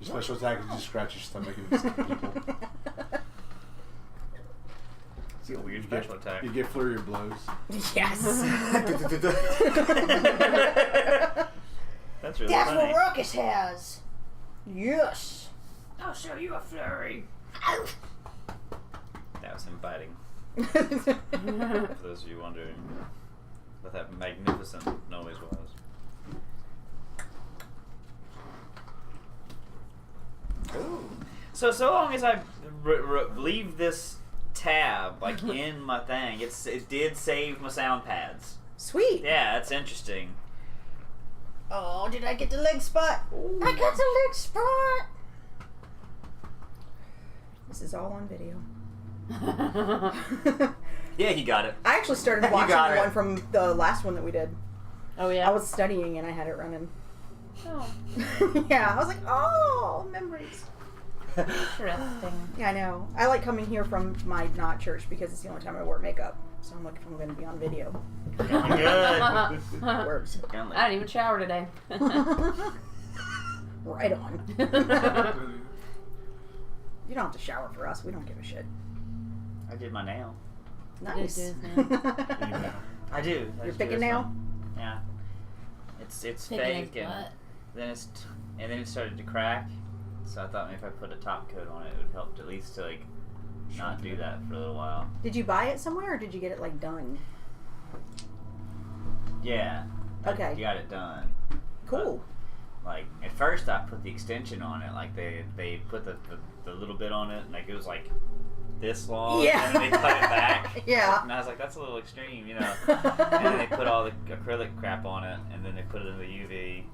Your special attack is just scratch your stomach and just people. It's a weird special attack. You get flurry of blows. Yes. That's really That's funny. what Ruckus has. Yes. I'll show you a flurry. That was him biting. For those of you wondering what that magnificent noise was. Ooh. So long as I leave this tab like in my thing, it did save my sound pads. Sweet. Yeah, that's interesting. Oh, did I get the leg spot? Ooh. I got the leg spot. This is all on video. Yeah, you got it. I actually started You watching got the it. one from the last one that we did. Oh yeah. I was studying and I had it running. Oh, Yeah, I was like, oh, memories. interesting. Yeah, I know. I like coming here from my not church because it's the only time I wear makeup. So I'm like, if I'm going to be on video, Going good. it works. Going I didn't even shower today. Right on. You don't have to shower for us. We don't give a shit. I did my nail. Nice. do his I do. I You're just do picking this nail? one. Yeah. It's Picking his fake and butt. then it started to crack. So I thought maybe if I put a top coat on it, it would help at least to like not do that for a little while. Did you buy it somewhere or did you get it like done? Yeah. Okay. I got it done. Cool. Like at first I put the extension on it, like they put the little bit on it, and like it was like this long, Yeah. and then they cut it back. Yeah. And I was like, that's a little extreme, you know. And then they put all the acrylic crap on it, and then they put it in the UV,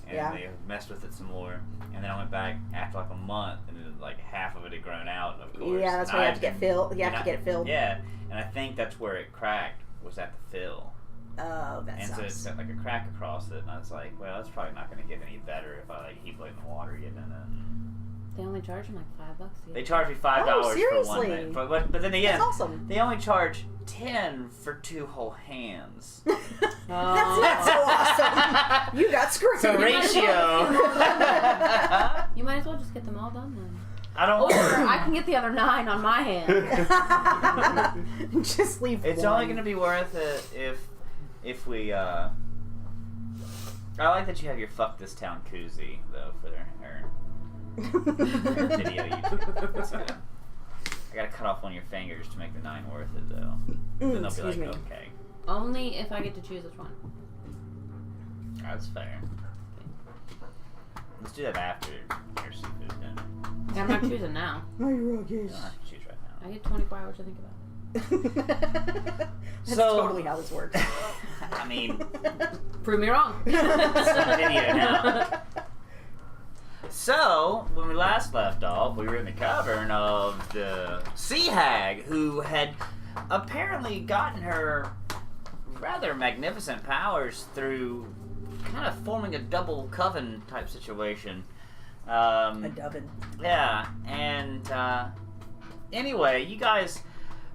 and Yeah. they messed with it some more. And then I went back after like a month, and then like half of it had grown out, of course. Yeah, that's And why you I have to get filled. You have to get it filled. Yeah, and I think that's where it cracked, was at the fill. Oh, that And so sucks. it's got like a crack across it, and I was like, well, it's probably not going to get any better if I like heat blade in the water getting in it. They only charge him like $5. They charge me $5 Oh, for one seriously? minute. But then again, That's awesome. they only charge $10 for 2 whole hands. That's not so awesome. You got screwed. So ratio. You might as well just get them all done then. I don't. Or I can get the other 9 on my hand. Just leave. It's one. only going to be worth it if we. I like that you have your fuck this town koozie though for her video YouTube. So, I gotta cut off one of your fingers to make the 9 worth it though. Then they'll Excuse be me. like, okay, Only if I get to choose which one. that's fair. Let's do that after your seafood dinner. I'm not choosing now. Oh, you're You okay. don't have to choose right now. I get 24 hours to think about That's So- totally how this works. I mean, it. Prove me wrong. video now. So, when we last left off, we were in the cavern of the Sea Hag, who had apparently gotten her rather magnificent powers through kind of forming a double coven type situation. A dubbin. Yeah, and anyway, you guys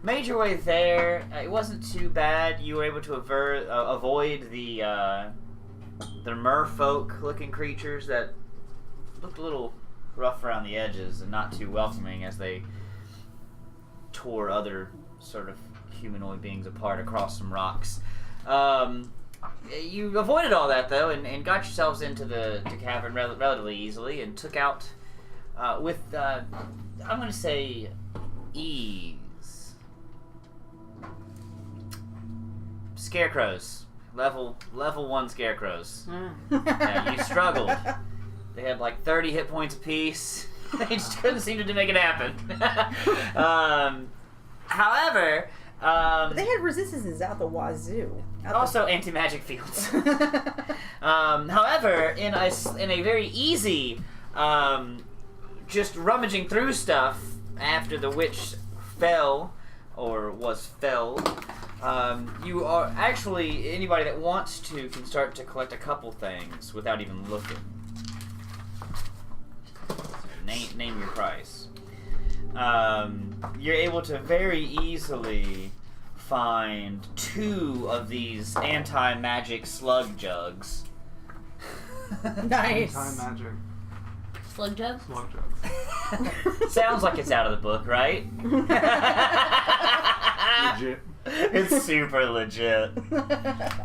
made your way there. It wasn't too bad. You were able to avoid the merfolk-looking creatures that looked a little rough around the edges and not too welcoming as they tore other sort of humanoid beings apart across some rocks. You avoided all that though, and got yourselves into the cavern relatively easily, and took out with I'm going to say ease. Scarecrows, level 1 scarecrows. Yeah, you struggled. They had like 30 hit points apiece. They just couldn't seem to make it happen. However, But they had resistances out the wazoo. also anti-magic fields. However, in a very easy, just rummaging through stuff after the witch fell, or was felled, you are actually, anybody that wants to can start to collect a couple things without even looking. Name your price. You're able to very easily find 2 of these anti-magic slug jugs. Nice. Time magic. Slug jugs? Slug jugs. Sounds like it's out of the book, right? Legit. It's super legit.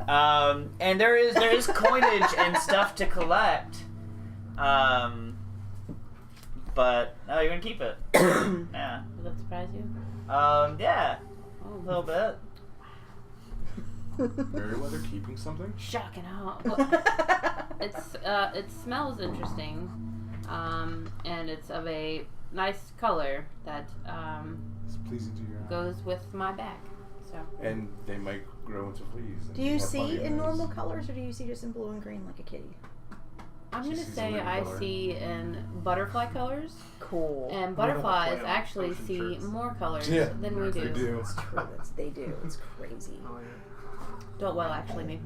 And there is coinage and stuff to collect. But no, you're gonna keep it. Yeah. Does that surprise you? Yeah, Oh, a little bit. Meriwether keeping something? shocking. How? It smells interesting, and it's of a nice color that It's pleasing to your eye. goes with my bag. So And they might grow into fleas. and Do you more funny see in than normal this. colors, or do you see just in blue and green like a kitty? I'm gonna Just sees a say living I color. see in butterfly colors, Cool. and What about butterflies the actually ocean see shirts? more colors Yeah, than we they do. do. It's true. They do. It's crazy. Oh, yeah. Don't well, actually, maybe.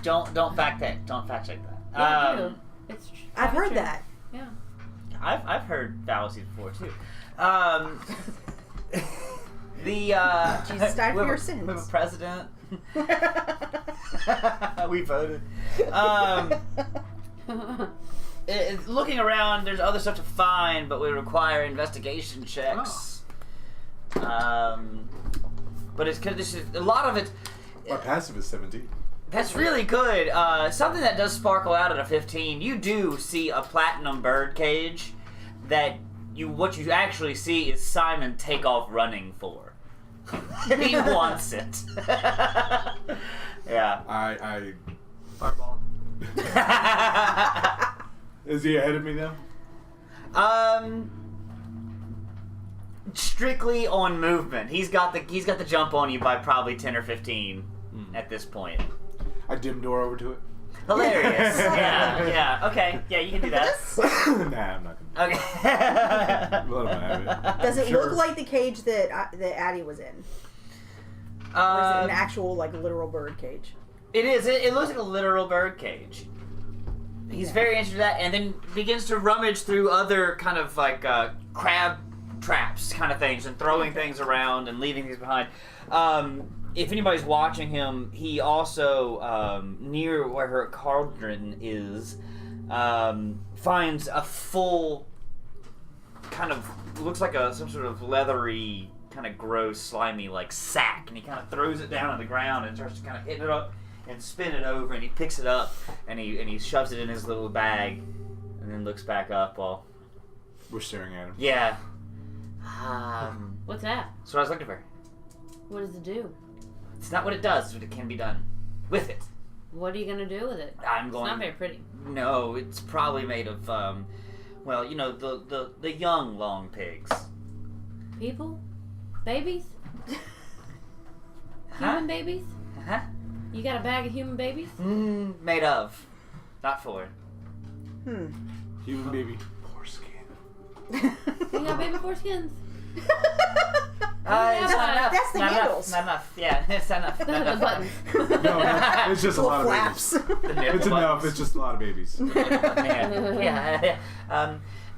Don't. Don't fact check that. Yeah, do. It's I've heard true. that. Yeah. I've heard fallacies before too. The Jesus died for we have your a- sins. We have a president. We voted. Looking around, there's other stuff to find, but we require investigation checks. But it's because a lot of it. My passive is 17. That's really good. Something that does sparkle out at a 15. You do see a platinum bird cage that what you actually see is Simon take off running for. He wants it. Yeah. I Fireball. Is he ahead of me now? Strictly on movement. He's got the jump on you by probably 10 or 15 at this point. I dim door over to it. Hilarious. Yeah. Okay. Yeah, you can do that. Nah, I'm not gonna. Okay. Let him have it. Does it Sure. look like the cage that Addie was in, or is it an actual like literal bird cage? It is. It looks like a literal bird cage. He's very interested in that, and then begins to rummage through other kind of like crab traps kind of things, and throwing things around and leaving things behind. If anybody's watching him, he also near where her cauldron is finds a full kind of looks like some sort of leathery, kind of gross, slimy like sack, and he kind of throws it down on the ground and starts to kind of hit it up and spin it over, and he picks it up and he shoves it in his little bag, and then looks back up while We're staring at him. yeah. What's that? So I was looking for. What does it do? It's not what it does, but it can be done with it. What are you gonna do with it? I'm It's going. not very pretty. No, it's probably made of well, you know, the young long pigs. People? Babies? Huh? Human babies? Huh? You got a bag of human babies? Made of, not for. Human baby. Poor skin. You got baby foreskins? It's not enough. that's the not handles. Enough. Not enough. Yeah, it's not enough. The buttons. No, it's just a lot of flaps. babies. The nipple It's enough. buttons. It's just a lot of babies. Yeah.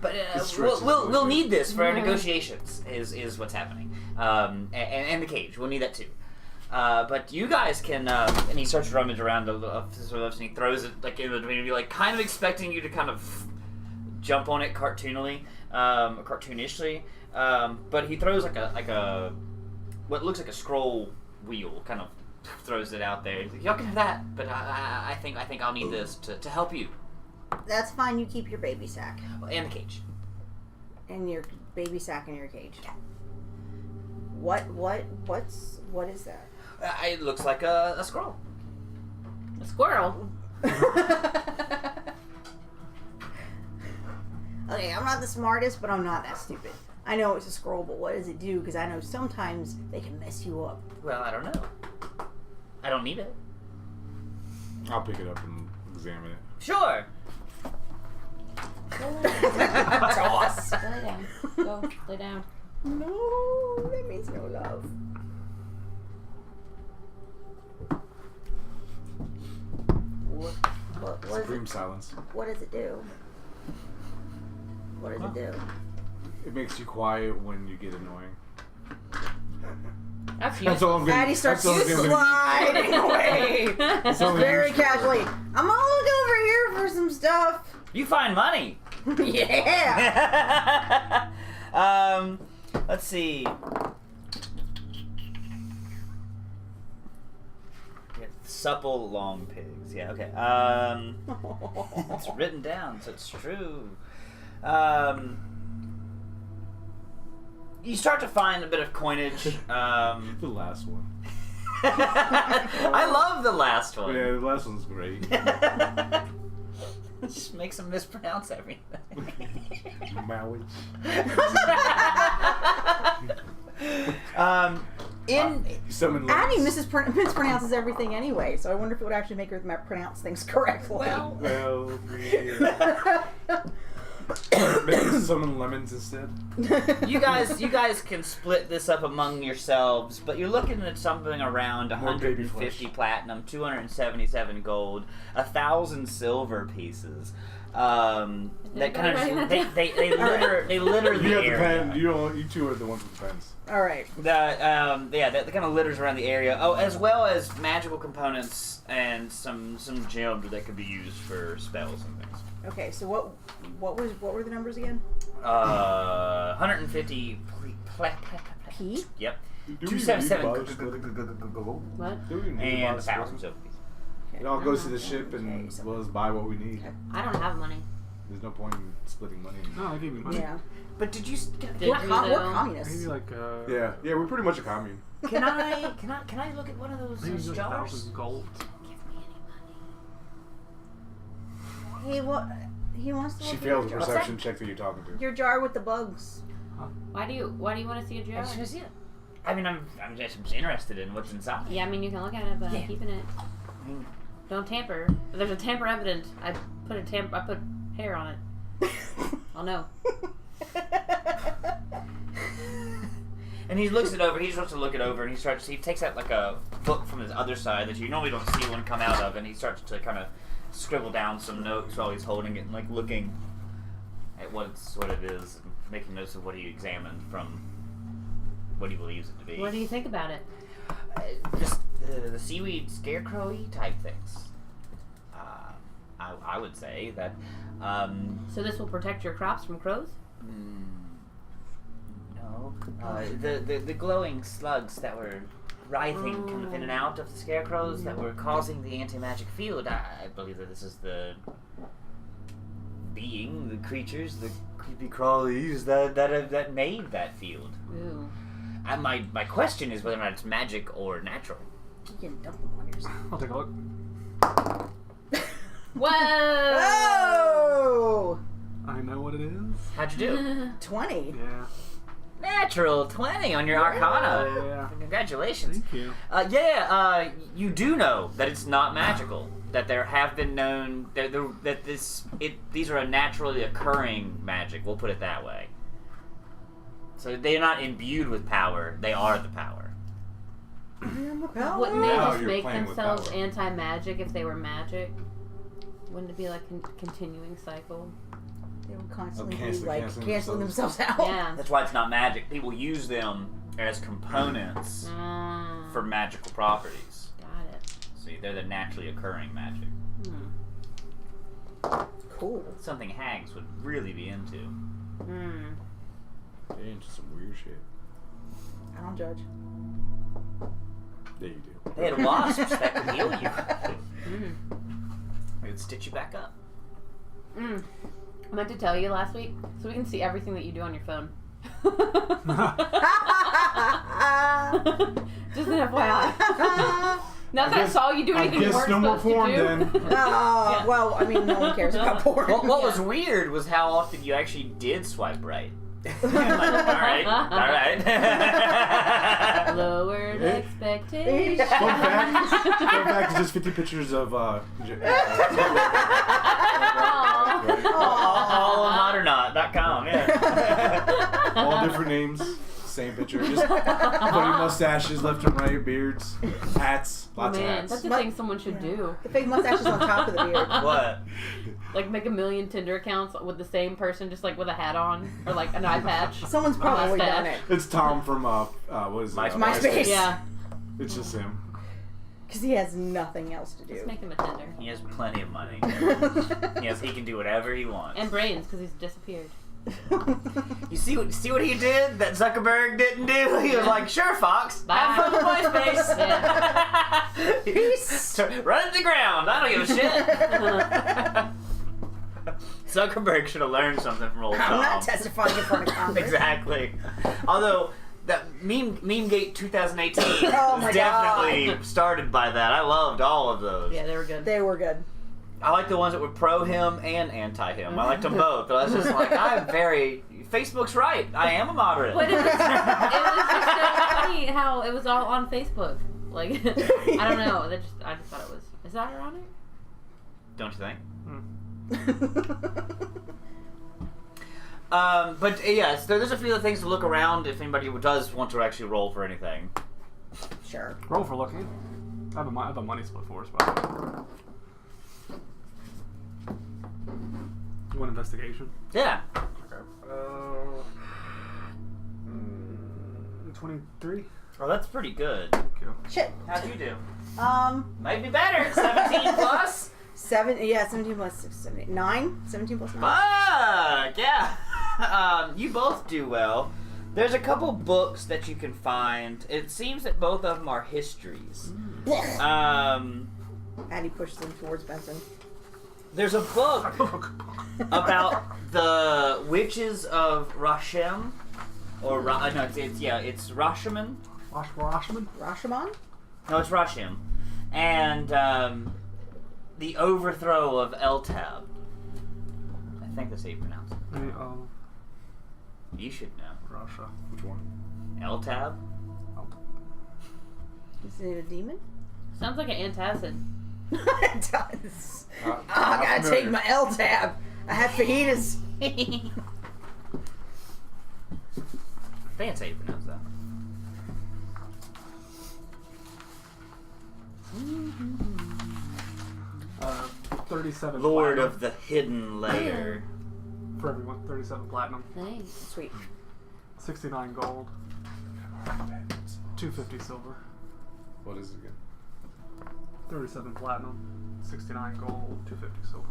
But It stretches we'll those need this for our Mhm. negotiations. Is what's happening. And the cage. We'll need that too. But you guys can. And he starts to rummage around and he throws it like in between you, like kind of expecting you to kind of jump on it cartoonishly. But he throws like a what looks like a scroll wheel, kind of throws it out there. He's like, y'all can have that, but I think I'll need this to help you That's fine. You keep your baby sack and the cage. and your baby sack in your cage. What is that? It looks like a scroll. A squirrel? Okay, I'm not the smartest, but I'm not that stupid. I know it's a scroll, but what does it do? Because I know sometimes they can mess you up. Well, I don't know. I don't need it. I'll pick it up and examine it. Sure. Go lay down. Go lay down. No, that means no love. What Supreme silence. what does it do? What does it do? It makes you quiet when you get annoying. That's That's all I'm gonna. Addie starts that's all I'm gonna- sliding away. that's all I'm gonna Very use for. casually. I'm gonna look over here for some stuff. You find money. Yeah. Let's see. Yeah, supple long pigs. Yeah, okay. It's written down, so it's true. You start to find a bit of coinage. The last one. I love the last one. Yeah, the last one's great. Just makes them mispronounce everything. Maui. Summon Addie limits. mispronounces everything anyway, so I wonder if it would actually make her pronounce things correctly. Well, Well, yeah. Maybe summon lemons instead. you guys can split this up among yourselves, but you're looking at something around More baby 150 flesh. platinum, 277 gold, 1,000 silver pieces. That kind of they litter the You have the area. pen. You two are the ones with the pens. All right. That kind of litters around the area. Oh, as well as magical components and some gems that could be used for spells and things. Okay. So what were the numbers again? 150 P. Yep. Do we 277 need bugs? What? Do we need and bugs? 1,000 silver pieces. It all goes to the ship and Okay, so- we'll just buy what we need. I don't have money. There's no point in splitting money. No, I gave you money. Yeah. But did you? Did We're, you we're though? communists. Maybe like Yeah, we're pretty much a commune. Can I look at one of those maybe like jars? 1,000 gold. Hey, what? He wants to She look at failed the your perception check that you're talking to. Your jar with the bugs. Why do you want to see a I jar? just want to see it. I mean, I'm just interested in what's inside. Yeah, I mean you can look at it, but Yeah. I'm keeping it. Mm. Don't tamper. If there's a tamper evident, I put hair on it. I'll know. And he looks it over. He starts to look it over, and he takes out like a book from his other side that you normally don't see one come out of, and he starts to kind of scribble down some notes while he's holding it and like looking at what it is, and making notes of what he examined from what he believes it to be. What do you think about it? Just the seaweed scarecrow-y type things. I would say that. So this will protect your crops from crows? No. The glowing slugs that were writhing kind of in and out of the scarecrows that were causing the anti-magic field. I believe that this is the creatures, the creepy crawlies that made that field. Ooh. And my question is whether or not it's magic or natural. You can dump them on yourself. I'll take a look. Whoa! Oh! I know what it is. How'd you do? 20. Yeah. Natural 20 on your Arcana. Yeah. Congratulations. Thank you. You do know that it's not magical. That there have been known these are a naturally occurring magic. We'll put it that way. So they're not imbued with power. They are the power. Wouldn't they Now just you're make playing with themselves power. anti-magic if they were magic? Wouldn't it be like a continuing cycle? They would constantly be Canceling like canceling themselves out. Yeah. That's why it's not magic. People use them as components for magical properties. Got it. See, they're the naturally occurring magic. Cool. Something hags would really be into. They're into some weird shit. I don't judge. There you do. They had wasps that could heal you. They would stitch you back up. I meant to tell you last week, so we can see everything that you do on your phone. Just an FYI. Not that I saw you do anything you weren't no more supposed porn to do. then. Yeah. Well, I mean, no one cares about porn. What was weird was how often you actually did swipe right. I'm like, all right. Lowered expectations. Fun fact is just 50 pictures of Allmodernot.com, yeah. all different names, same picture, just funny mustaches left and right, beards, hats, lots of Man, hats. that's the thing someone should do. The fake mustache is on top of the beard. What? Like make a million Tinder accounts with the same person, just like with a hat on or like an eye patch. Someone's probably done it. It's Tom from what is it? MySpace. Yeah, It's just him. Because he has nothing else to just do. make him a Tinder. He has plenty of money. He can do whatever he wants. And brains, because he's disappeared. You see what he did that Zuckerberg didn't do? He was like, sure, Fox, have fun with MySpace. Yeah. Peace. Run it to the ground. I don't give a shit. Zuckerberg should have learned something from old Tom. I'm not testifying in front of Congress. Exactly. Although that MemeGate 2018 Oh my was definitely started by that. I loved all of those. Yeah, they were good. They were good. I like the ones that were pro him and anti him. I liked them both. But I was just like, I'm very. Facebook's right. I am a moderate. But it was just so funny how it was all on Facebook. Like, I don't know. I just thought it was. Is that ironic? Don't you think? Mm. But yeah, so there's a few other things to look around if anybody does want to actually roll for anything. Sure. Roll for looking. I have a money split force, by the way. You want investigation? Yeah. Okay. 23? Well, that's pretty good. Thank you. Shit. How'd you do? Maybe Maybe better. 17 plus. 17 plus 6, 7, 9. 17 plus 9. Fuck yeah. You both do well. There's a couple books that you can find. It seems that both of them are histories. Addie pushes him towards Benson. There's a book about the witches of Rashem, or no, it's Rashemen. Washman? Rashomon? No, it's Rashem, and the overthrow of Eltab. I think that's how you pronounce it. You should know. Russia. Which one? Eltab. Is it a demon? Sounds like an antacid. It does. Not I gotta familiar. take my L-tab. I have fajitas. I think that's how you pronounce that. 37 Lord platinum of the Hidden Layer. for everyone. 37 platinum. Thanks. Sweet. 69 gold. 250 silver. What is it again? 37 platinum. 69 gold. 250 silver.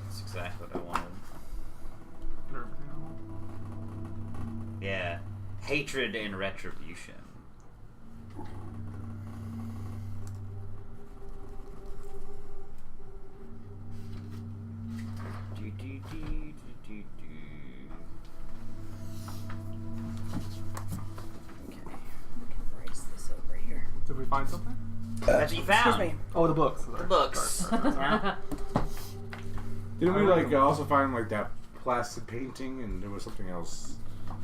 That's exactly what I wanted. Everything I want. Yeah. Hatred and retribution. Do, do, do, do, do, do. Okay. We can erase this over here. Did we find something? That's what you found. Excuse me. Oh, the books. The books. Yeah. Didn't we like also find like that plastic painting and there was something else?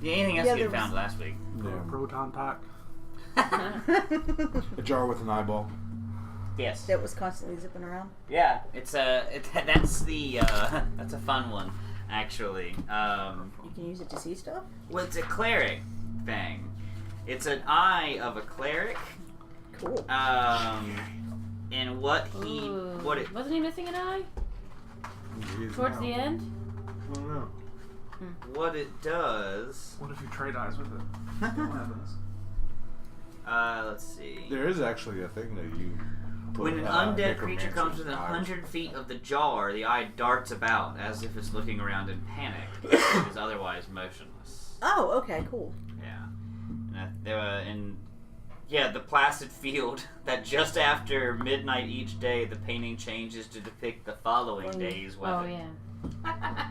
Yeah, anything else Yeah, you there found was- last week? Yeah. Proton pack. A jar with an eyeball. Yes. That was constantly zipping around. Yeah, it's that's the that's a fun one actually. You can use it to see stuff. Well, it's a cleric thing. It's an eye of a cleric. Cool. And what Ooh. it Wasn't he missing an eye He is towards now. the end? I don't know. what it does. What if you trade eyes with it? What happens? Let's see. There is actually a thing that you. put, When an undead necromancer's creature comes within eyes. 100 feet of the jar, the eye darts about as if it's looking around in panic. It is otherwise motionless. Oh, okay, cool. Yeah. And the placid field that just after midnight each day, the painting changes to depict the following day's weather. Oh yeah,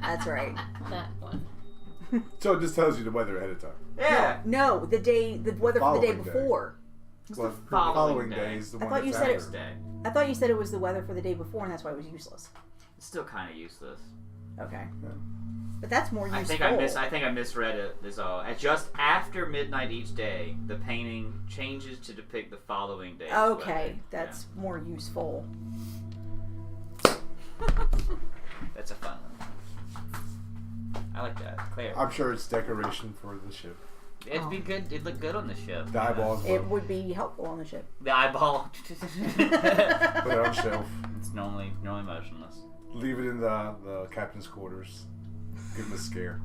That's right. that one. So it just tells you the weather ahead of time. Yeah. No, the weather for the day Following day. before. Well, the the following following day? day is the I one thought you that's said it- Next after. day. I thought you said it was the weather for the day before, and that's why it was useless. It's still kind of useless. Okay. Yeah. But that's more useful. I think I misread it. This all. At just after midnight each day, the painting changes to depict the following day's Okay, weather. that's more useful. Yeah. That's a fun one. I like that. Clear. I'm sure it's decoration for the ship. It'd be good. It'd look good on the ship. The eyeballs. It would be helpful on the ship. The eyeball. Put it on shelf. It's normally motionless. Leave it in the captain's quarters. Give him a scare.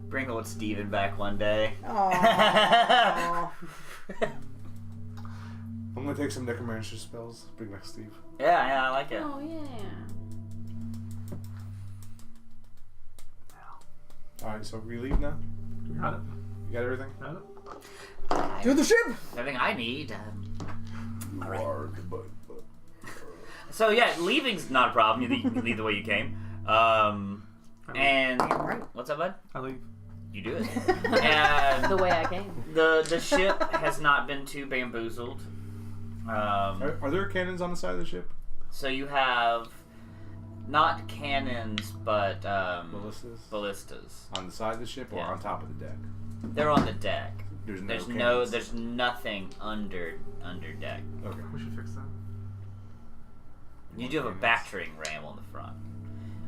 Bring old Steven back one day. Aww. I'm gonna take some necromancer spells. Bring back Steve. Yeah, I like it. Oh yeah. Alright, so we leave now? You got it. You got everything? Got it. To the ship! Everything I need. Alright. So yeah, leaving's not a problem. You leave the way you came. And Right. what's up, bud? I leave. You do it. And The way I came. the ship has not been too bamboozled. Are there cannons on the side of the ship? So you have not cannons, but Ballistas? On the side of the ship or Yeah. on top of the deck? They're on the deck. There's cannons. There's nothing under deck. Okay. We should fix that. You do have a battering ram on the front,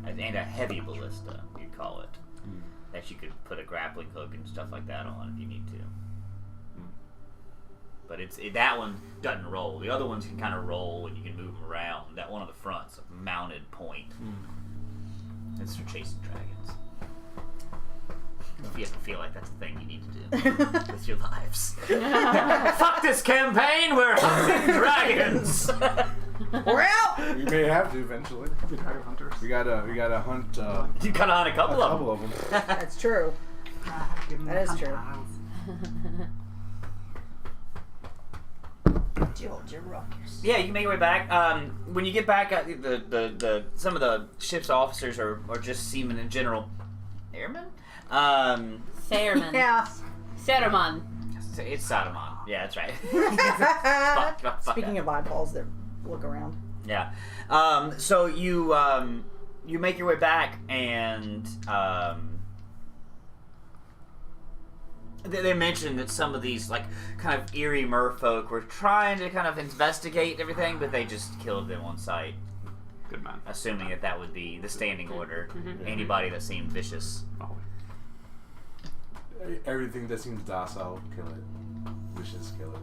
and a heavy ballista, you'd call it, that you could put a grappling hook and stuff like that on if you need to. But that one doesn't roll. The other ones can kind of roll and you can move them around. That one on the front's a mounted point. It's for chasing dragons. If you ever feel like that's the thing you need to do with your lives. Fuck this campaign, we're hunting dragons! We're out! We may have to eventually. The dragon hunters. We gotta hunt You gotta hunt a a couple couple of them. of them. That's true. That is true. Hold your ruckus. Yeah, you can make your way back. When you get back, the some of the ship's officers are just seamen in general. Airmen? Saruman. Yeah. Saruman. It's Saruman. Yeah, that's right. Fuck Speaking that. of eyeballs that look around. Yeah. So you make your way back, and they mentioned that some of these like kind of eerie merfolk were trying to kind of investigate everything, but they just killed them on sight, Good man. assuming that would be the standing order. Anybody that seemed vicious. Oh, Everything that seems docile, kill it. Vicious, kill it.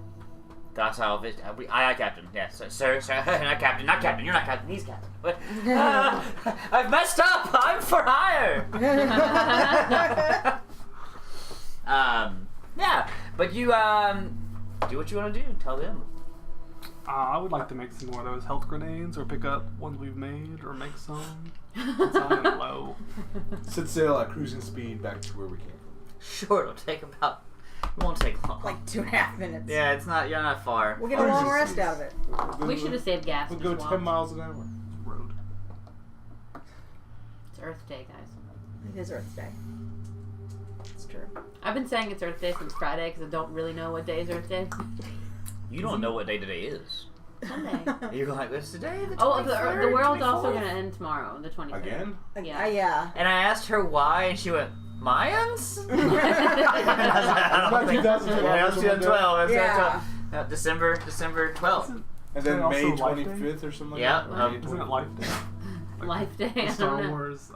Docile, aye, Captain. Yes, sir, not Captain, You're not Captain. He's Captain. What? I've messed up. I'm for hire. Yeah, but you do what you want to do. Tell them. I would like to make some more of those health grenades, or pick up ones we've made, or make some. It's on low. Set sail at cruising speed back to where we came from. Sure, it'll take about. It won't take long. Like 2.5 minutes. Yeah, it's not. You're not far. We'll get a long rest out of it. We should have saved gas. We'll and go just 10 walked. miles an hour. Road. It's Earth Day, guys. It is Earth Day. It's true. I've been saying it's Earth Day since Friday because I don't really know what day is Earth Day. You don't know what day today is. Sunday. You're like, it's today. The Oh, the 23rd, world's also 24th? going to end tomorrow, the 23rd. Again? Yeah. Yeah. And I asked her why, and she went, Mayans? I About 2012 Yeah, it was or something like that. 2012. Yeah. December 12th. And Isn't then it also May Life Day? 25th or something like Yeah, that? um, May Isn't it 25th. Life Day? Life Day. I The don't Star know. Wars.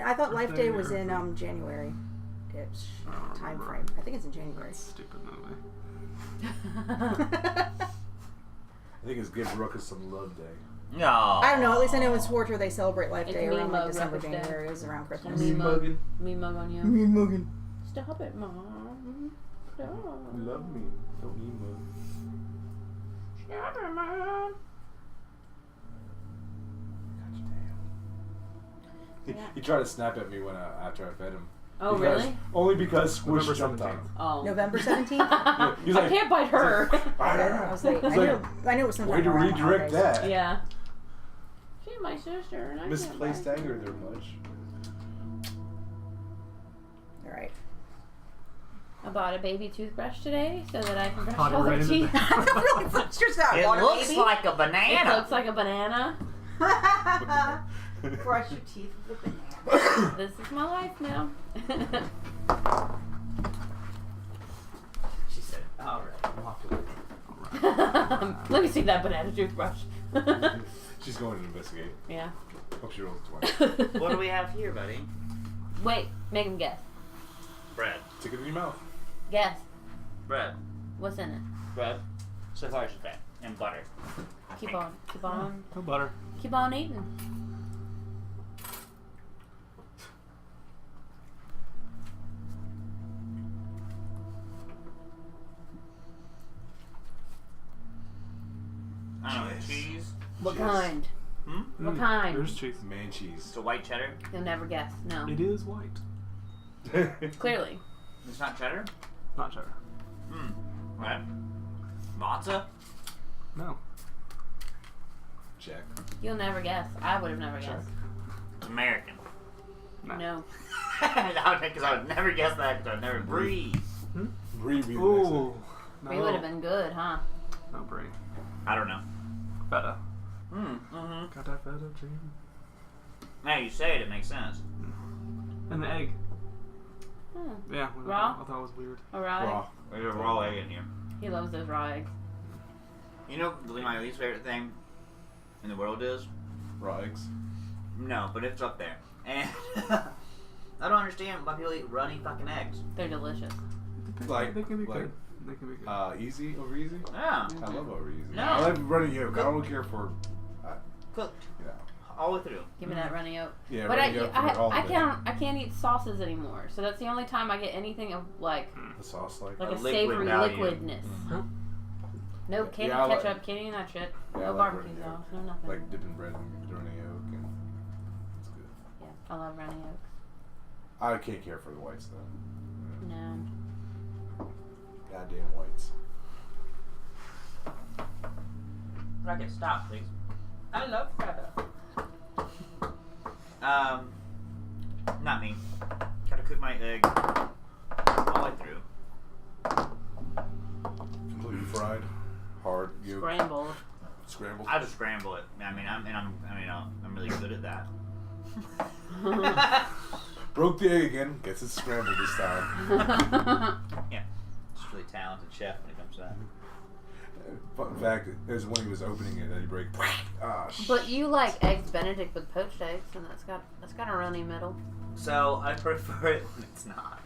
I thought Life Day was Birthday or- in January. It's I don't time remember. frame. I think it's in January. That stupid movie. I think it's Give Ruckus Some Love Day. No. I don't know. At least I know in Swarter they celebrate Life It's Day me around like mug December, Ruckus Day. January. It was around Christmas. Me mug. mugging. Me mug on you. Me mugging. Stop it, Mom. Stop. You love me. Don't need mug. Stop it, Mom. He tried to snap at me when after I fed him. Oh, Because- really? Only because Squish November jumped on 17th. him. Oh. November 17th? He's I like, can't bite her. I was like, I It's knew, like, I knew it was sometime way to around the redirect holidays. that. Yeah. She's my sister, and I Misplaced can't bite anger her. there much. All right. I bought a baby toothbrush today so that I can brush Potty all the rated. teeth. Really puts yourself It water, looks baby. like a It banana. looks like a banana. Brush your teeth with a banana. This is my life now. She said, all right. Let me see that banana toothbrush. She's going to investigate. Yeah. Hope she rolls a 20. What do we have here, buddy? Wait, make him guess. Bread. Stick it in your mouth. Guess. Bread. What's in it? Bread. So far, it's bread and butter. I Keep think. on. Keep on. No butter. Keep on eating. I don't know. Cheese. What Cheese. kind? Hmm? What kind? There's cheese. Man cheese. It's a white cheddar. You'll never guess. No. It is white. Clearly. It's not cheddar. Not cheddar. Hmm. What? Matzo. No. Check. You'll never guess. I would have never Check. guessed. It's American. No. Because I would never guess that because I'd never breathe. Brie be the next Ooh. thing. No. We would have been good, huh? No brie. I don't know. Feta. Mm-hmm. Got that feta dream. Now you say it, it makes sense. And the egg. Hmm. Yeah. Raw? I thought it was weird. Alright. Raw. There's a raw egg in here. He loves those raw eggs. You know my least favorite thing in the world is? Raw eggs. No, but it's up there. And I don't understand why people eat runny fucking eggs. They're delicious. Like- they can be like- good. They can be good. Easy over easy. Yeah. I love over easy. No. I like running yolk. I don't care for, Cooked. you know. All the way through. Give me that runny yolk. Yeah, But running yolk for all I the can't eat sauces anymore. So that's the only time I get anything of like The sauce like. a liquid savory value. liquidness. Nope, can't Yeah, I eat like- ketchup, can't eat that shit. Yeah, I No like barbecue runny yolk. sauce, no nothing. Like dipping bread in running yolk, and it's good. Yeah, I love runny yolks. I can't care for the whites though. No. Goddamn whites. Rocket, stop, please. I love feta. Not me. Gotta cook my egg all the way through. Completely fried, hard yolk, Scrambled. scrambled. I just scramble it. I'm really good at that. Broke the egg again. Guess it's scrambled this time. Yeah, just really talented chef when it comes to that. Fun fact: there's when he was opening it, that he break. Ah, But you like eggs Benedict with poached eggs, and that's got a runny middle. So I prefer it when it's not.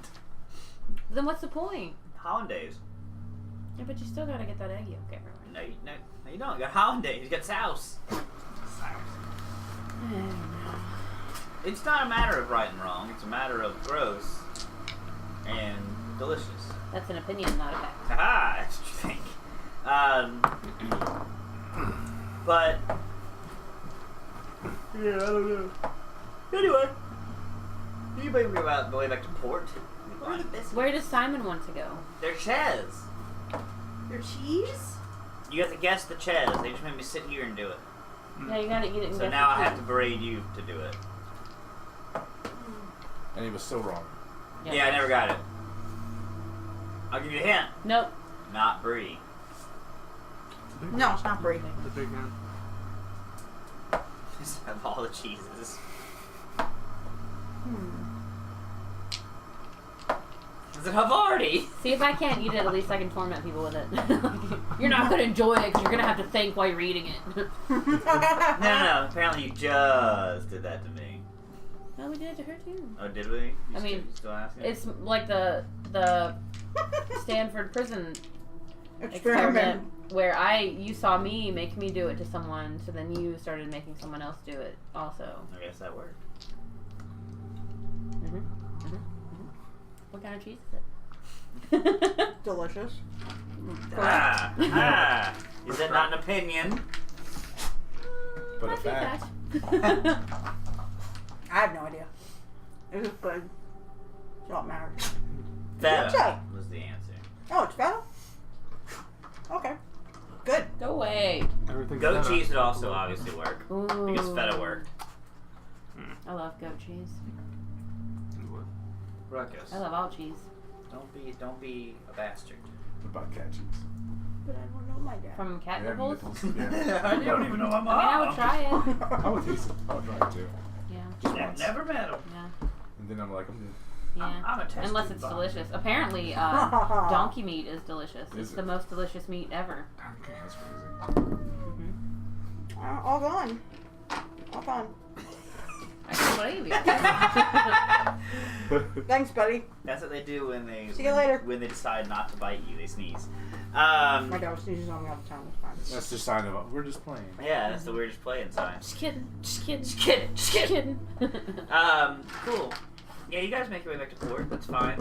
Then what's the point? Hollandaise. Yeah, but you still gotta get that egg yolk everywhere. No, you don't. You got hollandaise. You got sauce. It's not a matter of right and wrong. It's a matter of gross and delicious. That's an opinion, not a fact. Haha, that's what you think. But yeah, I don't know. Anyway, you bring me about the way back to port. What are the biscuits? Where does Simon want to go? They're Ches. Your cheese? You have to guess the Ches. They just made me sit here and do it. Yeah, you gotta eat it and So guess now the I have to cheese. berate you to do it. and he was still wrong. Yeah, I never got it. I'll give you a hint. Nope. Not brie. No, it's not brie. The big hand. Just have all the cheeses. Is it Havarti? See, if I can't eat it, at least I can torment people with it. You're not gonna enjoy it because you're gonna have to think while you're eating it. No. Apparently you just did that to me. No, we did it to her too. Oh, did we? I mean, still asking? It's like the Stanford prison Experiment. experiment where you saw me make me do it to someone, so then you started making someone else do it also. I guess that worked. What kind of cheese is it? Delicious. Is that not an opinion? But I a think fact. that. I have no idea. It was good. It's all matters. Feta Okay. was the answer. Oh, it's feta? Okay. Good. Go away. Everything's Goat feta. cheese would also obviously work. Ooh. Because feta worked. I love goat cheese. Ruckus. I love all cheese. Don't be a bastard. What about cat cheese? But I don't know my dad. From cat Yeah, nipples? nipples. Yeah. You don't even know my I mean, I would try it. I would taste it. I would try it too. Yeah. Just once. Never met him. Yeah. And then I'm like, Yeah. I'm a test Unless tube it's bug. delicious. Apparently, donkey meat is delicious. Is It's it? the most delicious meat ever. okay, that's crazy. All gone. All gone. I can't believe you. Thanks, buddy. That's what they do when they See you later. when they decide not to bite you. They sneeze. My dog sneezes on me all the time. It's fine. That's just a sign of we're just playing. Yeah, that's the weirdest playing sign. Just kidding. Just kidding. Just kidding. Just Just kidding. kidding. Cool. Yeah, you guys make your way back to port. That's fine.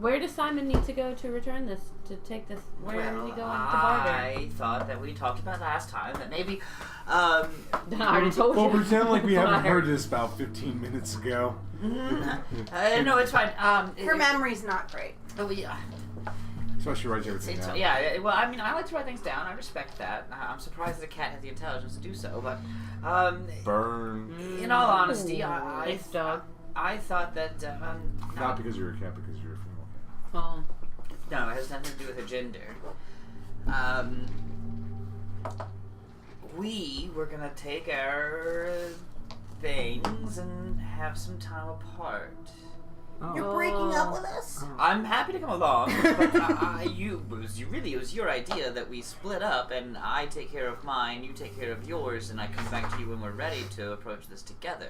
Where does Simon need to go to return this? To take this? Where is he going to barter? I thought that we talked about last time that maybe. I already told Well, you. pretend like we That's what haven't I heard this about 15 minutes ago. No, it's fine. Her memory's not great. Oh, yeah. So she writes everything down. Yeah, well, I mean, I like to write things down. I respect that. I'm surprised that a cat has the intelligence to do so, but Burn. in all honesty, Nice dog. I thought that Not because you're a cat, because you're a female cat. Oh. no, it has nothing to do with her gender. We were gonna take our things and have some time apart. Oh. You're breaking up with us? I'm happy to come along, but it was your idea that we split up, and I take care of mine, you take care of yours, and I come back to you when we're ready to approach this together.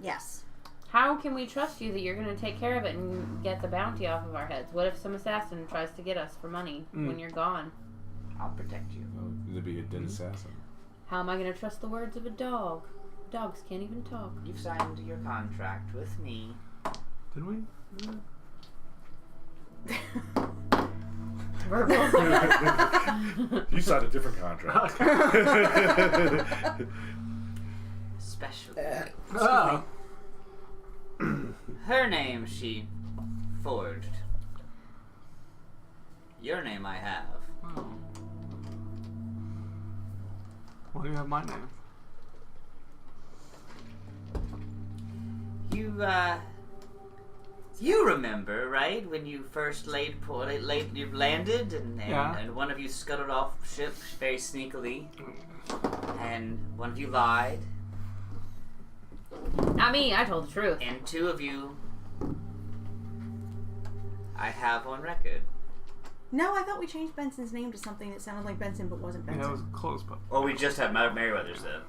Yes. How can we trust you that you're going to take care of it and get the bounty off of our heads? What if some assassin tries to get us for money when you're gone? I'll protect you. Oh, it'd be a dead assassin. How am I going to trust the words of a dog? Dogs can't even talk. You've signed your contract with me. Did we? You signed a different contract. Special. Ah. Her name she forged. Your name I have. Oh. Why do you have my name? You remember, right? When you first you landed and Yeah. and one of you scuttled off ship very sneakily, and one of you lied, Not me, I told the truth. and two of you I have on record. No, I thought we changed Benson's name to something that sounded like Benson but wasn't Yeah, it Benson. was close, but. Well, we just have Meriwether's then.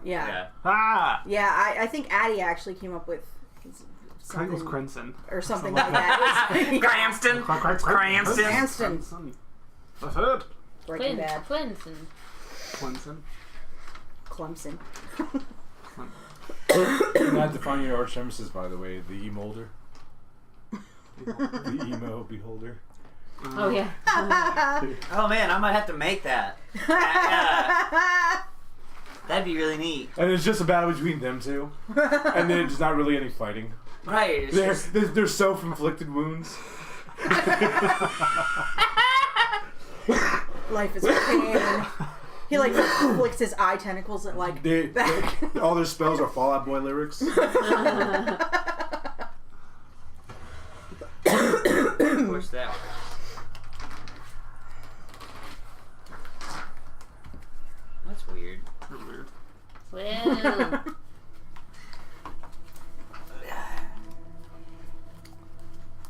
Yeah. Ah! Yeah, I think Addie actually came up with I think it something was Crenson. or something like that. Cranston. Cranston. Cranston. That's it. Breaking Bad. Clinton. Clemson. Clemson. You had to find your arch nemesis, by the way, the E-molder. The emo beholder. Oh, yeah. Oh man, I might have to make that. Yeah. That'd be really neat. And it's just a battle between them two. And there's not really any fighting. Right. It's just, They're self-inflicted wounds. Life is a pain. He like flicks his eye tentacles at like back. All their spells are Fall Out Boy lyrics. of course that. That's weird. That's weird. Well,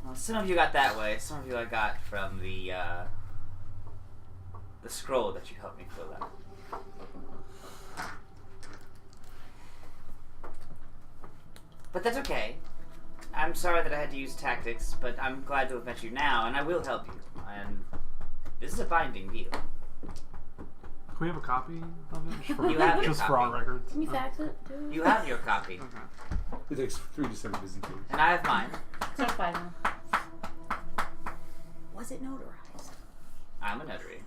Well, some of you got that way. Some of you I got from the scroll that you helped me fill out. But that's okay. I'm sorry that I had to use tactics, but I'm glad to have met you now, and I will help you. And this is a binding deal. Can we have a copy of it? Just for, You have your just for our copy. records. can you fax it? You have your copy, Okay. It takes 3 to 7 business days. and I have mine. Certified now. Was it notarized? I'm a notary.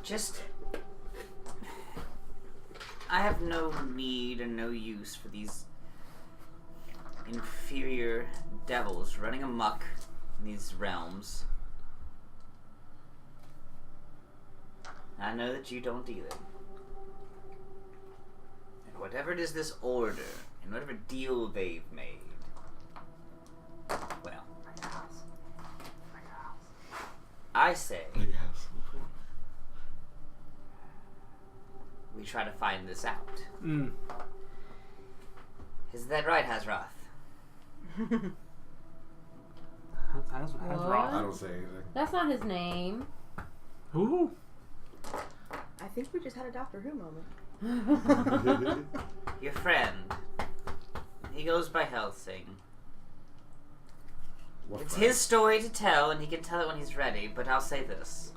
Just, I have no need and no use for these inferior devils running amok in these realms. I know that you don't either. And whatever it is this order, and whatever deal they've made, well, I say we try to find this out. Mm. Is that right, Hazroth? That's What? I don't say anything. That's not his name. Ooh. I think we just had a Doctor Who moment. Your friend. He goes by Helsing. What It's friend? his story to tell, and he can tell it when he's ready, but I'll say this.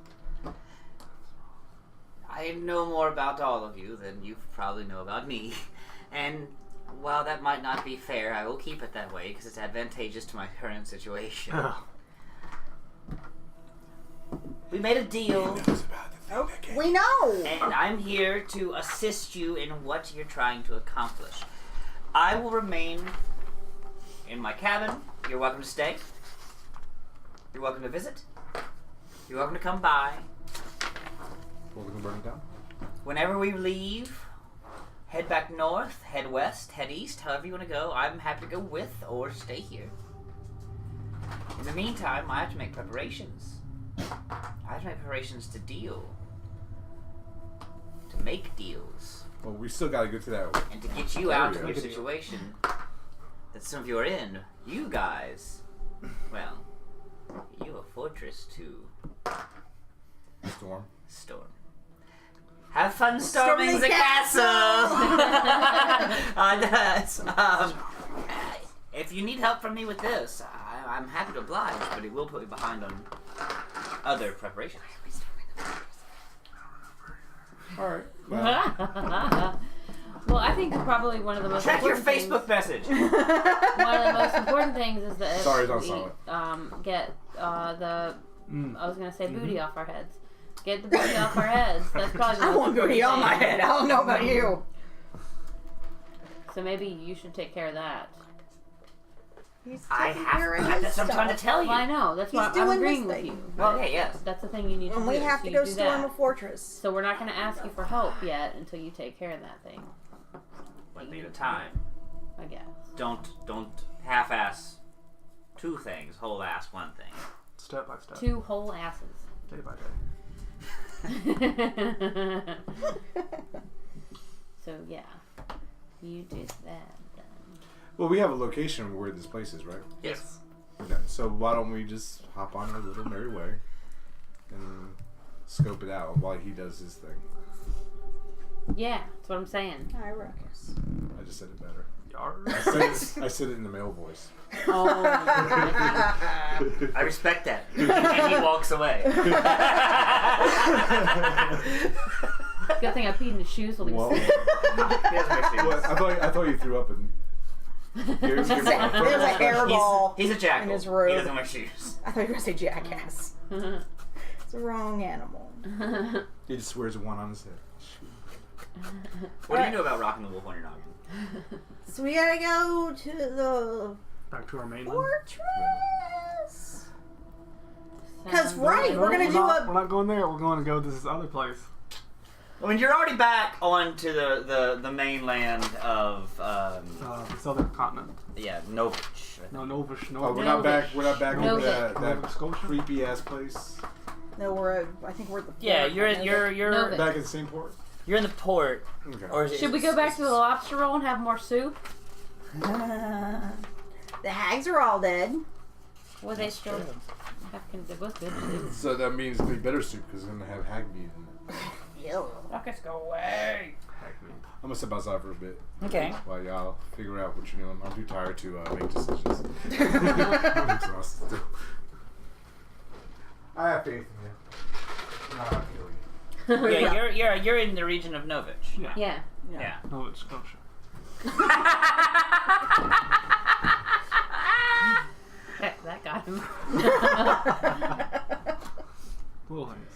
I know more about all of you than you probably know about me. And while that might not be fair, I will keep it that way because it's advantageous to my current situation. We made a deal, We know. and I'm here to assist you in what you're trying to accomplish. I will remain in my cabin. You're welcome to stay. You're welcome to visit. You're welcome to come by. Welcome to burn it down. Whenever we leave, head back north, head west, head east, however you want to go. I'm happy to go with or stay here. In the meantime, I have to make preparations. I have to make preparations to deal. To make deals. Well, we still gotta go to that. And to get you out of Area. your situation that some of you are in. You guys, well, you have a fortress to Storm. storm. Have fun storming Storming the castle! If you need help from me with this, I'm happy to oblige, but it will put me behind on other preparations. Alright. Well, I think probably one of the most Check your important Facebook message! One of the most important things is that Sorry, if don't we saw it. get the I was gonna say Mm-hmm. booty off our heads. Get the booty off our heads. That's probably the I most want booty important on my thing. head. I don't know about you. So maybe you should take care of that. He's I taking have care of that's his what I'm trying to stuff. tell you. Well, I know. That's He's why I'm doing his agreeing with thing. you. Well, yeah, yes. That's the thing you need to And do. we have so to you go do storm that. a fortress. So we're not going to ask you for help yet until you take care of that thing. One thing at a time. I guess. Don't half-ass two things, whole-ass one thing. Step by step. 2 whole asses. Day by day. So yeah, you did that then. Well, we have a location where this place is, right? Yes. Okay. So why don't we just hop on a little merry way and scope it out while he does his thing? Yeah, that's what I'm saying. Hi, Ruckus. I just said it better. Yar. I said it in the male voice. Oh, I respect that. And he walks away. good thing I peed in his shoes while he Well, was He doesn't make sense. what? I thought you threw up and. There's a hairball. He's a jackal. in his He robe. doesn't wear shoes. I thought you were going to say jackass. It's the wrong animal. He just wears one on his head. What do you know about rocking the wolf on your noggin? So we gotta go to the Back to our mainland. fortress. Because, Sounds right, good. we're gonna do We're a. not going there. We're going to go to this other place. I mean, you're already back onto the mainland of This other continent. yeah, Novich. No, Novish. Oh, we're Novish. not back. We're not back No, over that Nova Scotia? creepy ass place. No, I think we're at the. Yeah, port. you're Novich. Back in the same port. you're in the port. Okay. Or is it, Should we go back to the lobster roll and have more soup? The hags are all dead. Or they still they both good soup. So that means it'll be better soup because it's gonna have hag meat in it. Ew. Ruckus, go away. Heck, man. I'm gonna step outside for a bit Okay. while y'all figure out what you're doing. I'm too tired to make decisions. I'm exhausted still. I have faith in you. No, I'll kill you. Yeah, you're in the region of Novich. Yeah. Yeah. Yeah. Nova Scotia. Heck, that got him. Little things.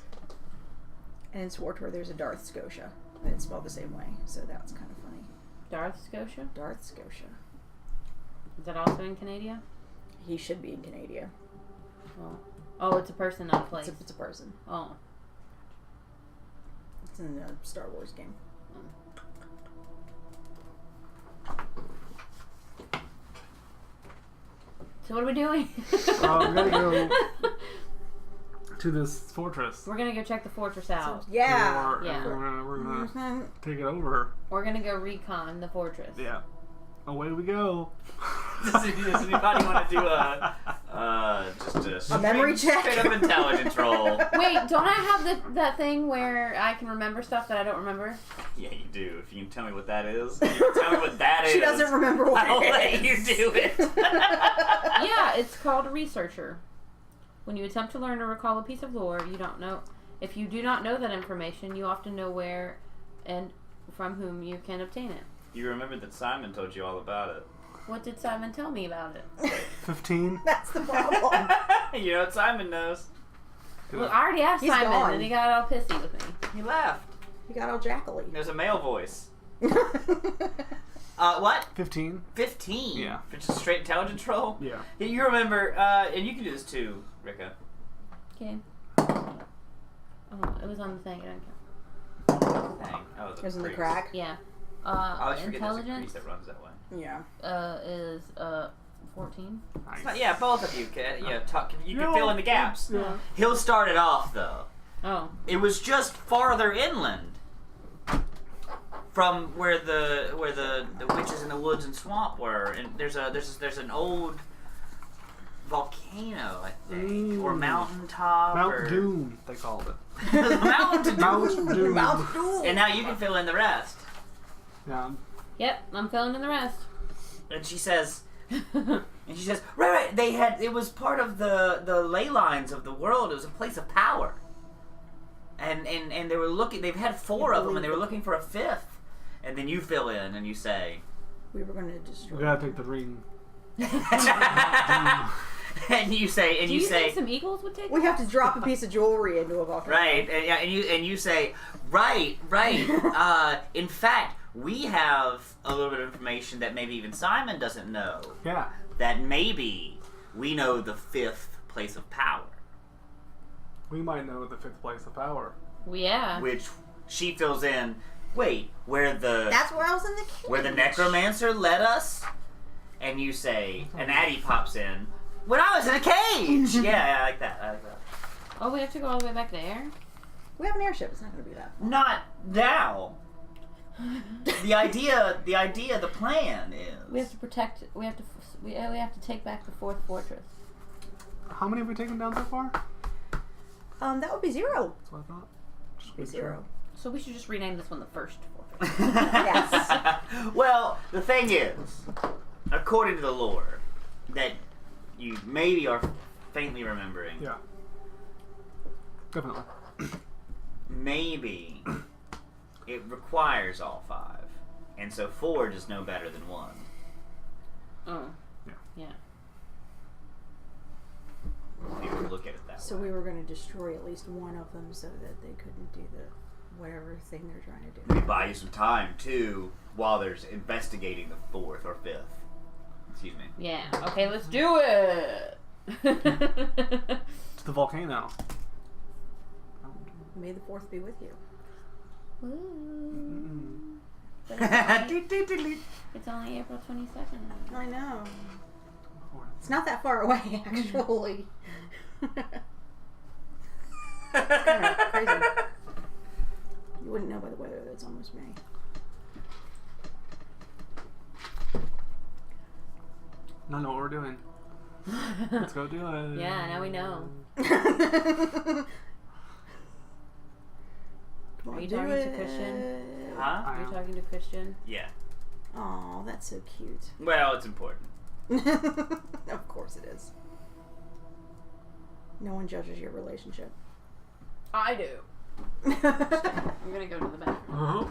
And in Swartor, there's a Darth Scotia. And it's spelled the same way, so that's kind of funny. Darth Scotia? Darth Scotia. Is that also in Canada? He should be in Canada. Oh, it's a person, not a place. It's a person. Oh. It's in a Star Wars game. So what are we doing? We're gonna go to this fortress. We're gonna go check the fortress out. Yeah. Or Yeah. we're gonna Mhm. take it over. We're gonna go recon the fortress. Yeah. Away we go. Does anybody want to do a Just A memory check? Straight up intelligence roll. Wait, don't I have that thing where I can remember stuff that I don't remember? Yeah, you do. If you can tell me what that is, if you can tell me what that is. She doesn't remember what I'll it let is. you do it. Yeah, it's called a researcher. When you attempt to learn or recall a piece of lore you don't know, if you do not know that information, you often know where and from whom you can obtain it. You remember that Simon told you all about it. What did Simon tell me about it? 15. That's the problem. You know what Simon knows. Well, I already asked He's Simon, gone. and he got all pissy with me. He left. You got all jackally. There's a male voice. What? 15. 15? Yeah. For just a straight intelligence roll? Yeah. Yeah, you remember, and you can do this too, Rika. Okay. Oh, it was on the thing. I didn't count. Dang. That was a It was in the crease. crack. Yeah. I always forget there's a crease Intelligence that runs that way. Yeah. is 14. Nice. Yeah, both of you can. Yeah, you can No. fill in the gaps. Yeah. He'll start it off though. Oh. It was just farther inland from where the witches in the woods and swamp were, and there's an old volcano, I think, or mountaintop, Mount or Doom, they called it. Mountain Mount Doom. Mount Doom. And now you can fill in the rest. Yeah. Yep, I'm filling in the rest. And she says, right. It was part of the ley lines of the world. It was a place of power. And they were looking. They've had 4 of them, and they were looking for a 5th. And then you fill in, and you say, We were going to destroy. We gotta take the ring. and you say, Do you think some eagles would take We have to drop a piece of jewelry into a volcano. right, and you say, right. In fact, we have a little bit of information that maybe even Simon doesn't know. Yeah. That maybe we know the 5th place of power, We might know the 5th place of power. Yeah. which she fills in. Wait, where the That's where I was in the cage. where the necromancer led us? And you say, and Addie pops in. When I was in a cage. Yeah, I like that. Oh, we have to go all the way back there? We have an airship. It's not going to be that. Not now. The plan is. We have to protect. We have to take back the 4th fortress. How many have we taken down so far? That would be 0. That's what I thought. Just Be make sure. 0. So we should just rename this one the 1st fortress. Yes. Well, the thing is, according to the lore, that you maybe are faintly remembering, Yeah. Definitely. maybe it requires all 5. And so 4 is no better than 1. Oh. Yeah. Yeah. If you look at it that So way. we were going to destroy at least one of them so that they couldn't do the whatever thing they're trying to do. We buy you some time, too, while there's investigating the 4th or 5th. Excuse me. Yeah. Okay, let's do it. To the volcano. May the 4th be with you. Woo. But it's only April 22nd. I know. It's not that far away, actually. It's kind of crazy. You wouldn't know by the weather that it's almost May. I know what we're doing. Let's go do it. Yeah, now we know. Come Are on, you do talking to it. Christian? Huh? Are you talking to Christian? Yeah. Oh, that's so cute. Well, it's important. Of course it is. No one judges your relationship. I do. I'm gonna go to the bathroom. Uh-huh.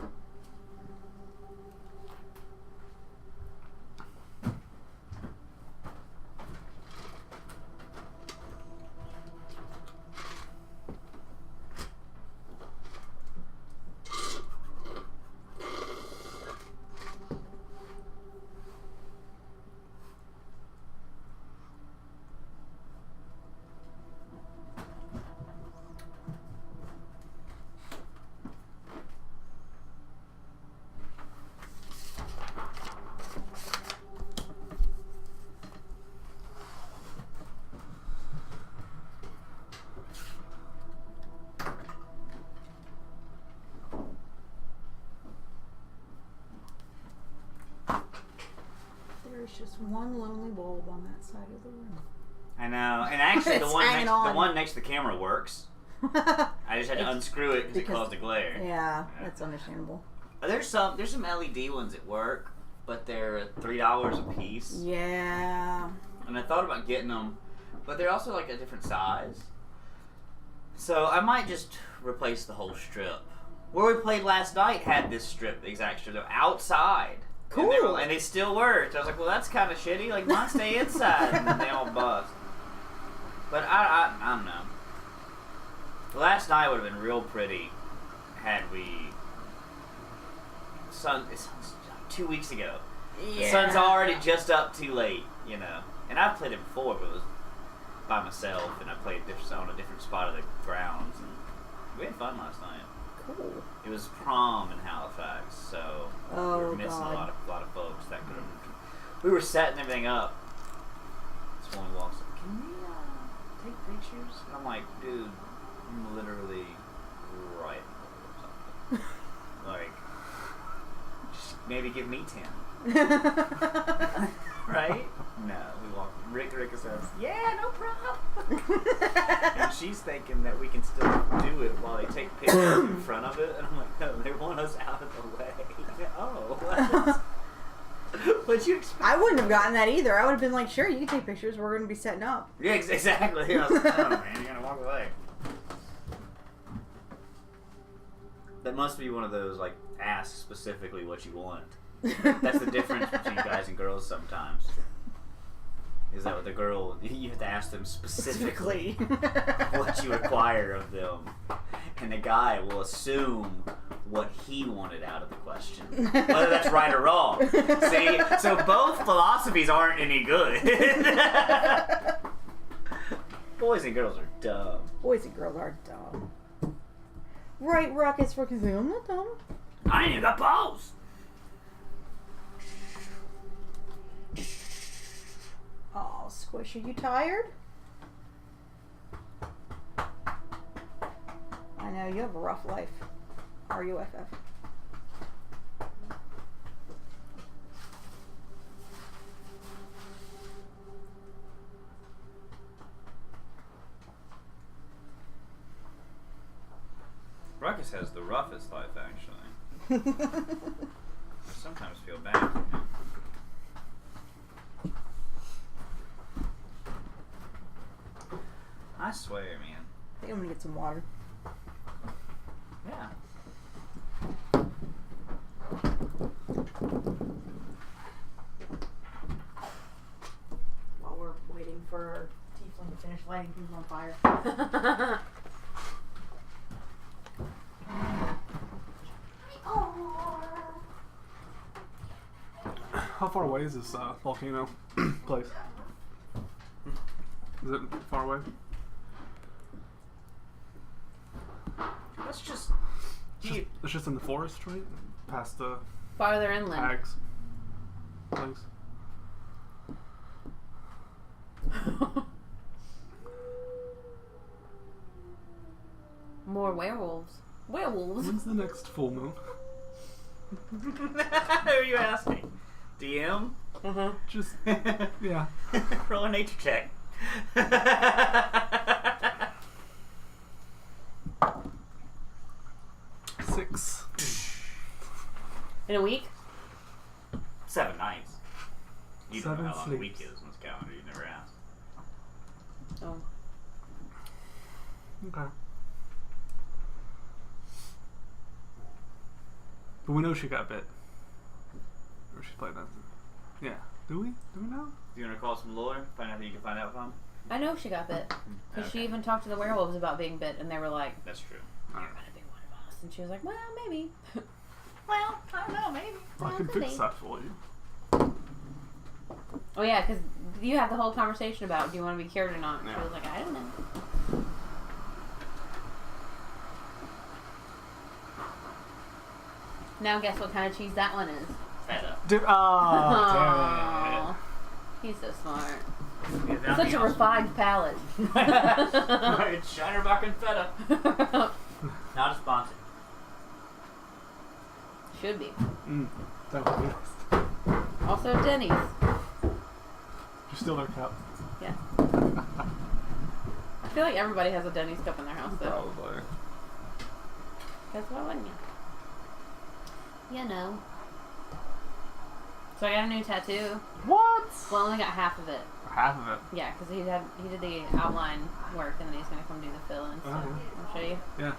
There's just one lonely bulb on that side of the room. I know. And actually, It's hanging the on. one next to the camera works. I just had to unscrew it because it because- caused a glare. Yeah, that's understandable. There's some LED ones at work, but they're $3 a piece. Yeah. And I thought about getting them, but they're also like a different size. So I might just replace the whole strip. Where we played last night had this strip, the exact strip, outside. Cool. And they still worked. I was like, well, that's kind of shitty. Like, mine stay inside, and then they all bust. But I don't know. Last night would have been real pretty had we. It's 2 weeks ago. Yeah. The sun's already just up too late, you know. And I've played it before, but it was by myself, and I played on a different spot of the grounds, and we had fun last night. Cool. It was prom in Halifax, so we were missing God. a lot of folks that could have. We were setting everything up. This woman walks up. Can we take pictures? And I'm like, dude, I'm literally right in the middle of something. Like, just maybe give me 10. Right? No, we walk. Rika says, "Yeah, no problem." And she's thinking that we can still do it while they take pictures in front of it, and I'm like, "No, they want us out of the way." Oh, what'd you expect? I wouldn't have gotten that either. I would have been like, sure, you can take pictures. We're going to be setting up. Yeah, exactly. I was like, "Oh man, you're gonna walk away." That must be one of those like ask specifically what you want. That's the difference between guys and girls sometimes. Is that with the girl, you have to ask them specifically what you require of them. And the guy will assume what he wanted out of the question. Whether that's right or wrong. See? So both philosophies aren't any good. Boys and girls are dumb. Boys and girls are dumb. Right, Ruckus? Ruckus, I'm not dumb. I ain't even got balls. Oh, Squish, are you tired? I know, you have a rough life. R-U-F-F. Ruckus has the roughest life, actually. I sometimes feel bad for him. I swear, man. I think I'm gonna get some water. Yeah. While we're waiting for our tiefling to finish lighting things on fire. How far away is this volcano place? Is it far away? Let's just. It's just in the forest, right? Past the Farther inland. hags place. More werewolves. Werewolves. When's the next full moon? Who are you asking? DM? Just, yeah. Roll a nature check. 6. In a week? 7 nights. You don't know 7 how long a sleeps. week is on this calendar. You never asked. Oh. Okay. But we know she got bit. Or she's playing that. Yeah. Do we? Do we know? Do you want to call some lore? Find out who you can find out from? I know she got bit. Because she Okay. even talked to the werewolves about being bit, and they were like, That's true. "You're gonna be one of us." And she was like, "Well, maybe." Well, I don't know, maybe. I can fix that for you. Oh yeah, because you have the whole conversation about do you want to be cured or not. Yeah. She was like, "I don't know." Now guess what kind of cheese that one is? Feta. Dude, Aw. He's so smart. Such a refined palate. It's Shinerbach and Feta. Not a sponsor. Should be. that would be nice. Also Denny's. You still their cup. Yeah. I feel like everybody has a Denny's cup in their house, though. Probably. Guess why wouldn't you? You know. So I got a new tattoo. What? Well, I only got half of it. Half of it. Yeah, because he did the outline work, and then he's gonna come do the fill in. So Okay. I'll show you. Yeah.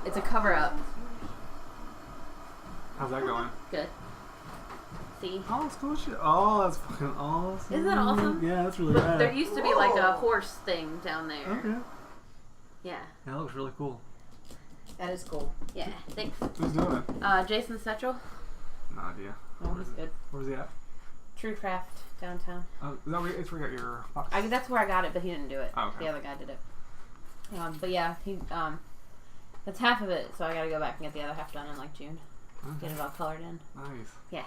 It's a cover up. How's that going? Good. See. Oh, that's cool shit. Oh, that's fucking awesome. Isn't that awesome? Yeah, that's really But rad. there used to be like a horse thing down there. Okay. Yeah. That looks really cool. That is cool. Yeah. Thanks. Who's doing it? Jason Setchell. No idea. Oh, he's good. Where's he at? True Craft downtown. Oh, is that where it's where you got your box? That's where I got it, but he didn't do it. Oh, okay. The other guy did it. But yeah, he that's half of it, so I gotta go back and get the other half done in like June. Get it all colored in. Nice. Yeah.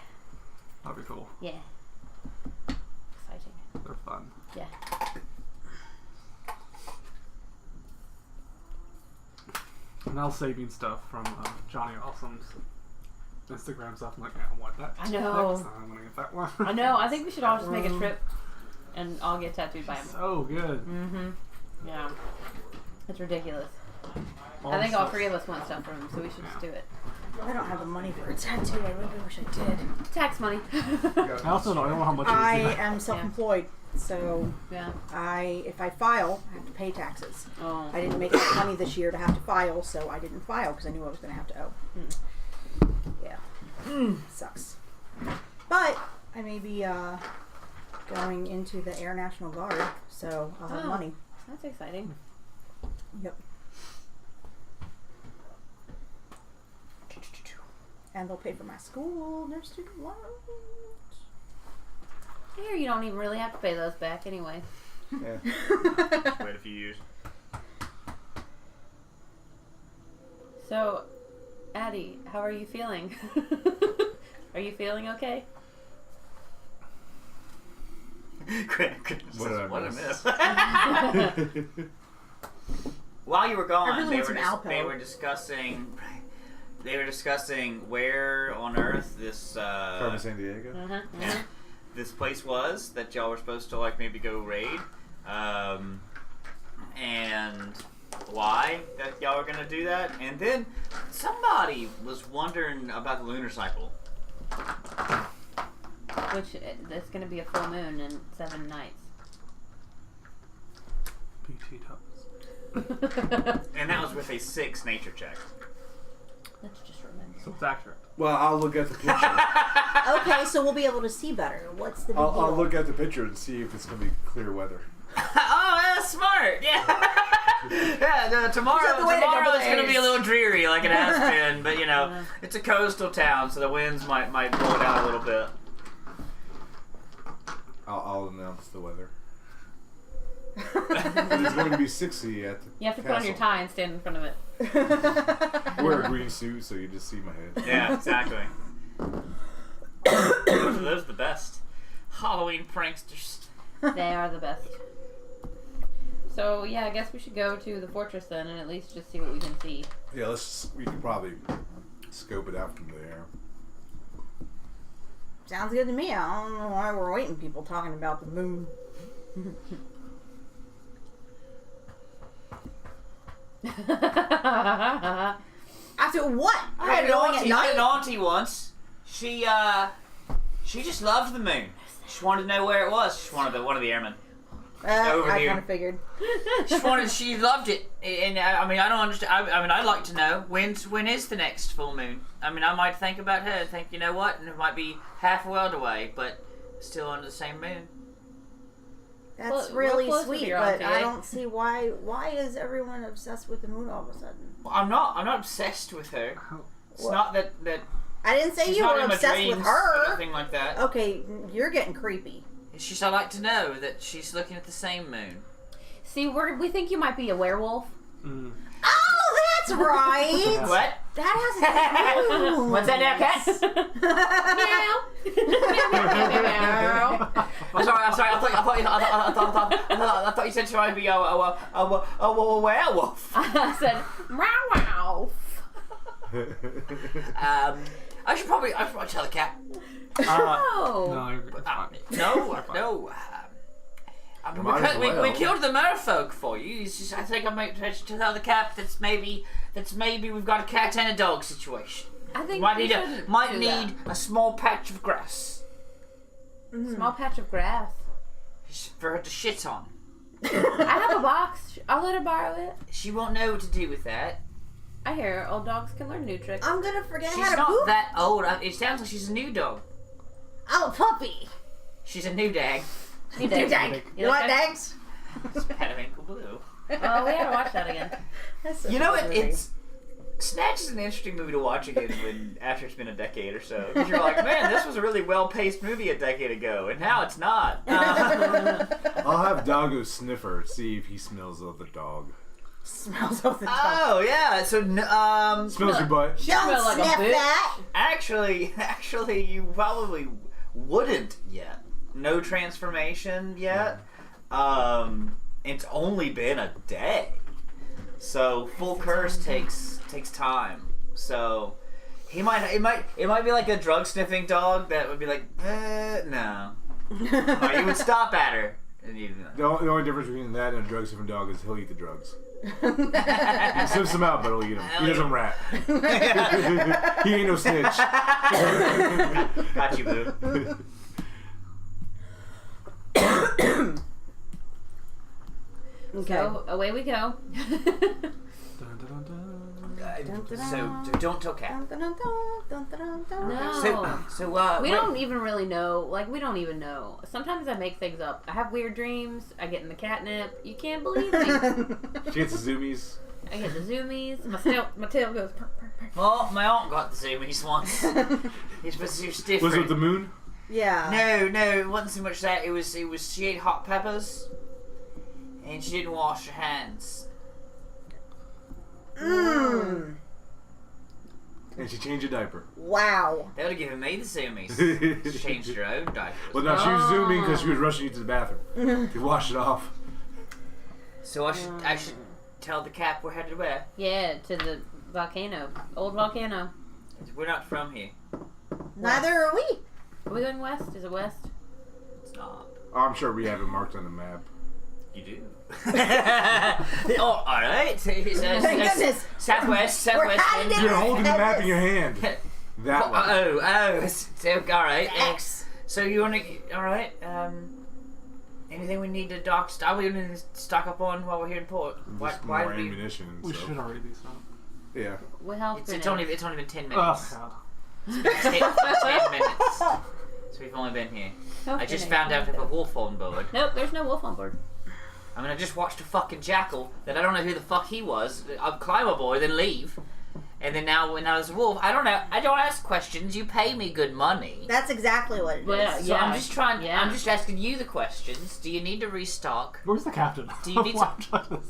That'd be cool. Yeah. Exciting. They're fun. Yeah. I'm now saving stuff from Johnny Awesome's Instagram stuff. I'm like, yeah, I want that. I know. Next time I'm gonna get that one. I know. I think we should all just make a trip and all get tattooed by him. So good. Mm-hmm. Yeah. It's ridiculous. All I think the all stuff. three of us want stuff from him, so we should just do it. I don't have the money for a tattoo. I really wish I did. Tax money. I also don't know how much. I it is. am self-employed, so Yeah. if I file, I have to pay taxes. Oh. I didn't make enough money this year to have to file, so I didn't file because I knew I was going to have to owe. Yeah. Sucks. But I may be going into the Air National Guard, so I'll have Oh. money. That's exciting. Yep. And they'll pay for my school, their student loans. Here, you don't even really have to pay those back anyway. Yeah. Just wait a few years. So, Addie, how are you feeling? Are you feeling okay? What did I What a miss? miss. While you were gone, I really want some Alpo. they were discussing where on earth this Carmen San Diego. Uh-huh. yeah, this place was that y'all were supposed to like maybe go raid, and why that y'all were gonna do that. And then somebody was wondering about the lunar cycle. Which, there's going to be a full moon in 7 nights. PT Tubs. And that was with a 6 nature check. Let's just remember. So it's accurate. Well, I'll look at the picture. Okay, so we'll be able to see better. What's the big deal? I'll look at the picture and see if it's gonna be clear weather. Oh, that's smart. Yeah. Yeah. Tomorrow Just have to wait a couple it's going to be a days. little dreary, like it has been. But you know, Yeah. it's a coastal town, so the winds might blow it out a little bit. I'll announce the weather. It's going to be 60 at the You have to put on your castle. tie and stand in front of it. Wear a green suit so you just see my head. Yeah, exactly. those are the best Halloween pranksters. They are the best. So, yeah, I guess we should go to the fortress then and at least just see what we can see. Yeah, we can probably scope it out from there. Sounds good to me. I don't know why we're waiting. People talking about the moon. After what? I had an Going at auntie, I had an night? auntie once. She just loved the moon. She wanted to know where it was. She wanted one of the airmen. over I here. kind of figured. She loved it, and I mean, I don't understand. I mean, I'd like to know when is the next full moon. I mean, I might think about her and think, you know what, and it might be half a world away, but still under the same moon. That's Well, we're really close with sweet, your but auntie, I eh? don't see why. Why is everyone obsessed with the moon all of a sudden? Well, I'm not obsessed with her. It's What? not that I didn't say she's you not were in my obsessed dreams with or her. anything like that. Okay, you're getting creepy. It's just I like to know that she's looking at the same moon. See, we think you might be a werewolf. Mm. Oh, that's right. What? That has to do. What's that now, Cat? I'm sorry. I thought you said she might be a werewolf. I said, wow. I should probably tell the cat. Oh. No, it's fine. No. Might as well. We killed the merfolk for you. It's just, I think I might tell the cap that's maybe we've got a cat and a dog situation. I think Might we need shouldn't might do need a small patch of grass that. Small patch of grass. for her to shit on. I have a box. I'll let her borrow it. She won't know what to do with that. I hear old dogs can learn new tricks. I'm gonna forget She's how to not poop. that old. It sounds like she's a new dog. I'm a puppy. She's a new dag. You Dag. dag. You like dags? Periwinkle Blue. Oh, we gotta watch that again. That's such You know a what? good movie. It's Snatch is an interesting movie to watch again after it's been a decade or so. Because you're like, man, this was a really well-paced movie a decade ago, and now it's not. I'll have Doggo sniffer see if he smells of the dog. Smells of the dog. Oh yeah, so Smells your butt. Don't smell like a sniff bitch. that. actually, you probably wouldn't yet. No transformation yet. It's only been a day, so full curse takes time. So it might be like a drug sniffing dog that would be like, no. Or you would stop at her. And you'd be like, The only difference between that and a drug sniffing dog is he'll eat the drugs. He sniffs them out, but he'll eat them. He doesn't rat. He ain't no snitch. got you, boo. Okay. So away we go. Dun, dun, dun. So don't tell Cap. Dun, dun, dun, dun, dun, dun. No. So We wait. don't even really know. Like, we don't even know. Sometimes I make things up. I have weird dreams. I get in the catnip. You can't believe me. She gets the zoomies. I get the zoomies. My tail goes. Purr, purr, purr. Well, my aunt got the zoomies once. It was different. Was it with the moon? Yeah. No, it wasn't so much that. It was she ate hot peppers, and she didn't wash her hands. Mmm. And she changed a diaper. Wow. They would have given me the zoomies. She changed her own diapers. Well, no, she was zooming because she was rushing you to the bathroom. To wash it off. So I should tell the Cap we're headed where? Yeah, to the volcano. Old volcano. We're not from here. Neither are we. Are we going west? Is it west? It's not. Oh, I'm sure we have it marked on the map. You do. Oh, all right. Thank goodness. Southwest. We're headed in You're holding the map in your hand. That one. Oh. So, all right. X. So you want to? All right. Anything we need to we need to stock up on while we're here in port? Just Why more do we? ammunition and We stuff. should already be stopped. Yeah. With health It's grenades. only been 10 Oh, minutes. God. 10 minutes. So we've only been here. Health I just grenades. found out there's a wolf on board. Nope, there's no wolf on board. I mean, I just watched a fucking jackal that I don't know who the fuck he was. I'd climb aboard, then leave. And then now when there's a wolf, I don't know. I don't ask questions. You pay me good money. That's exactly what it is. Well, So I'm just trying. Yeah. I'm just asking you the questions. Do you need to restock? Where's the captain? Do you need Why am I trying to-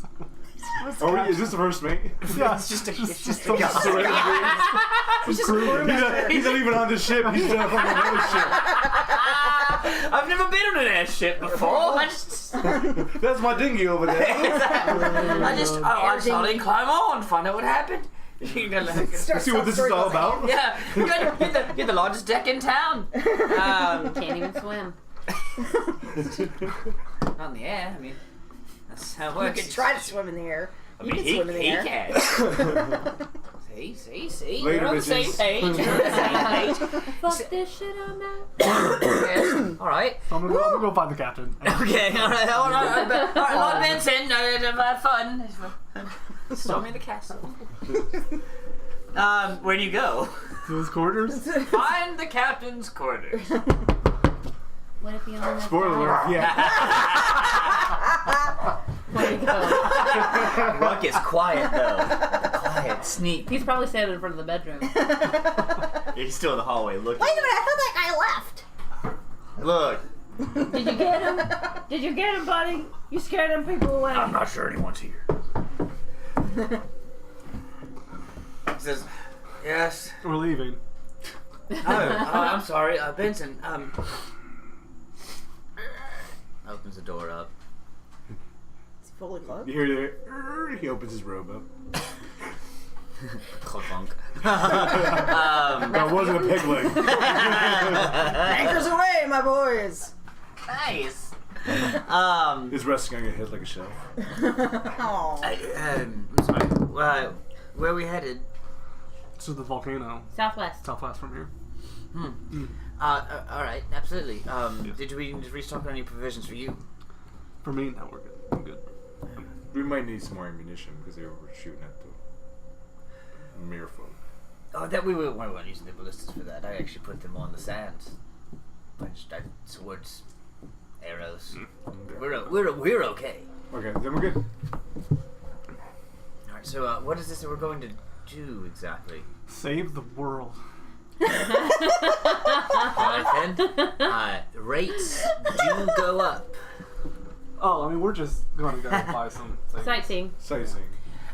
Oh, is this the first mate? Yeah, It's just a some guy. crew. He's not even on the ship. He's on another ship. I've never been on an airship before. I just, That's my dinghy over there. I saw it climb on, find out what happened. Start See what this is all about? Yeah, you're the largest deck in town. Can't even swim. Not in the air. I mean, that's how it You works. can try to swim in the air. I You mean, can swim in the he air. can. See. Later, We're on the same bitches. page. We're on the same page. Fuck this shit, I'm out. Yes. All right. I'm gonna go find the captain. Okay. All right. Lord Benson, have fun. Storm me the castle. Where do you go? To his quarters? Find the captain's quarters. What if he only has Spoiler alert. Yeah. Where do you go? Ruck is quiet though. Quiet, sneak. He's probably standing in front of the bedroom. He's still in the hallway looking. Wait a minute, I thought that guy left. Look. Did you get him? Did you get him, buddy? You scared them people away. I'm not sure anyone's here. He says, yes. We're leaving. Oh, I'm sorry, Benson. Opens the door up. It's fully clothed. You hear the... He opens his robe up. Clunk. That wasn't a pig leg. Anchors away, my boys. Nice. Is resting on your head like a shelf. Oh. I'm sorry. Where are we headed? To the volcano. Southwest. Southwest from here. All right, absolutely. Did we restock on any provisions for you? For me, no, we're good. I'm good. We might need some more ammunition because they were shooting at the mirror folk. Oh, that we weren't using the ballistas for that. I actually put them on the sand. Swords, arrows. We're okay. Okay, then we're good. All right. So, what is this that we're going to do exactly? Save the world. All right then. Rates do go up. Oh, I mean, we're just going to go buy some things. Sightseeing. Sightseeing.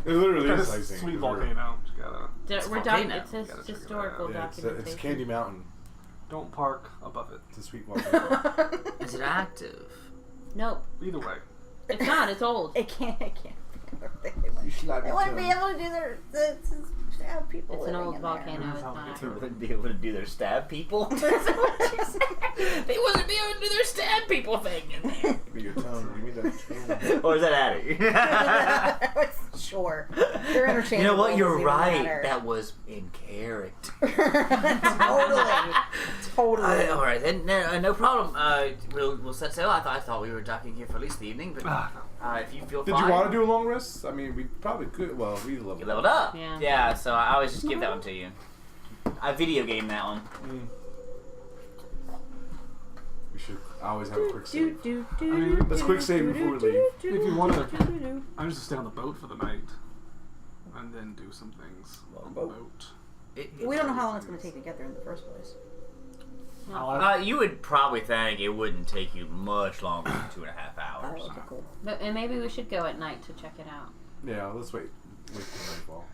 It literally Got is a sightseeing. sweet volcano. Just gotta, We're volcano. It's a Gotta check it historical Yeah, documentation. it's Candy Mountain. don't park above it. It's a sweet volcano. Is it active? Nope. Either way. It's not. It's old. It can't. They You should not be wouldn't be telling- able to do their stab people. It's an living old in volcano. It's not They They active. wouldn't be able to do their stab people. That's what you said. They wouldn't be able to do their stab people thing in there. Give me your tongue. Give me that tongue. Or is that Addy? there. Sure. They're interchangeable. You know what? You're doesn't right. matter. That was in character. Totally. All right, then. No problem. We'll set sail. I thought we were docking here for at least the evening, but Ah, no. if you feel Did fine, you want to do a long rest? I mean, we probably could. Well, we leveled you leveled up. Yeah. So I always just give that one to you. I video game that one. We should always have a quick save. mean, Let's quick save before we leave. If you want to, I just stay on the boat for the night. And then do some things on the boat. We don't know how long it's going to take to get there in the first place. You would probably think it wouldn't take you much longer than 2.5 hours. Oh, okay, cool. But, and maybe we should go at night to check it out. Yeah, let's wait. Wait till nightfall.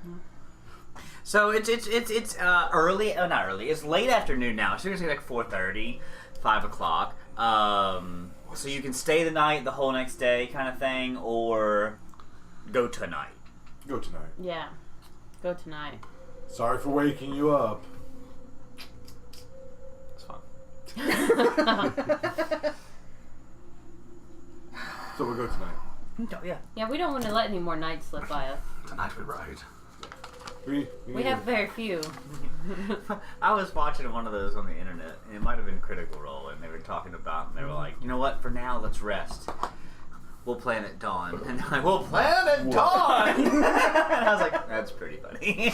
So it's early. Oh, not early. It's late afternoon now. So it's like 4:30, 5 o'clock. So you can stay the night, the whole next day, kind of thing, or go tonight. Go tonight. Yeah. Go tonight. Sorry for waking you up. It's fun. So we'll go tonight. Oh, yeah. Yeah, we don't want to let any more nights slip by us. Tonight we ride. We We have very few. I was watching one of those on the internet, and it might have been Critical Role, and they were talking about, and they were like, you know what, for now, let's rest. We'll plan at dawn. And they're like, we'll plan at dawn! And I was like, that's pretty funny.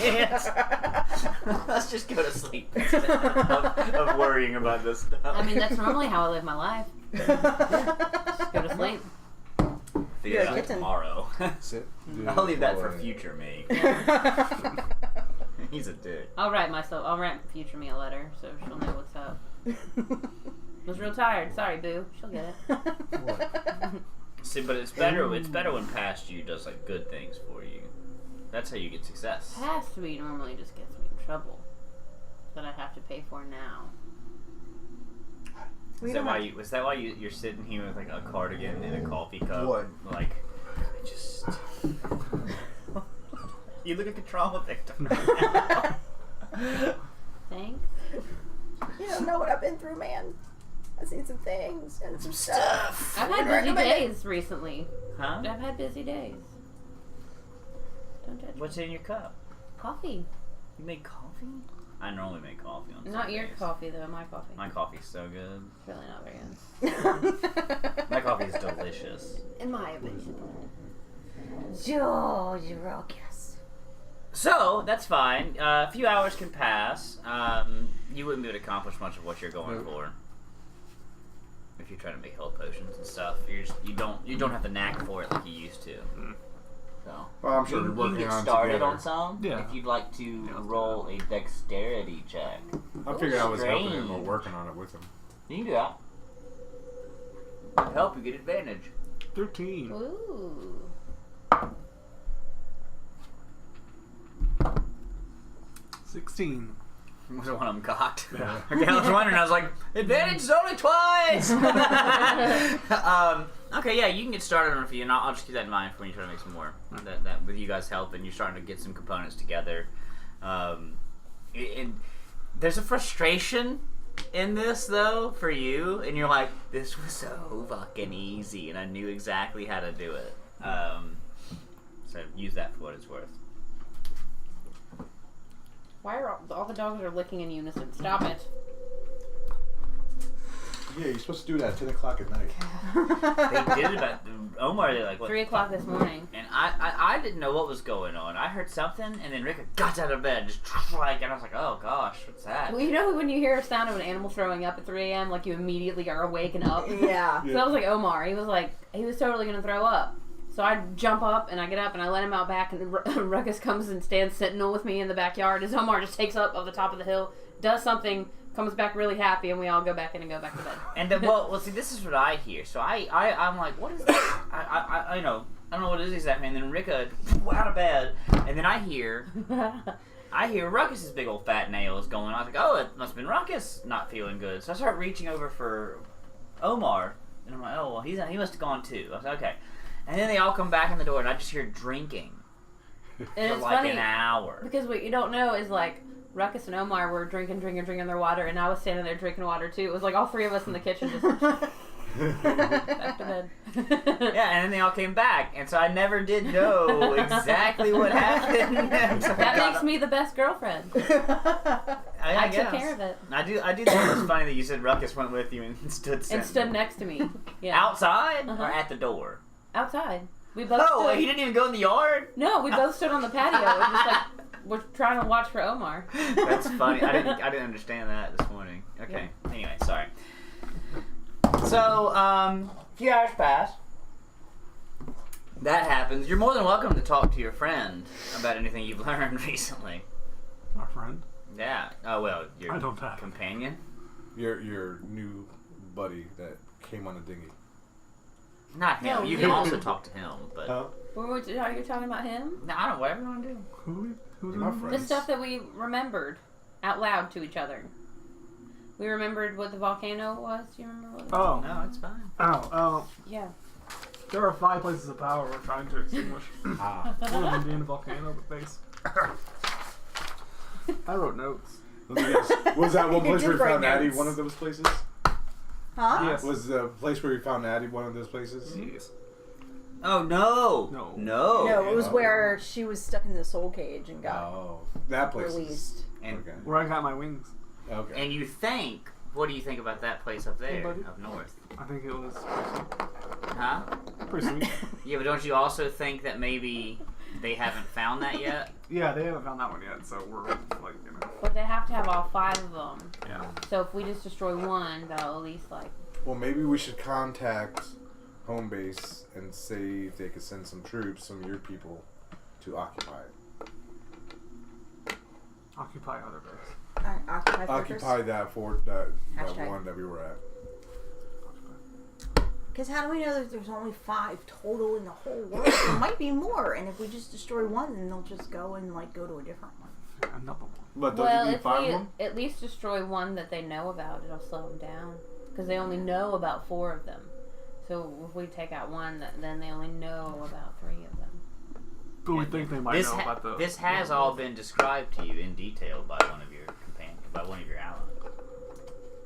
Let's just go to sleep instead of worrying about this stuff. I mean, that's normally how I live my life. Just go to sleep. Figure it out kitten. tomorrow. sit. I'll leave that for future me. He's a dick. I'll write future me a letter so she'll know what's up. Was real tired. Sorry, boo. She'll get it. See, but it's better. It's better when past you does like good things for you. That's how you get success. Past me normally just gets me in trouble that I have to pay for now. Is that why you're sitting here with like a cardigan and a coffee cup? What? Like, I just. You look like a trauma victim. Thanks. You don't know what I've been through, man. I've seen some things and some stuff. I've had busy recommend it. days recently. Huh? I've had busy days. Don't judge me. What's in your cup? Coffee. You make coffee? I normally make coffee on Not your Sundays. coffee though, my coffee. My coffee's so good. It's really not very good. My coffee is delicious. In my opinion. George Rockus. So that's fine. A few hours can pass. You wouldn't be able to accomplish much of what you're going for. If you're trying to make health potions and stuff, you don't have the knack for it like you used to. So Well, I'm sure you, we're you working can on get started together. on some. Yeah. If you'd like to let's do roll a dexterity check, I figured I was helping him or Strange. working on it with him. you can do that. It'll help you get advantage. 13. Ooh. 16. Was one of them cocked? Yeah. Okay, I was wondering. I was like, advantage is only twice. Okay, yeah, you can get started on a few, and I'll just keep that in mind for when you try to make some more. That with you guys helping, you're starting to get some components together. And there's a frustration in this though for you, and you're like, this was so fucking easy, and I knew exactly how to do it. So use that for what it's worth. Why are all the dogs are licking in unison? Stop it. Yeah, you're supposed to do it at 10 o'clock at night. They did it about Omar did like what 3 o'clock this morning. and I didn't know what was going on. I heard something, and then Rika got out of bed, just like, and I was like, oh gosh, what's that? Well, you know when you hear a sound of an animal throwing up at 3 a.m., like you immediately are waking up? Yeah. So that was like Omar. He was totally going to throw up. So I jump up, and I get up, and I let him out back, and Ruckus comes and stands sentinel with me in the backyard as Omar just takes up the top of the hill, does something, comes back really happy, and we all go back in and go back to bed. And then, well, see, this is what I hear. So I'm like, what is that? I know. I don't know what it is exactly. And then Rika, out of bed, and then I hear Ruckus's big old fat nails going. I was like, oh, it must have been Ruckus not feeling good. So I start reaching over for Omar, and I'm like, oh, well, he must have gone too. I was like, okay. And then they all come back in the door, and I just hear drinking And for it's like funny, an hour. because what you don't know is, like, Ruckus and Omar were drinking their water, and I was standing there drinking water, too. It was like all three of us in the kitchen just back to bed. Yeah, and then they all came back, and so I never did know exactly what happened. That makes me the best girlfriend. I took care of it. I do think it was funny that you said Ruckus went with you and stood And stood next to me. Yeah. outside Uh-huh. or at the door. Outside. We both Oh, stood. he didn't even go in the yard. No, we both stood on the patio and just like we're trying to watch for Omar. That's funny. I didn't understand that this morning. Okay. Anyway, sorry. So, a few hours pass. That happens. You're more than welcome to talk to your friend about anything you've learned recently. Our friend. Yeah. Oh well, your I don't have. companion. Your new buddy that came on a dinghy. Not him. No, You can you. also talk to him, but Huh? Are you talking about him? no, I don't. Whatever you want to do. Who's My in friend. The stuff that we remembered out loud to each other. We remembered what the volcano was. Do you remember what? Oh. No, it's fine. Oh. Yeah. There are 5 places of power we're trying to extinguish. Ah. One of them being a volcano, the base. I wrote notes. Let me guess. Was that one You place did where we write found Addie notes. one of those places? Huh? Yes. Was the place where we found Addie one of those places? Yes. Oh no. No. No, it was Oh. where she was stuck in the soul cage and got Oh. That place. released. And Okay. Where I got my wings. Okay. and you think? What do you think about that place up there, Anybody? up north? I think it was Huh? pretty sweet. Yeah, but don't you also think that maybe they haven't found that yet? Yeah, they haven't found that one yet, so we're like, you know. But they have to have all 5 of them. Yeah. So if we just destroy one, that'll at least like. Well, maybe we should contact home base and see if they could send some troops, some of your people, to occupy it. Occupy other base. Occupy Fortress. Occupy that fort, that Hashtag. one that we were at. Because how do we know that there's only 5 total in the whole world? There might be more, and if we just destroy one, then they'll just go and like go to a different one. Yeah, another one. But don't Well, you need if 5 we of them? at least destroy one that they know about, it'll slow them down. Because they only know about 4 of them. So if we take out one, then they only know about 3 of them. But we think they might This know about the. this has all been described to you in detail by one of your companions, by one of your allies.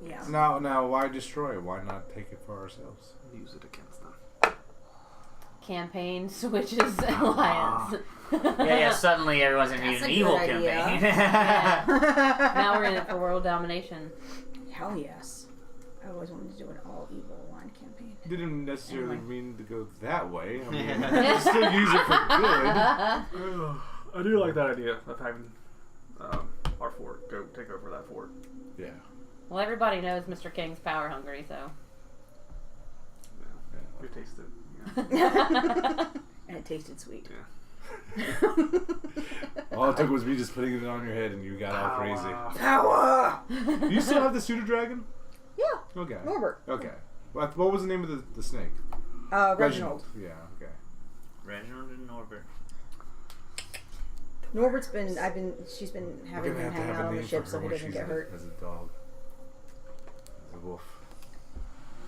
Yeah. Now, why destroy it? Why not take it for ourselves? Use it against them. Campaign switches alliance. Yeah. Suddenly everyone's in That's an a evil good idea. campaign. Yeah. Now we're in it for world domination. Hell yes. I always wanted to do an all evil line campaign. Didn't necessarily Anyway. mean to go that way. I mean, you still use it for good. I do like that idea of having our fort go take over that fort. Yeah. Well, everybody knows Mr. King's power hungry, so. Yeah. You taste it. Yeah. And it tasted sweet. All it took was me just putting it on your head and you got all crazy. Power! You still have the pseudo dragon? Yeah. Okay. Norbert. Okay. What was the name of the snake? Reginald. Yeah, okay. Reginald and Norbert. Norbert's she's been having We're him gonna have to hang have out a on the name ship for so her he when doesn't she's get hurt. as a dog. As a wolf.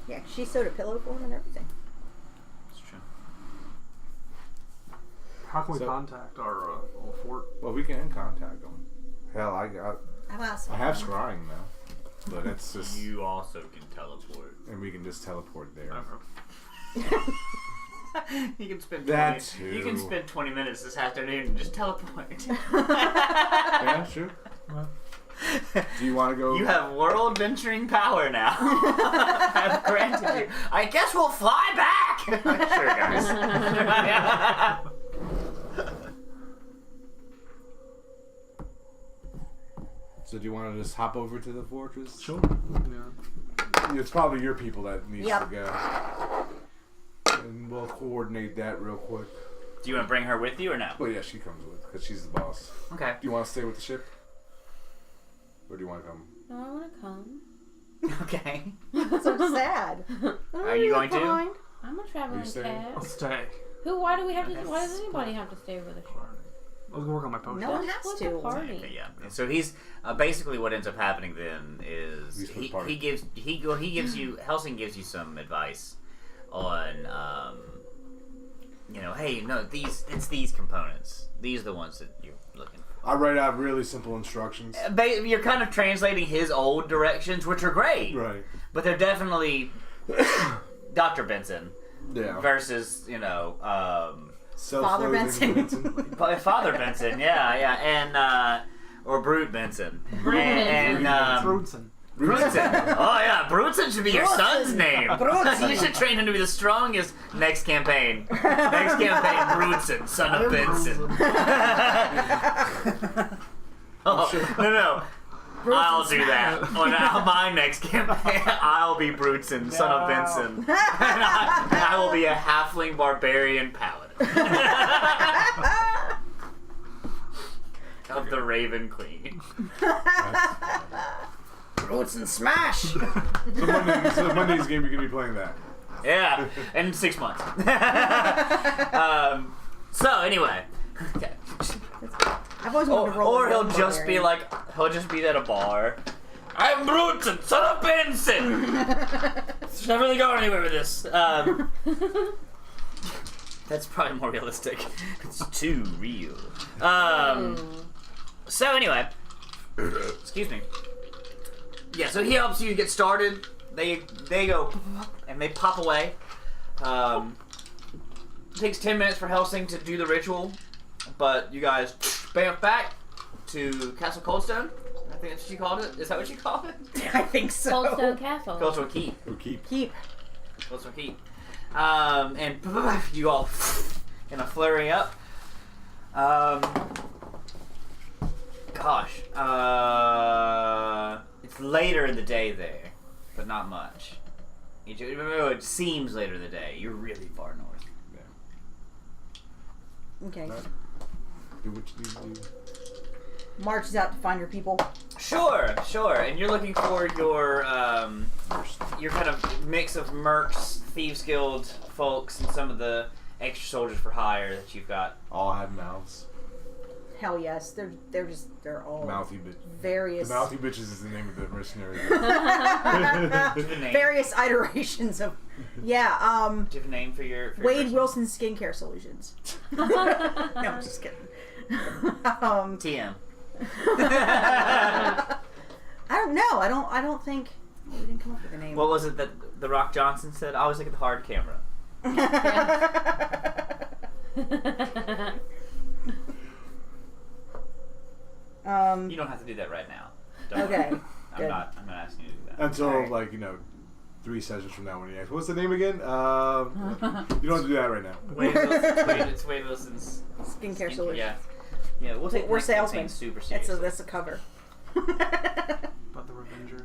Yeah, she sewed a pillow for him and everything. It's true. How can we So- contact our old fort? Well, we can contact them. Hell, I I've asked have scrying now. But it's just, You also can teleport. and we can just teleport there. You can spend That 20, you can too. spend 20 minutes this afternoon and just teleport. Yeah, sure. Do you want to go? You have world venturing power now. I've granted you. I guess we'll fly back. Sure, guys. So do you want to just hop over to the fortress? Sure. Yeah. It's probably your people that needs Yep. to go. And we'll coordinate that real quick. Do you want to bring her with you or no? Well, yeah, she comes with because she's the boss. Okay. Do you want to stay with the ship? Or do you want to come? No, I want to come. Okay. So sad. Are you going to? Fine. I'm a traveling staying? cat. I'll stay. Why do we have to? Why does anybody have to stay with us? I'll go work on my potion. No one Let's has split the to. party. Okay, yeah. And so he's basically what ends up happening then is He's he part. gives you Helsing gives you some advice on hey, no, it's these components. These are the ones that you're looking for. I write out really simple instructions. You're kind of translating his old directions, which are great, Right. but they're definitely Dr. Benson Yeah. versus Father Benson. Father Benson, yeah, and or Brute Benson, and Fruitson. Brutson. Oh yeah, Brutson should be your son's name. Brutson. You should train him to be the strongest next campaign. Next campaign, Brutson, son of Benson. Oh, no. I'll do that. On my next campaign, I'll be Brutson, son of Benson. And I will be a halfling barbarian paladin. Of the Raven Queen. Roots and smash. So Monday's game, you're going to be playing that. Yeah, in 6 months. So anyway, okay. I've always wanted to roll. Or a he'll rogue just be barbarian. he'll just be at a bar. I'm Brutson, son of Benson. It's not really going anywhere with this. That's probably more realistic. It's too real. So anyway, excuse me. Yeah, so he helps you get started. They go and they pop away. It takes 10 minutes for Helsing to do the ritual, but you guys bam back to Castle Coldstone. I think that's what you called it. Is that what you called it? I think so. Coldstone Castle. Coldstone Keep. Who keep? Keep. Coldstone Keep. And you all in a flurry up. It's later in the day there, but not much. It seems later in the day. You're really far north. Okay. Right. Do what you need to do. Marches out to find her people. Sure. And you're looking for your kind of mix of mercs, Thieves Guild folks, and some of the extra soldiers for hire that you've got. All have mouths. Hell yes, they're all Mouthy bitch. various The Mouthy Bitches is the name of the mercenary. Do you have a name? various iterations of Do you have a name for your Wade person? Wilson Skincare Solutions. No, I'm just kidding. TM. I don't know. I don't think we didn't come up with a name. What was it that The Rock Johnson said? I always look at the hard camera. You don't have to do that right now. Don't Okay. worry. Good. I'm not asking you to do that. Until, Alright. 3 sessions from now when he asks, what's the name again? You don't have to do that right now. Wade Wilson, it's Wade Wilson's Skincare Solutions. Yeah. Yeah, we'll take We're next campaign salesmen. super That's seriously. that's a cover. About the Revengers.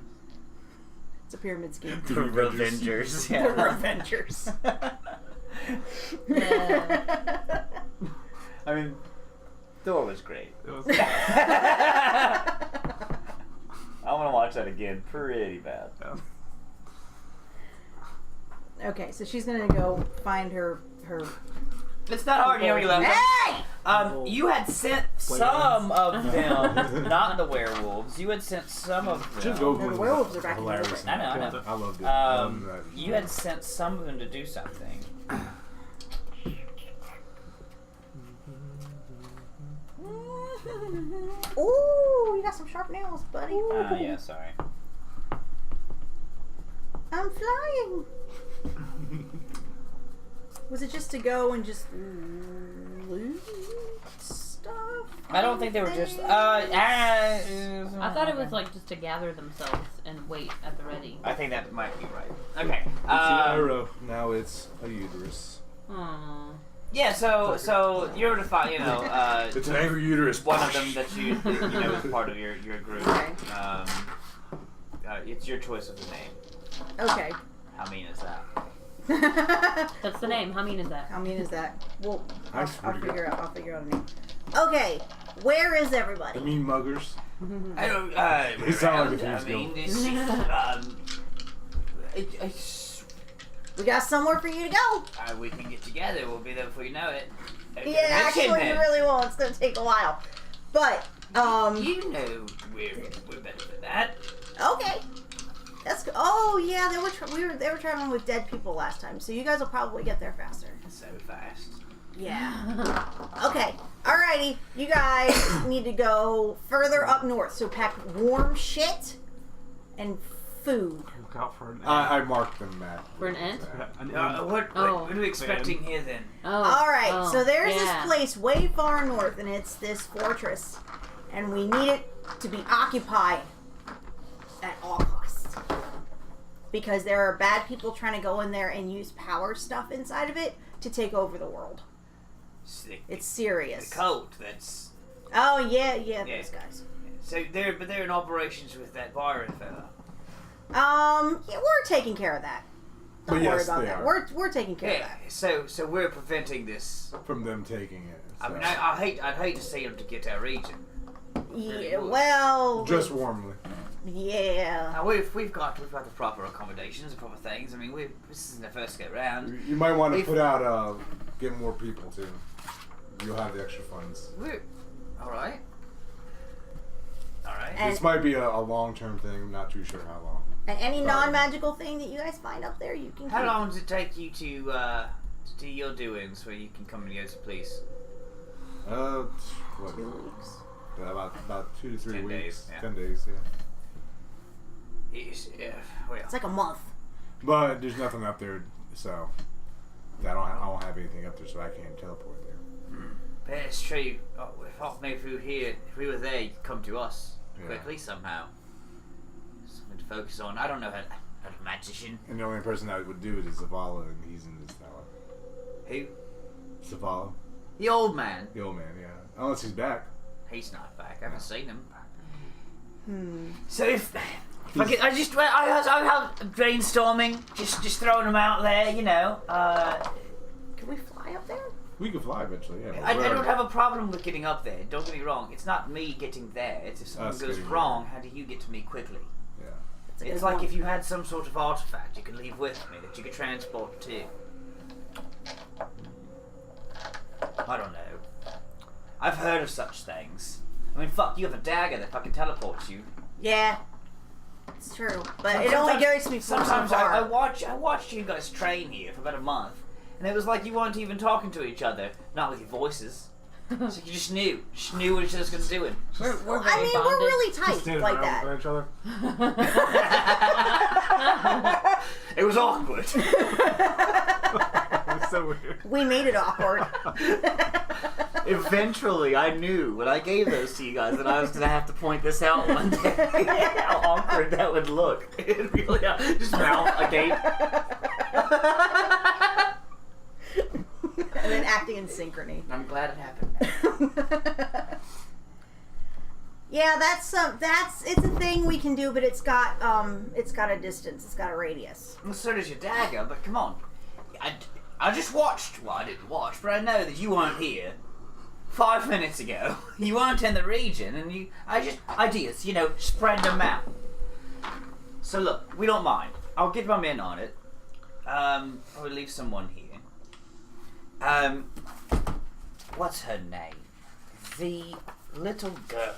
It's a pyramid scheme. The Revengers. The Yeah. Revengers. I mean, Thor was great. It was I want to watch that again pretty bad. Okay, so she's gonna go find her. It's not hard, you know where you left them. Hey! You had sent some of them, not the werewolves. You had sent some of them. Should go No, the with werewolves are back in hilarious. the I know. I loved it. You had sent some of them to do something. Ooh, you got some sharp nails, buddy. Yeah, sorry. I'm flying. Was it just to go and just loot stuff? I don't think they were just. I thought it was like just to gather themselves and wait at the ready. I think that might be right. Okay. It's an arrow. Now it's a uterus. Aww. Yeah. So you're able to find, It's an angry uterus. one of them that you know is part of your group. Okay. It's your choice of the name. Okay. How mean is that? That's the name. How mean is that? How mean is that? Well, I'll pretty good. figure out a name. Okay, where is The everybody? mean muggers. I don't. They sound like a I fuse mean, We got somewhere for you to go. we can get together. We'll be there before you know it. Yeah, actually, we really won't. It's gonna take a while. But, You know we're better than that. okay. That's good. Oh, yeah, they were traveling with dead people last time, so you guys will probably get there faster. So fast. Yeah. Okay. Alrighty. You guys need to go further up north. So pack warm shit and food. Look out for an I marked them, Matt. For an ant? What are we expecting here then? Oh. Alright, oh, so there's yeah. this place way far north, and it's this fortress. And we need it to be occupied at all costs. Because there are bad people trying to go in there and use power stuff inside of it to take over the world. It's serious. The cult. That's Oh, yeah, those guys. so they're in operations with that Byron fella. Yeah, we're taking care of that. Don't But worry yes, about they that. are. We're taking care of Yeah. that. So we're preventing this. From them taking it. I mean, I'd hate to see them to get our region. Really Yeah, would. well, Just warmly. yeah. Now we've got the proper accommodations and proper things. I mean, this isn't the first go round. You might want to If- put out, get more people too. You'll have the extra funds. We're all right. All right. And- This might be a long-term thing. I'm not too sure how long. And any non-magical thing that you guys find up there, you can How keep. long does it take you to do your doings where you can come and go to police? What? 2 weeks. About 2 to 3 10 weeks. days, yeah. 10 days, yeah. Yeah. Well, It's like a month. But there's nothing up there, so I don't have anything up there, so I can't teleport there. but it's true. If I knew if we were here, if we were there, you'd come to us Yeah. quickly somehow. Something to focus on. I don't know how to magician. And the only person that would do it is Zavala, and he's in this tower. Who? Zavala, The old man. the old man, yeah. Unless he's back. He's not back. I haven't seen him. So if I was brainstorming, just throwing them out there, Can we fly up there? We could fly eventually, yeah. I don't have a problem with getting up there. Don't get me wrong. It's not me getting there. It's if something Us goes getting wrong, how do you get to me quickly? Yeah. That's a It's good like one. if you had some sort of artifact you could leave with me that you could transport to. I don't know. I've heard of such things. I mean, fuck, you have a dagger that fucking teleports you. Yeah. It's true. But it only goes me so Sometimes far. I watched you guys train here for about a month, and it was like you weren't even talking to each other, not with your voices. So you just knew what each other's gonna do. We're I very mean, we're bonded. really Just tight standing like around that. with each other. It was awkward. It's so weird. We made it awkward. Eventually, I knew when I gave those to you guys that I was gonna have to point this out one day. How awkward that would look. It really just mouth agape. And then acting in synchrony. I'm glad it happened. Yeah, it's a thing we can do, but it's got a distance, it's got a radius. Well, so does your dagger, but come on. I just watched. Well, I didn't watch, but I know that you weren't here 5 minutes ago. You weren't in the region, and ideas, spread them out. So look, we don't mind. I'll get my men on it. I will leave someone here. What's her name? The little girl.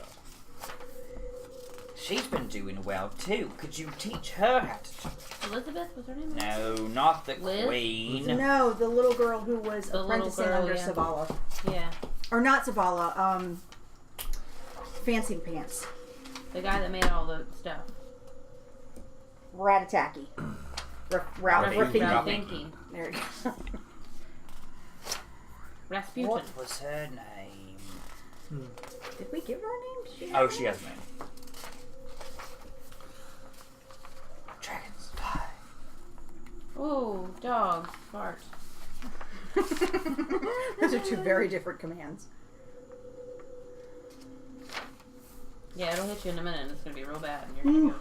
She's been doing well too. Could you teach her how to talk? Elizabeth was her name? No, not the Liz? queen. No, the little girl who was The little apprenticing girl, under yeah. Zavala. Yeah, Or not Zavala, Fancy Pants. the guy that made all the stuff. Ratataki. Rafiki. Rafiki. There you go. Rasputin. What was her name? Did we give her a name? Did she Oh, she has a name. Dragons. Oh, dogs. Fart. Those are two very different commands. Yeah, it'll hit you in a minute and it's gonna be real bad. And you're gonna go.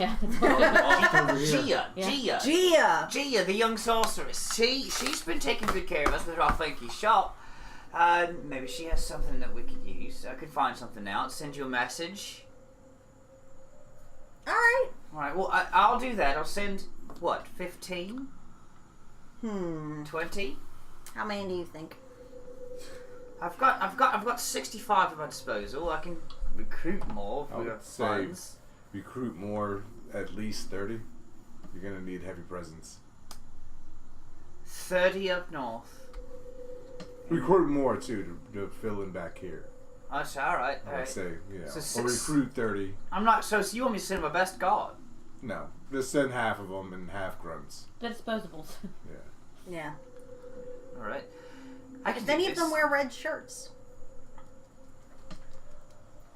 Yeah. It's all Gia, Yeah. Gia, the young sorceress. She's been taking good care of us with our funky shop. Maybe she has something that we could use. I could find something out. Send you a message. Alright. All right. Well, I'll do that. I'll send what? 15? 20? How many do you think? I've got 65 at my disposal. I can recruit more I if we would have say funds. recruit more, at least 30. You're gonna need heavy presence. 30 up north. Recruit more too to fill in back here. That's all right. I would say, yeah. So Or six- recruit 30. I'm not. So you want me to send my best guard? No, just send half of them and half grunts. The disposables. Yeah. Yeah. All right. I can If do any of this. them wear red shirts.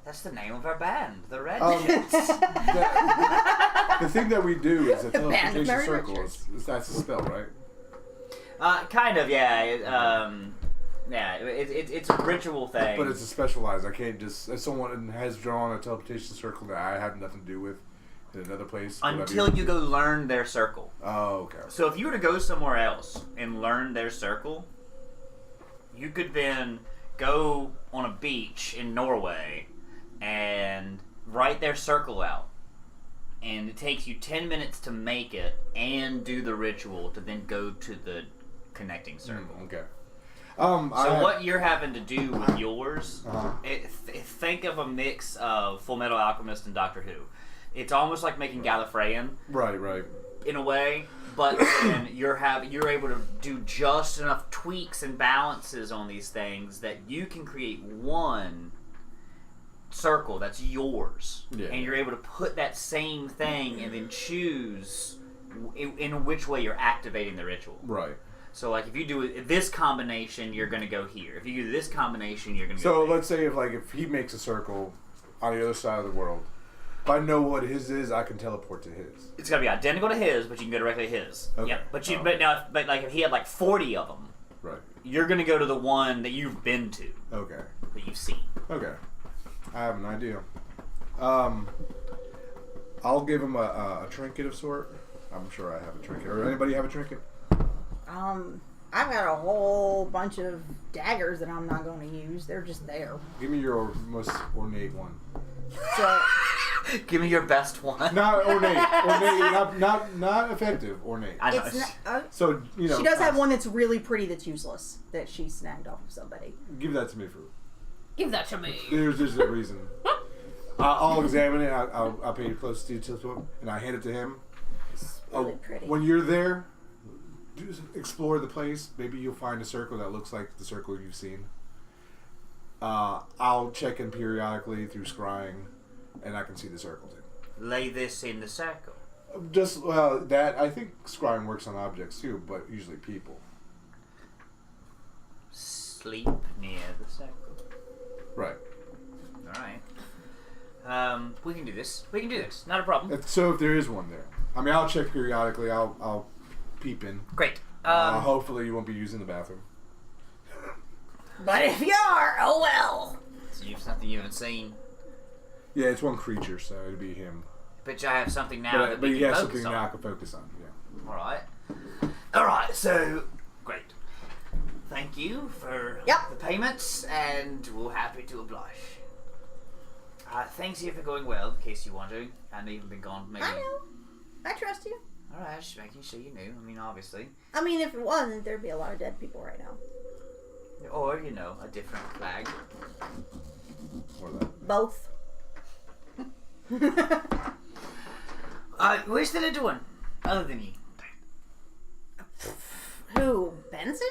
That's the name of our band, the Red Um, Shirts. The thing that we do is a The band of teleportation Merry circle. Richards. That's a spell, right? Kind of, yeah. It's a ritual thing. But it's a specialized. I can't just if someone has drawn a teleportation circle that I have nothing to do with in another place. would I be until able you to- go learn their circle. Oh, okay. So if you were to go somewhere else and learn their circle, you could then go on a beach in Norway and write their circle out. And it takes you 10 minutes to make it and do the ritual to then go to the connecting circle. Okay. So what you're having to do with yours, Uh-huh. think of a mix of Full Metal Alchemist and Doctor Who. It's almost like making Gallifreyan Right. in a way, but then you're able to do just enough tweaks and balances on these things that you can create one circle that's yours, Yeah. and you're able to put that same thing and then choose in which way you're activating the ritual. Right. So, like, if you do this combination, you're going to go here. If you do this combination, you're going to go So there. let's say if he makes a circle on the other side of the world, if I know what his is, I can teleport to his. It's got to be identical to his, but you can go directly to his. Okay. Yeah, but Oh. but like if he had like 40 of them, Right. you're going to go to the one that you've been to, Okay. that you've seen. Okay. I have an idea. I'll give him a trinket of sort. I'm sure I have a trinket. Or anybody have a trinket? I've got a whole bunch of daggers that I'm not going to use. They're just there. Give me your most ornate one. So, Give me your best one. Not ornate. Ornate. Not effective. Ornate. I know. it's not, So you know. she does have one that's really pretty that's useless that she snagged off of somebody. Give that to me for. Give that to me. There's a reason. I'll examine it. I'll pay close detail to him, and I hand it to him. It's really pretty. When you're there, explore the place. Maybe you'll find a circle that looks like the circle you've seen. I'll check in periodically through scrying, and I can see the circle too. Lay this in the circle. Just that I think scrying works on objects too, but usually people. Sleep near the circle. Right. All right. We can do this. We can do this. Not a problem. So if there is one there, I mean, I'll check periodically. I'll peep in. Great. Hopefully, you won't be using the bathroom. But if you are, oh well. So you have something you haven't seen. Yeah, it's one creature, so it'd be him. Bet you I have something now that But we he can has focus something on. now I can focus on. Yeah. All right. All right. So great. Thank you for Yep. the payments, and we're happy to oblige. Things here are going well. In case you wondering, I know you've been gone maybe. I know. I trust you. All right, just making sure you knew. I mean, obviously, I mean, if it wasn't, there'd be a lot of dead people right now. or you know, a different flag. Or that. Both. Where's the little one? Other than you. Who? Benson?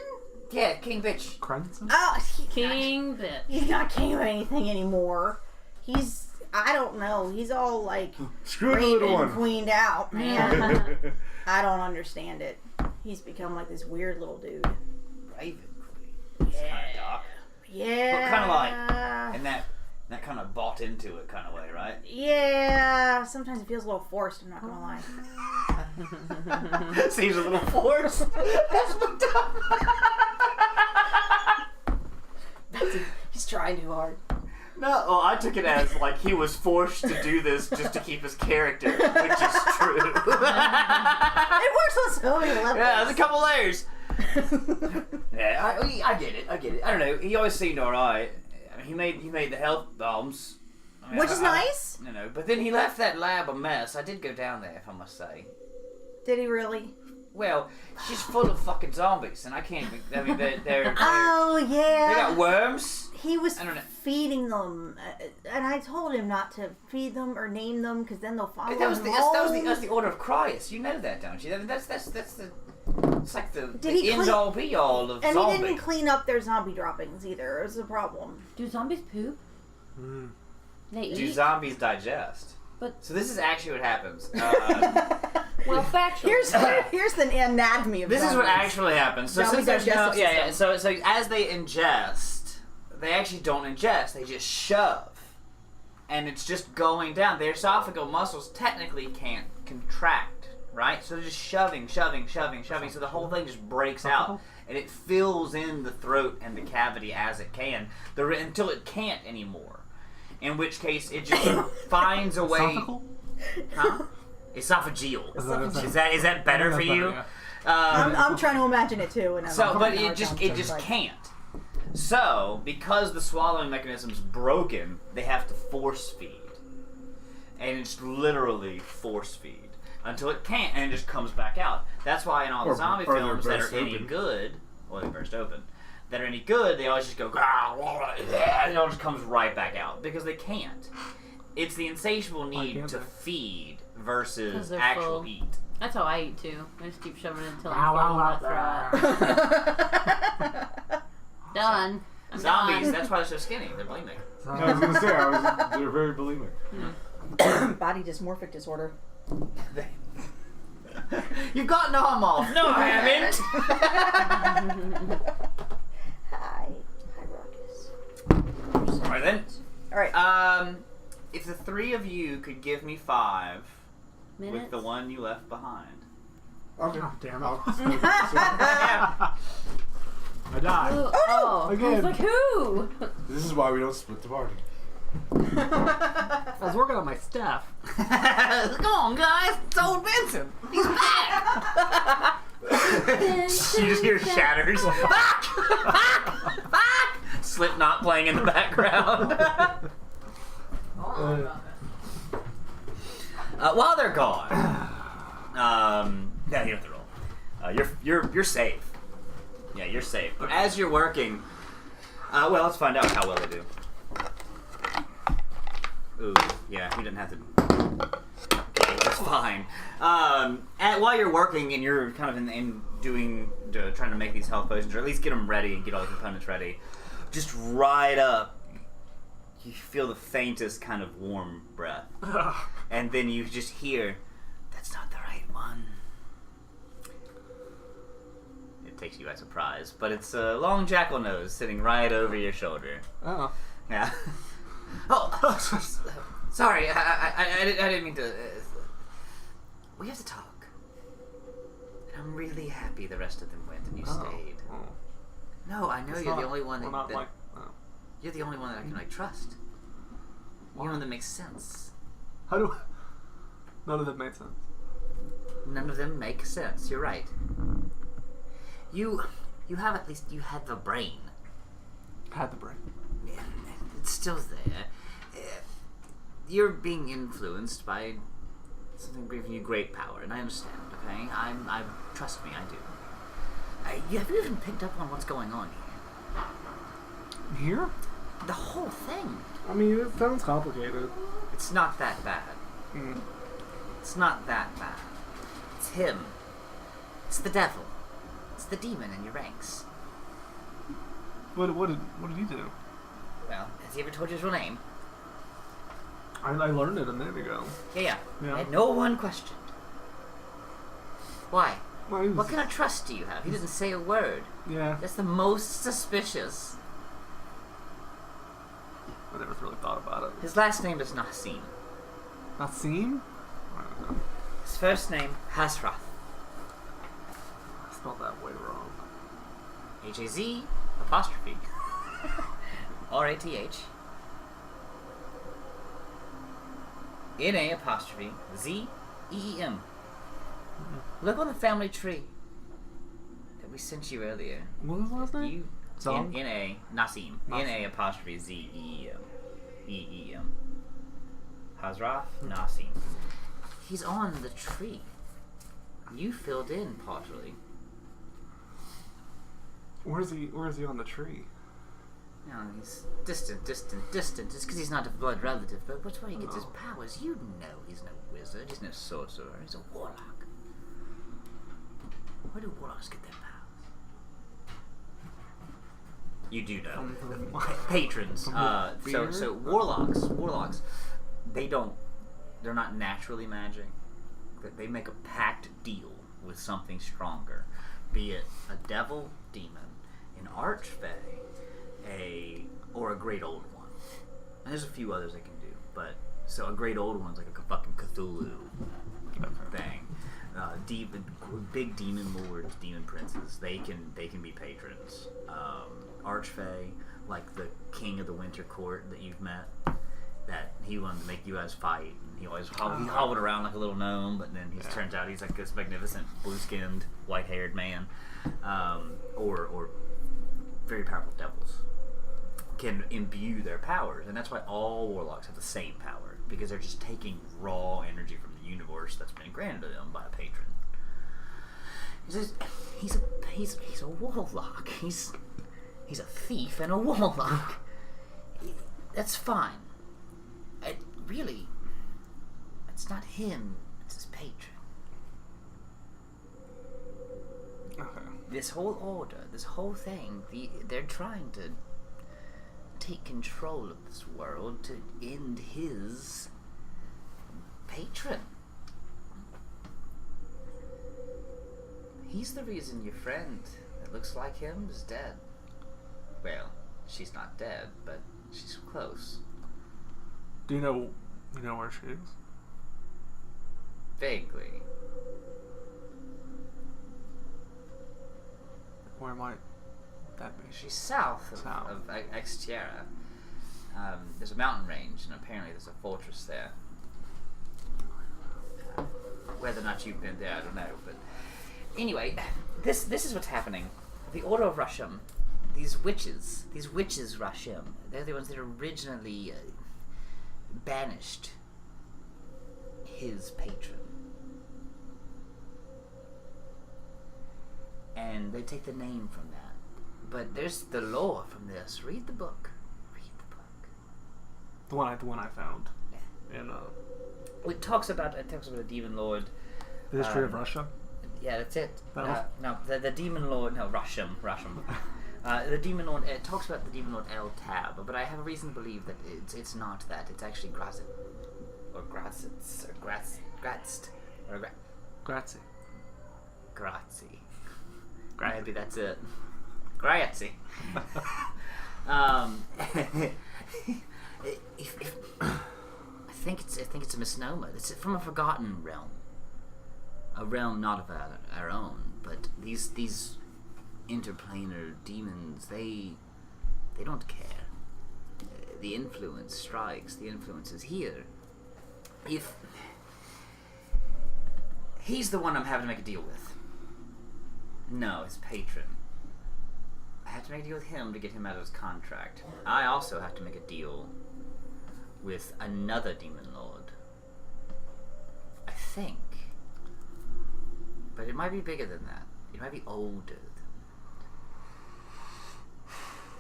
Yeah, King Bitch. Crenson? Oh, King bitch. he's not king of anything anymore. He's I don't know. He's all like Screw the little Raven one. queened out, man. I don't understand it. He's become like this weird little dude. Raven Queen. It's kind of dark. Yeah. But kind of like, and that kind of bought into it kind of way, right? Yeah. Sometimes it feels a little forced. I'm not gonna lie. Seems a little forced. That's fucked up. He's trying too hard. No, well, I took it as like he was forced to do this just to keep his character, which is true. It works on so many levels. Yeah, there's a couple layers. Yeah, I get it. I don't know. He always seemed alright. I mean, he made the health bombs. I mean, Which is nice. You know, but then he left that lab a mess. I did go down there, if I must say. Did he really? Well, she's full of fucking zombies, and I can't even. I mean, they're Oh yeah. they got worms. He was I don't know. feeding them, and I told him not to feed them or name them because then they'll follow That was him the home. that's the order of Crius. You know that, don't you? That's the it's like the he end clean- all be all of And zombie. he didn't clean up their zombie droppings either. It was a problem. Do zombies poop? They Do eat? zombies digest? But- So this is actually what happens. Well, factually. Here's the anatomy of This is what zombies. actually happens. So Zombie since there's no, digestive yeah. system. So as they ingest, they actually don't ingest. They just shove, and it's just going down. Their esophageal muscles technically can't contract, right? So they're just shoving. So the whole thing just breaks out, and it fills in the throat and the cavity as it can, until it can't anymore. In which case, it just finds a way. Esophageal? Huh? Esophageal. Esophageal. Is that better for you? I'm trying to imagine it too. And I'm So, having but a hard it just time, so, like, can't. So, because the swallowing mechanism's broken, they have to force feed, and it's literally force feed until it can't, and it just comes back out. That's why in all the Or- zombie or they films that burst are any open. good, or they burst open, that are any good, they always just go, and it all just comes right back out because they can't. It's the insatiable need can't to they? feed 'Cause versus they're actual full. eat. That's how I eat too. I just keep shoving it until Wow, I'm wow, full wow, and I throw up. Done. I'm Zombies, done. that's why they're so skinny. They're bulimic. I was gonna say they're very bulimic. body dysmorphic disorder. You've gotten them off. No, I haven't. Hi, Ruckus. All right then. All right. If the three of you could give me 5 Minutes? with the one you left behind. Okay. Oh, damn it. Yeah. I died. Oh, I Again. was like, who? This is why we don't split the party. I was working on my stuff. Come on, guys. It's old Vincent. He's back. You just hear shatters. Back! Slipknot playing in the background. While they're gone, yeah, you have to roll. You're safe. Yeah, you're safe. But as you're working, well, let's find out how well they do. Ooh, yeah, he didn't have to. Okay, that's fine. While you're working and you're kind of in doing, trying to make these health potions, or at least get them ready and get all the components ready, just right up, you feel the faintest kind of warm breath. And then you just hear, that's not the right one. It takes you by surprise, but it's a long jackal nose sitting right over your shoulder. Oh. Yeah. Oh, sorry. I didn't mean to. We have to talk. And I'm really happy the rest of them went and you stayed. Oh. No, I know It's you're not- the only one we're that, not that like, oh. you're the only one that I can like trust. You're the one that makes sense. How do none of that made sense. None of them make sense. You're right. You have at least you had the brain. Had the brain. Yeah, it's still there. You're being influenced by something giving you great power, and I understand. Okay, I trust me, I do. Have you even picked up on what's going on here? Here? The whole thing. I mean, it sounds complicated. It's not that bad. Mm. It's not that bad. It's him. It's the devil. It's the demon in your ranks. What did he do? Well, has he ever told you his real name? I learned it a minute ago. Yeah. Yeah. And no one questioned. Why? Well, he was- What kind of trust do you have? He didn't say a word. Yeah, That's the most suspicious. I never really thought about it. His last name is Nassim. Nassim? I don't know. His first name, Hazrath. I spelled that way wrong. H-A-Z apostrophe. R-A-T-H. N-A apostrophe Z-E-E-M. Look on the family tree that we sent you earlier. What was his last name? You Zong? N-A Nassim. Nassim. N-A apostrophe Z-E-E-M. E-E-M. Hazrath Nassim. He's on the tree. You filled in partially. Where's he on the tree? No, he's distant. It's because he's not a blood relative, but that's where he gets his powers. You know he's no wizard, he's no sorcerer, he's a warlock. Where do warlocks get their powers? You do know. Patrons. So warlocks, they're not naturally magic. They make a pact deal with something stronger. Be it a devil, demon, an archfey, or a great old one. And there's a few others they can do, but so a great old one's like a fucking Cthulhu thing. Big demon lords, demon princes, they can be patrons. Archfey, like the king of the Winter Court that you've met, that he wanted to make you guys fight, and he always he hobbled around like a little gnome, but then he turns out he's like this magnificent blue-skinned, white-haired man, or very powerful devils can imbue their powers, and that's why all warlocks have the same power, because they're just taking raw energy from the universe that's been granted to them by a patron. He's a warlock. He's a thief and a warlock. That's fine. Really, it's not him. It's his patron. Okay. This whole order, this whole thing, they're trying to take control of this world to end his patron. He's the reason your friend that looks like him is dead. Well, she's not dead, but she's close. Do you know where she is? Vaguely. Where might that be? She's south South. of Extierra. There's a mountain range, and apparently there's a fortress there. Whether or not you've been there, I don't know. But anyway, this is what's happening. The Order of Rusham, these witches Rusham, they're the ones that originally banished his patron. And they take the name from that. But there's the lore from this. Read the book. The one I found. Yeah. In It talks about a demon lord. the history of Russia. Yeah, that's it. That was- No, the demon lord. No, Rusham. The demon lord. It talks about the demon lord El Tab, but I have a reason to believe that it's not that. It's actually Grazit, or Grazitz, or Gratzt, or Grazie. Grazie. Grazie. Maybe that's it. Grazie. I think it's a misnomer. It's from a forgotten realm. A realm not of our own, but these interplanar demons, they don't care. The influence strikes. The influence is here. If he's the one I'm having to make a deal with. No, his patron. I have to make a deal with him to get him out of his contract. I also have to make a deal with another demon lord. I think. But it might be bigger than that. It might be older than that.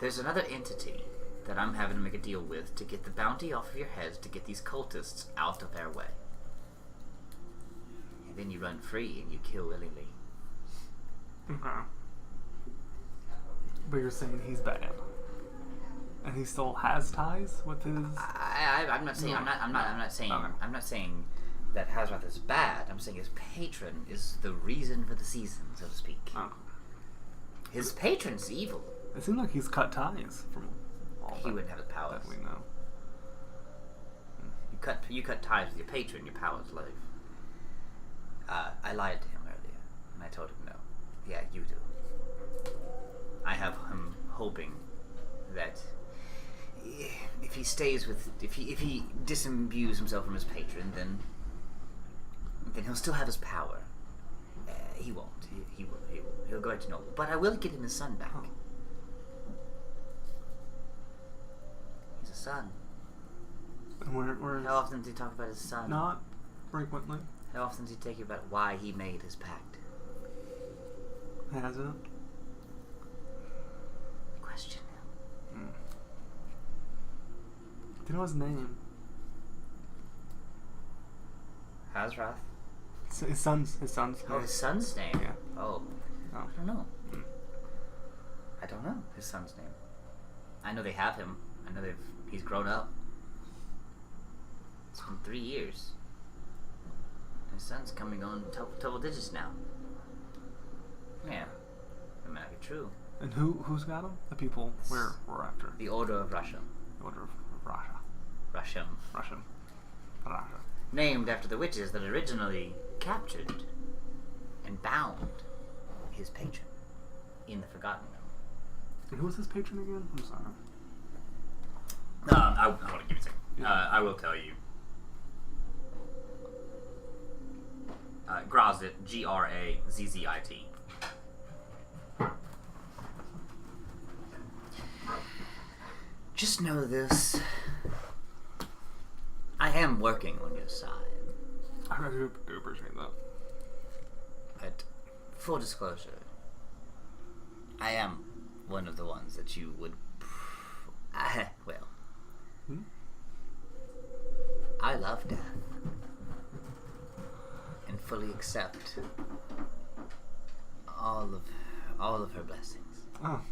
There's another entity that I'm having to make a deal with to get the bounty off of your heads to get these cultists out of our way. And then you run free and you kill Lily. Okay. But you're saying he's bad. And he still has ties with his. I'm not saying. I'm not saying. Okay. I'm not saying that Hazrath is bad. I'm saying his patron is the reason for the season, so to speak. Oh. His patron's evil. It seems like he's cut ties from all He that, wouldn't have his powers. that we know. You cut ties with your patron, your powers live. I lied to him earlier, and I told him no. Yeah, you do. I have him hoping that if he stays with, if he disimbues himself from his patron, then he'll still have his power. He won't. He will. He'll go back to normal. But I will get him his son back. He's a son. And we're How often does he talk about his son? not frequently. How often does he take you about why he made his pact? Has it? Question him. Do you know his name? Hazrath? His son's. Oh, his son's name? Yeah. Oh. Oh. I don't know. Hmm. I don't know his son's name. I know they have him. I know he's grown up. It's been 3 years. His son's coming on double digits now. Yeah. That might be true. And who's got him? The people we're after. The Order of Russian. The Order of Russia. Russian. Russia. Named after the witches that originally captured and bound his patron in the Forgotten Realm. And who was his patron again? I'm sorry. I want to give you a second. I will tell you. Grazit, Grazzit. Just know this. I am working on your side. I do appreciate that. But full disclosure, I am one of the ones that you would. Well, I love death and fully accept all of her blessings. Oh.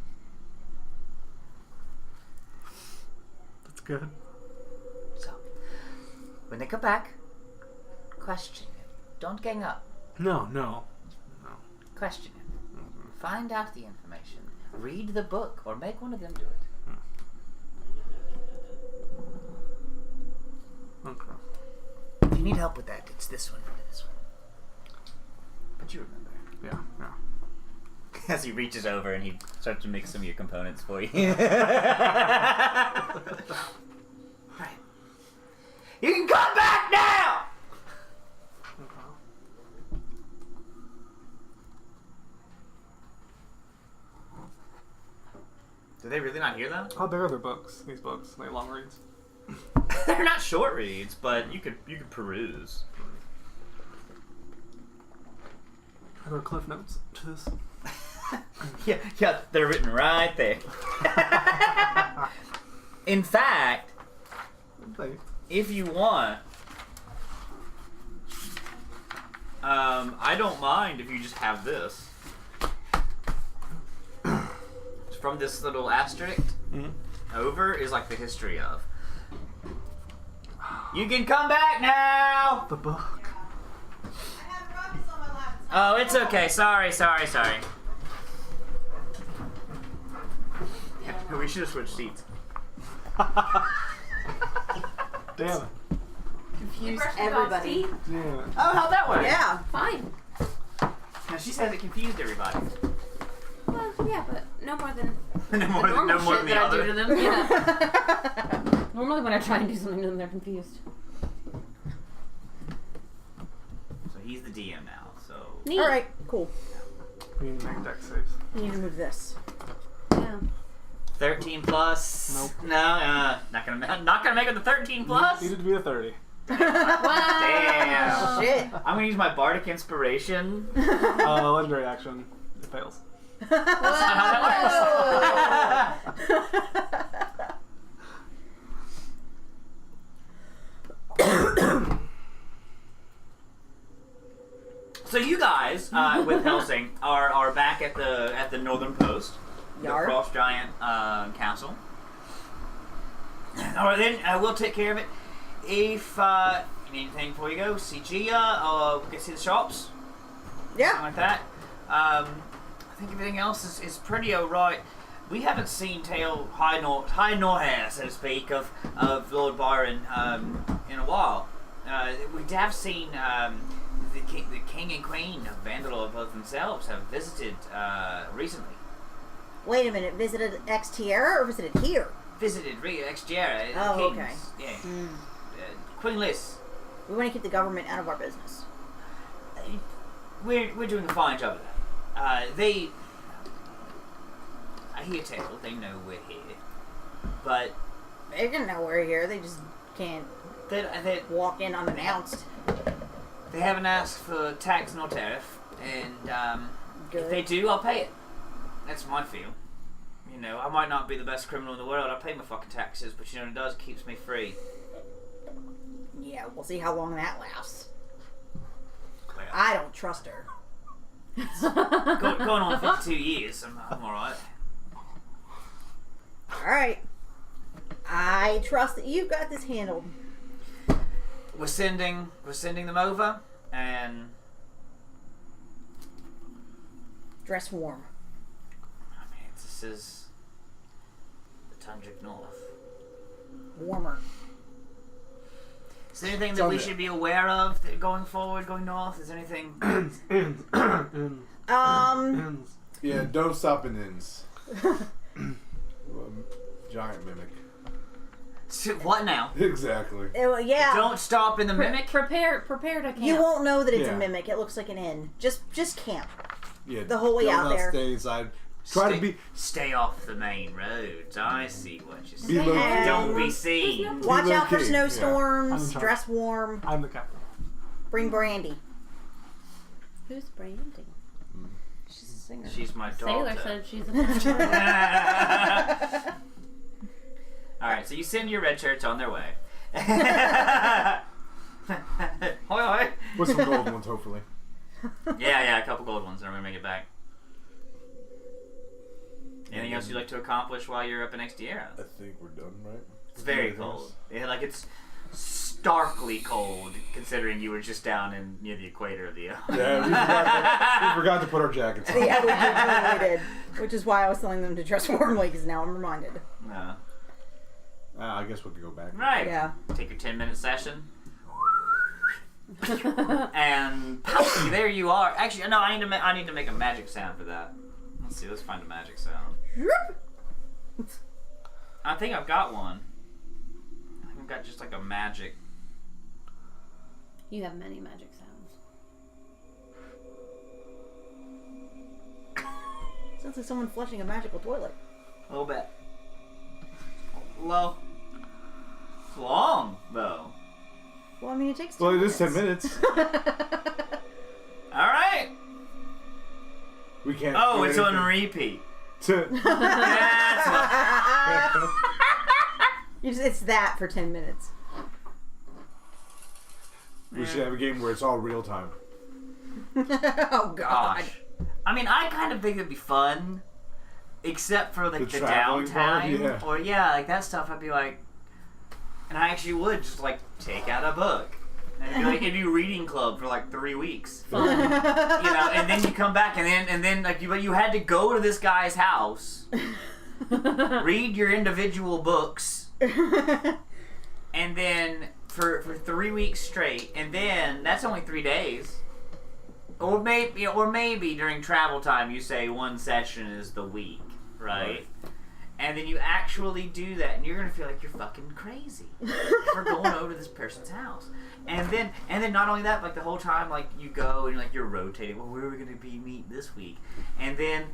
That's good. So, when they come back, question him. Don't gang up. No. Question him. Find out the information. Read the book, or make one of them do it. Okay. If you need help with that, it's this one and this one. But you remember. Yeah. As he reaches over and he starts to make some of your components for you. Right. You can come back now! Did they really not hear that? How big are their books? These books? Are they long reads? They're not short reads, but you could peruse. Are there cliff notes to this? Yeah, they're written right there. In fact, if you want, I don't mind if you just have this. From this little asterisk over is like the history of. You can come back now! The book. I have rubbies on my lap. Oh, it's okay. Sorry. We should have switched seats. Damn it. Confused everybody. Damn it. Oh, how'd that work? Yeah. Fine. Now she says it confused everybody. Well, yeah, but no more than no more the normal than shit the that other. I do to them. Yeah. Normally when I try and do something to them, they're confused. So he's the DM now. So Neat. All right, cool. We need to make deck saves. I need to move this. Yeah. 13 plus. Nope. No, not gonna make it the 13 plus. Needed to be a 30. Wow. Damn. Shit. I'm gonna use my bardic inspiration. Legendary action. It fails. That's not how that works. So you guys, with Helsing, are back at the northern post, Yar. the Frost Giant Castle. Alright then, we'll take care of it. If you need anything before you go, see Gia, or we can see the shops. Something Yeah. like that. I think everything else is pretty alright. We haven't seen high nor hair, so to speak, of Lord Byron in a while. We have seen the king and queen of Vandalore both themselves have visited recently. Wait a minute. Visited Ex Tierra or visited here? Visited Ex Tierra. Oh, Kings. okay. Yeah. Queen Liz. We want to keep the government out of our business. We're doing a fine job of that. I hear tell. They know we're here, but They're gonna know we're here. They just can't they walk in unannounced. they haven't asked for tax nor tariff, and if Good. they do, I'll pay it. That's my feel. You know, I might not be the best criminal in the world. I pay my fucking taxes, but you know what it does? Keeps me free. Yeah, we'll see how long that lasts. Well, I don't trust her. going on 52 years. I'm all right. All right. I trust that you've got this handled. We're sending them over, and Dress warm. I mean, this is the Tundric North. Warmer. Is there anything that we should be aware of going forward, going north? Is there anything? Inns. Yeah, don't stop in inns. Giant mimic. What now? Exactly. Yeah. Don't stop in the mimic. Prepare to camp. You won't know that it's Yeah. a mimic. It looks like an inn. Just camp. Yeah. The whole way don't out not there. Stay inside. Try to be. Stay off the main roads. I see what you're Be saying. low Yeah. Don't be seen. Watch low out for key, yeah. snowstorms. I'm in charge. Dress warm. I'm the captain. Bring brandy. Who's Brandy? She's a singer. She's my Sailor daughter. said she's a vampire. All right, so you send your red shirts on their way. Hoi hoi. With some golden ones, hopefully. Yeah, a couple gold ones, and I'm gonna make it back. Anything else you'd like to accomplish while you're up in Extierra? I think we're done, right? It's very Anything cold. else? Yeah, like it's starkly cold, considering you were just down in near the equator of the. Yeah, we forgot to put our jackets on. Yeah, we totally did. Which is why I was telling them to dress warmly, because now I'm reminded. No. I guess we could go back. Right. Yeah. Take your 10-minute session. And pow, there you are. Actually, no, I need to make a magic sound for that. Let's see. Let's find a magic sound. I think I've got one. I think I've got just like a magic. You have many magic sounds. Sounds like someone flushing a magical toilet. A little bit. Low. It's long though. Well, I mean, it takes 10 Well, it is minutes. 10 minutes. All right. We can't. Oh, do it's on anything. repeat. That's It's that for 10 minutes. we should have a game where it's all real time. Oh, God. Gosh. I mean, I kind of think it'd be fun, except for like the traveling part, downtime, yeah. or like that stuff. I'd be like, and I actually would just like take out a book, and it'd be reading club for like 3 weeks, you know, and then you come back, and then like you had to go to this guy's house, read your individual books, and then for 3 weeks straight, and then that's only 3 days. Or maybe during travel time you say one session is the week, right? And then you actually do that, and you're gonna feel like you're fucking crazy for going over to this person's house. And then not only that, like the whole time, like you go and like you're rotating. Well, where are we gonna be meet this week? And then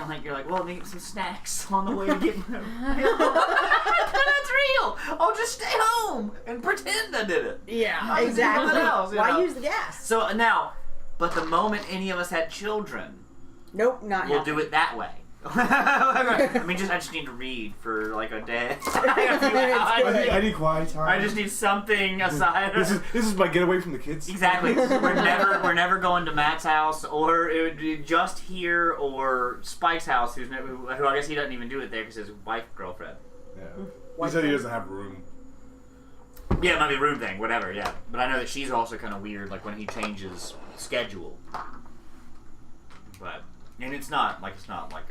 like you're like, well, get some snacks on the way to get my. That's real. I'll just stay home and pretend I did it. Yeah, I'll just do exactly. nothing else, you Why know? use the gas? So now, but the moment any of us had children, Nope, not we'll happening. do it that way. I mean, I just need to read for like a day. I need quiet time. I just need something aside. This is my getaway from the kids. Exactly. We're never going to Matt's house, or it would be just here, or Spike's house, who I guess he doesn't even do it there because his wife girlfriend. Yeah. White said he thing. doesn't have room. Yeah, it might be a room thing, whatever. Yeah, but I know that she's also kind of weird, like when he changes schedule. But it's not like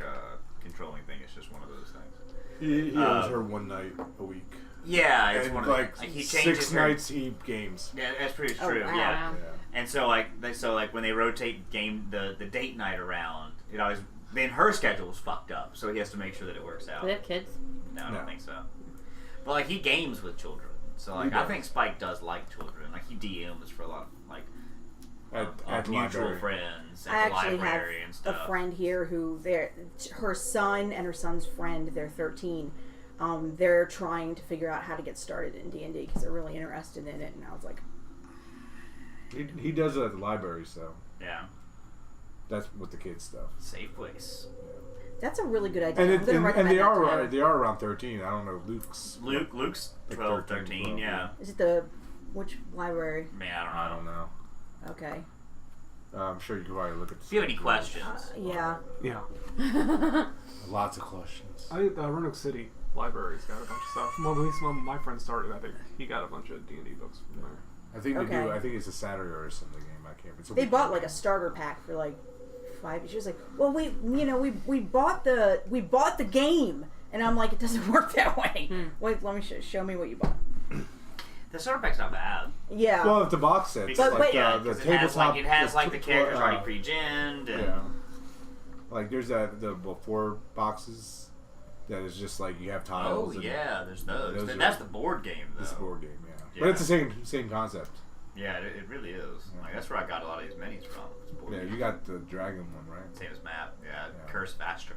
a controlling thing. It's just one of those things. He owes her one night a week. Yeah, it's And one of like, the, like he changes 6 her- nights he games. Yeah, that's pretty Oh, true. wow. Yeah. Yeah. And so like when they rotate the date night around, it always then her schedule's fucked up, so he has to make sure that it works out. Do they have kids? No, I No. don't think so. But like he games with children, so like He I does. think Spike does like children. Like he DMs for a lot of like At the mutual library. friends I at the actually library have and a stuff. friend here who her son and her son's friend, they're 13. They're trying to figure out how to get started in D&D because they're really interested in it. And I was like, He does it at the library, so Yeah, that's with the kids stuff. safe place. that's a really good idea. And, I'm gonna recommend they that are to her. they are around 13. I don't know Luke's. Luke's Like 12, 13, 13, 12, yeah. Is it which library? Man, I don't know. I don't know. Okay. I'm sure you can probably look at. If you have any questions, Yeah. Yeah. Lots of questions. Roanoke City Library's got a bunch of stuff. Well, at least when my friend started, I think he got a bunch of D&D books from there. I think they Okay. do. I think it's a Saturday or something game. I can't. It's a They weekend bought like a game. starter pack for like $5. She was like, "Well, we bought the game," and I'm like, "It doesn't work that way." Wait, let me show me what you bought. the starter pack's not bad. Yeah. Well, if the box sets, Because, like yeah, the 'cause it has tabletop, like the characters uh, already pre-genned and Yeah. Like there's the before boxes that is just like you have oh tiles. and yeah, there's those. those That's are- the board game though. This board game, yeah. Yeah. But it's the same concept. Yeah, it really is. Like that's where I got a lot of these minis from. This board Yeah, game. you got the dragon one, right? Same as Matt. Yeah, Yeah. Curse Faster.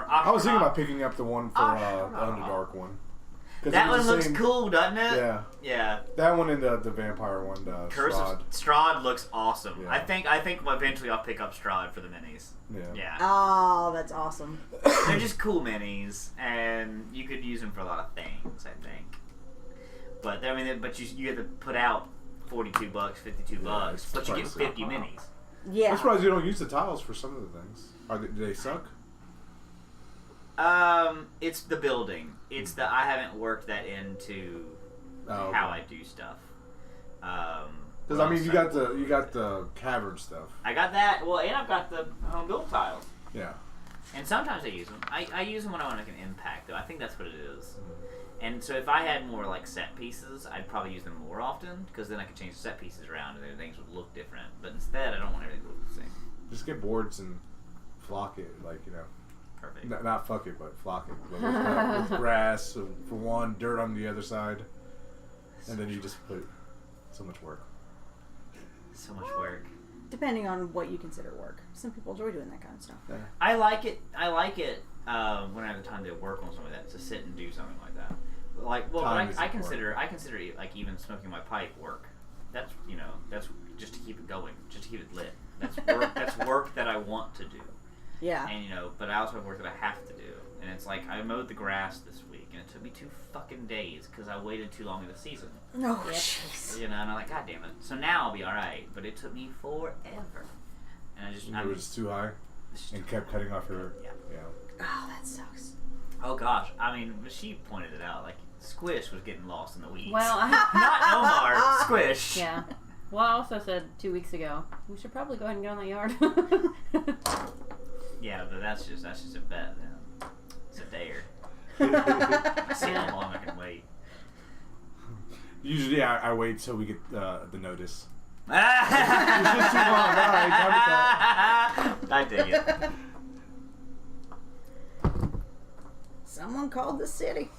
I was thinking about picking up the one for the Underdark one. 'Cause That it was one the looks same- cool, doesn't it? Yeah, Yeah. that one and the vampire one. Curse Strahd. of Strahd looks awesome. Yeah. I think eventually I'll pick up Strahd for the minis. Yeah. Yeah. Oh, that's awesome. They're just cool minis, and you could use them for a lot of things, I think. But I mean, but you have to put out $42, $52, it's but you get pricey. 50 minis. Yeah. I'm surprised you don't use the tiles for some of the things. Do they suck? It's the building. It's the I haven't worked that into Oh, how I do stuff. Because I mean, you got the cavern stuff. I got that. Well, and I've got the home build tiles. Yeah. And sometimes I use them. I use them when I want to make an impact, though. I think that's what it is. And so if I had more like set pieces, I'd probably use them more often because then I could change the set pieces around and then things would look different. But instead, I don't want everything to look the same. Just get boards and flock it, like Perfect. not fuck it, but flock it with grass for one, dirt on the other side, and then you just put so much work. So much work. Depending on what you consider work. Some people enjoy doing that kind of stuff. Yeah. I like it when I have the time to work on something like that, to sit and do something like that. Like, well, Time is I important. consider it, like even smoking my pipe work. That's that's just to keep it going, just to keep it lit. That's work. That's work that I want to do. Yeah. And but I also have work that I have to do. And it's like I mowed the grass this week, and it took me 2 fucking days because I waited too long in the season. No, Yep. jeez. And I'm like, God damn it. So now I'll be all right, but it took me forever. And I just, It was just too high and kept cutting off her. Yeah. Oh, that sucks. Oh gosh, I mean, she pointed it out. Like Squish was getting lost in the weeds. Well, Not Omar, Squish. yeah. Well, I also said 2 weeks ago we should probably go ahead and get on that yard. Yeah, but that's just a bet. Then. It's a dare. See how long I can wait. Usually, I wait till we get the notice. It's just too long. All right, I dig it. Someone called the city.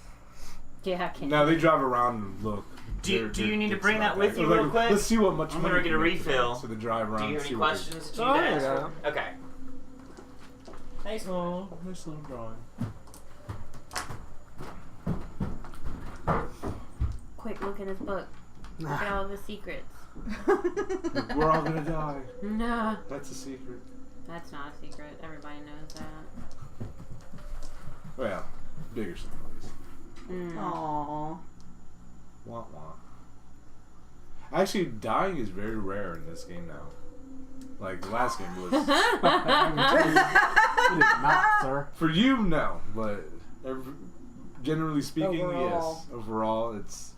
Yeah, I can't. Now they drive around and look. Do you need to It's bring not that with you Like, real quick? Let's see what much I'm money gonna we get a can make today. refill. So they drive around. Do you and have see any what they- questions that you Oh, need to ask yeah. for? Okay. Thanks. Oh, nice little drawing. Quick, look in his book. Look at all of his secrets. We're all gonna die. No, That's a secret. that's not a secret. Everybody knows that. Well, bigger secret. Aww. Wah wah. Actually, dying is very rare in this game now. Like the last game was. It is not, sir. For you, no, but generally speaking, Overall. yes. Overall, it's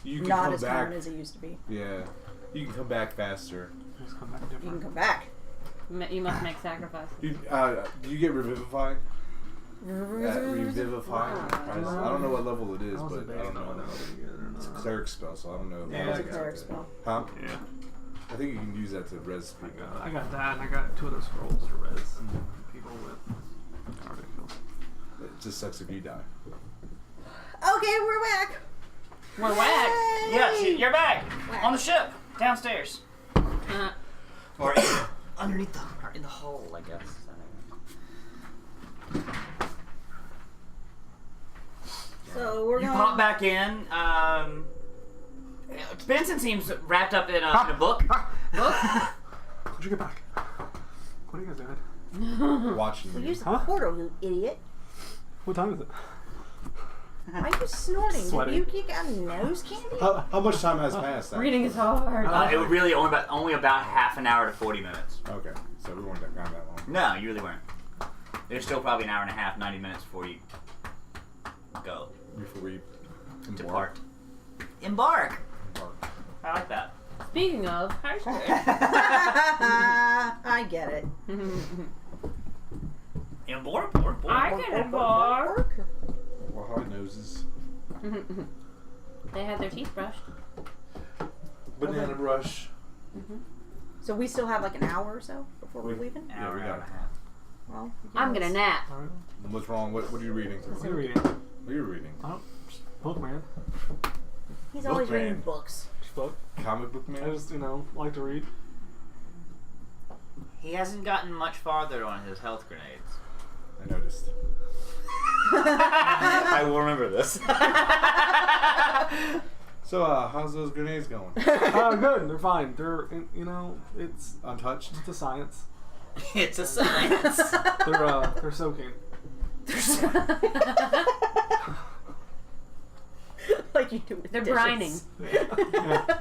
you can Not come as back. common as it used to be. Yeah, you can come back faster. Just come back You can different. come back. You must make sacrifices. Do you get revivify? Revivify. I don't know what level it is, I wasn't but I based don't on know. whether I would get it or It's a not. cleric spell, so I don't know. Yeah, That was I a got cleric it. spell. Huh? Yeah. I think you can use that to res people. I got that, and I got 2 other scrolls to res people with. Ridiculous. It just sucks if you die. Okay, we're back. We're whack. Yay! Yes, you're back Whack. on the ship downstairs, Uh, or underneath the, or in the hole, I guess. So we're You going. pop back in. Benson seems wrapped up in a book. How'd you get back? What are you guys doing? Watching We you. used the Huh? portal, you idiot. What time is it? Why are you snorting? Sweating. Did you kick out nose candy? How much time has passed? reading is hard. It was really only about half an hour to 40 minutes. Okay, so we weren't gone that long. No, you really weren't. There's still probably an hour and a half, 90 minutes before you go. Before we Depart. Embark. Embark. I like that. Speaking of, high school. I get it. Embark. I get it, bar. Well, high noses. They had their teeth brushed. Banana brush. So we still have like an hour or so before we're leaving? An hour, we hour got and a half. Well, I'm gonna nap. Alright. What's wrong? What are you reading? What are you reading? What are you reading? Oh, just book, man. He's always Book man. reading books. Just book. Comic book man? I just, like to read. He hasn't gotten much farther on his health grenades. I noticed. I will remember this. So, how's those grenades going? Oh, good. They're fine. They're, it's Untouched? a science. It's a science. They're soaking. Like you do with They're dishes. brining.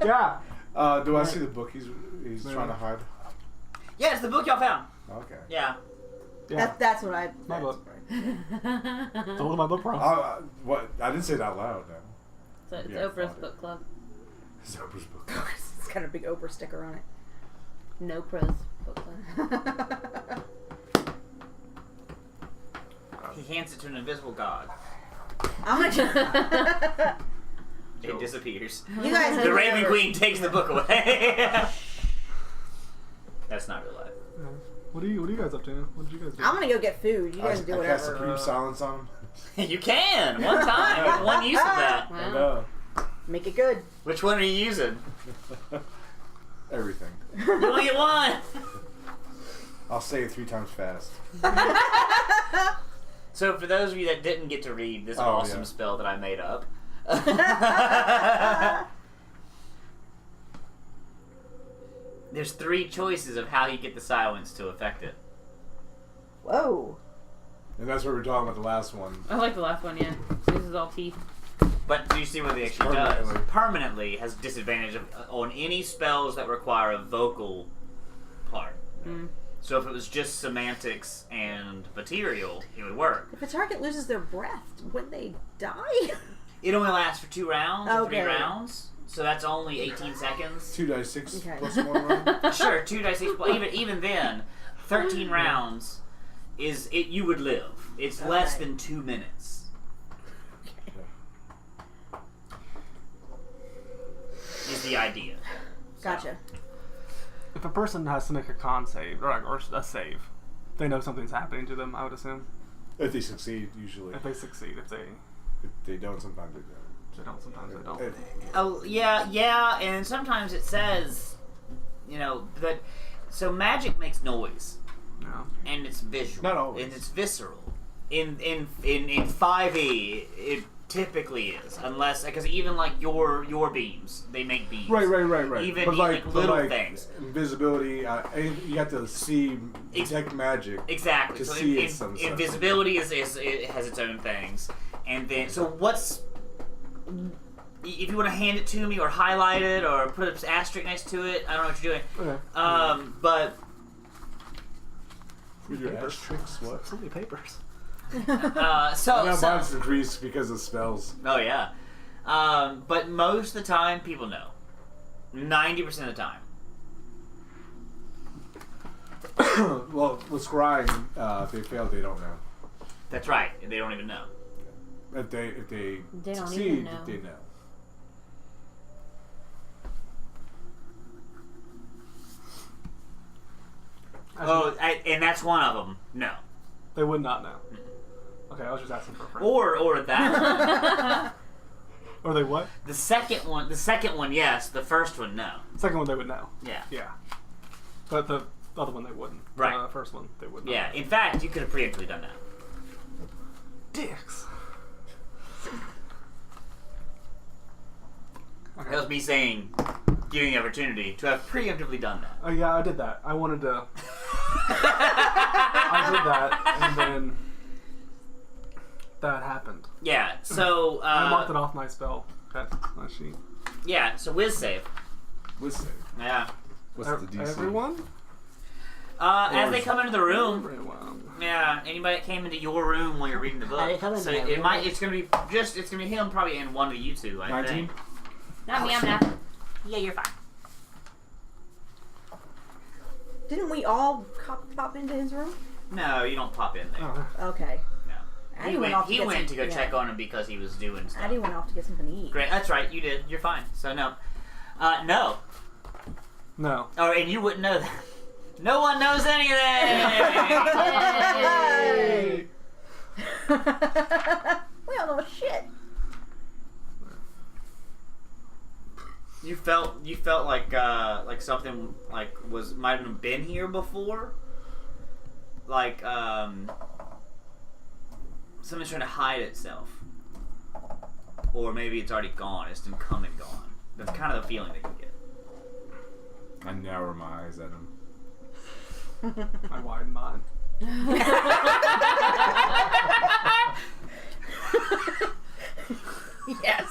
Yeah. Do I see the book he's trying to hide? Yeah, it's the book y'all found. Okay. Yeah. Yeah. That's what I. My that's book. right. Don't look at my book, bro. What? I didn't say it out loud, no. So it's Yeah, Oprah's father. book club. It's Oprah's book. It's got a big Oprah sticker on it. No pros book club. He hands it to an invisible god. I'm gonna. It disappears. You guys. The do Raven whatever. Queen takes the book away. That's not real life. Yeah. What are you guys up to? What did you guys do? I'm gonna go get food. You guys do I cast whatever. Supreme Silence on him. You can one time, one use of that. I Wow. know. Make it good. Which one are you using? Everything. You only get one. I'll say it 3 times fast. So for those of you that didn't get to read this Oh, awesome yeah. spell that I made up. There's 3 choices of how you get the silence to affect it. Whoa. And that's what we were talking about the last one. I like the last one, yeah. This is all teeth. But do you see what it actually does? Permanently. Permanently has disadvantage on any spells that require a vocal part. Mm. So if it was just semantics and material, it would work. If a target loses their breath, would they die? It only lasts for 2 rounds or 3 Okay. rounds. So that's only 18 seconds. 2 dice 6 Okay. plus 1 round. Sure, 2 dice each. But even then, 13 rounds is it. You would live. It's less Okay. than 2 minutes. Is the idea. Gotcha. If a person has to make a con save or a save, they know something's happening to them. I would assume. If they succeed, usually. If they succeed, if they If they don't, sometimes they don't. don't, sometimes they don't. Oh yeah, and sometimes it says, that. So magic makes noise, No. and it's visual, Not always. and it's visceral. In 5e, it typically is, unless because even like your beams, they make beams. Right. Even but like little things. Invisibility, you have to see, detect magic. Exactly. To So see it some stuff. invisibility is it has its own things, and then so what's if you want to hand it to me or highlight it or put an asterisk next to it, I don't know what you're doing. Okay. But Your ass tricks, what? So many papers. Now So mine's increased because of spells. oh yeah, but most of the time people know. 90% of the time. Well, with scrying, if they fail, they don't know. That's right. They don't even know. If they They don't succeed, even know. they know. Oh, and that's one of them. No. They would not know. Okay, I was just asking for a friend. Or that. Or they what? The second one, yes. The first one, no. Second one they would know. Yeah. Yeah. But the other one they wouldn't. Right. The first one they would not. Yeah. In fact, you could have preemptively done that. Dicks. Okay. That was me saying, giving the opportunity to have preemptively done that. Oh yeah, I did that. I wanted to. I did that, and then that happened. Yeah. So. I marked it off my spell. That's my sheet. Yeah. So whiz save. Listen, Yeah. what's the DC? Everyone? As they come into the room. Everyone. Yeah. Anybody that came into your room while you're reading the book. They come into So my it room. might. It's gonna be him probably and one of you two. I 19? think. Not me, I'm not. Yeah, you're fine. Didn't we all pop into his room? No, you don't pop in there. Oh. Okay. No. Addie He went off to he get went some- to go yeah. check on him because he was doing stuff. Addie went off to get something to eat. Great. That's right. You did. You're fine. So no. No. No. Oh, and you wouldn't know that. No one knows anything. Hey! We don't know shit. You felt like something like might have been here before. Like something's trying to hide itself, or maybe it's already gone. It's been come and gone. That's kind of the feeling that you get. I narrow my eyes at him. I widen mine. Yes.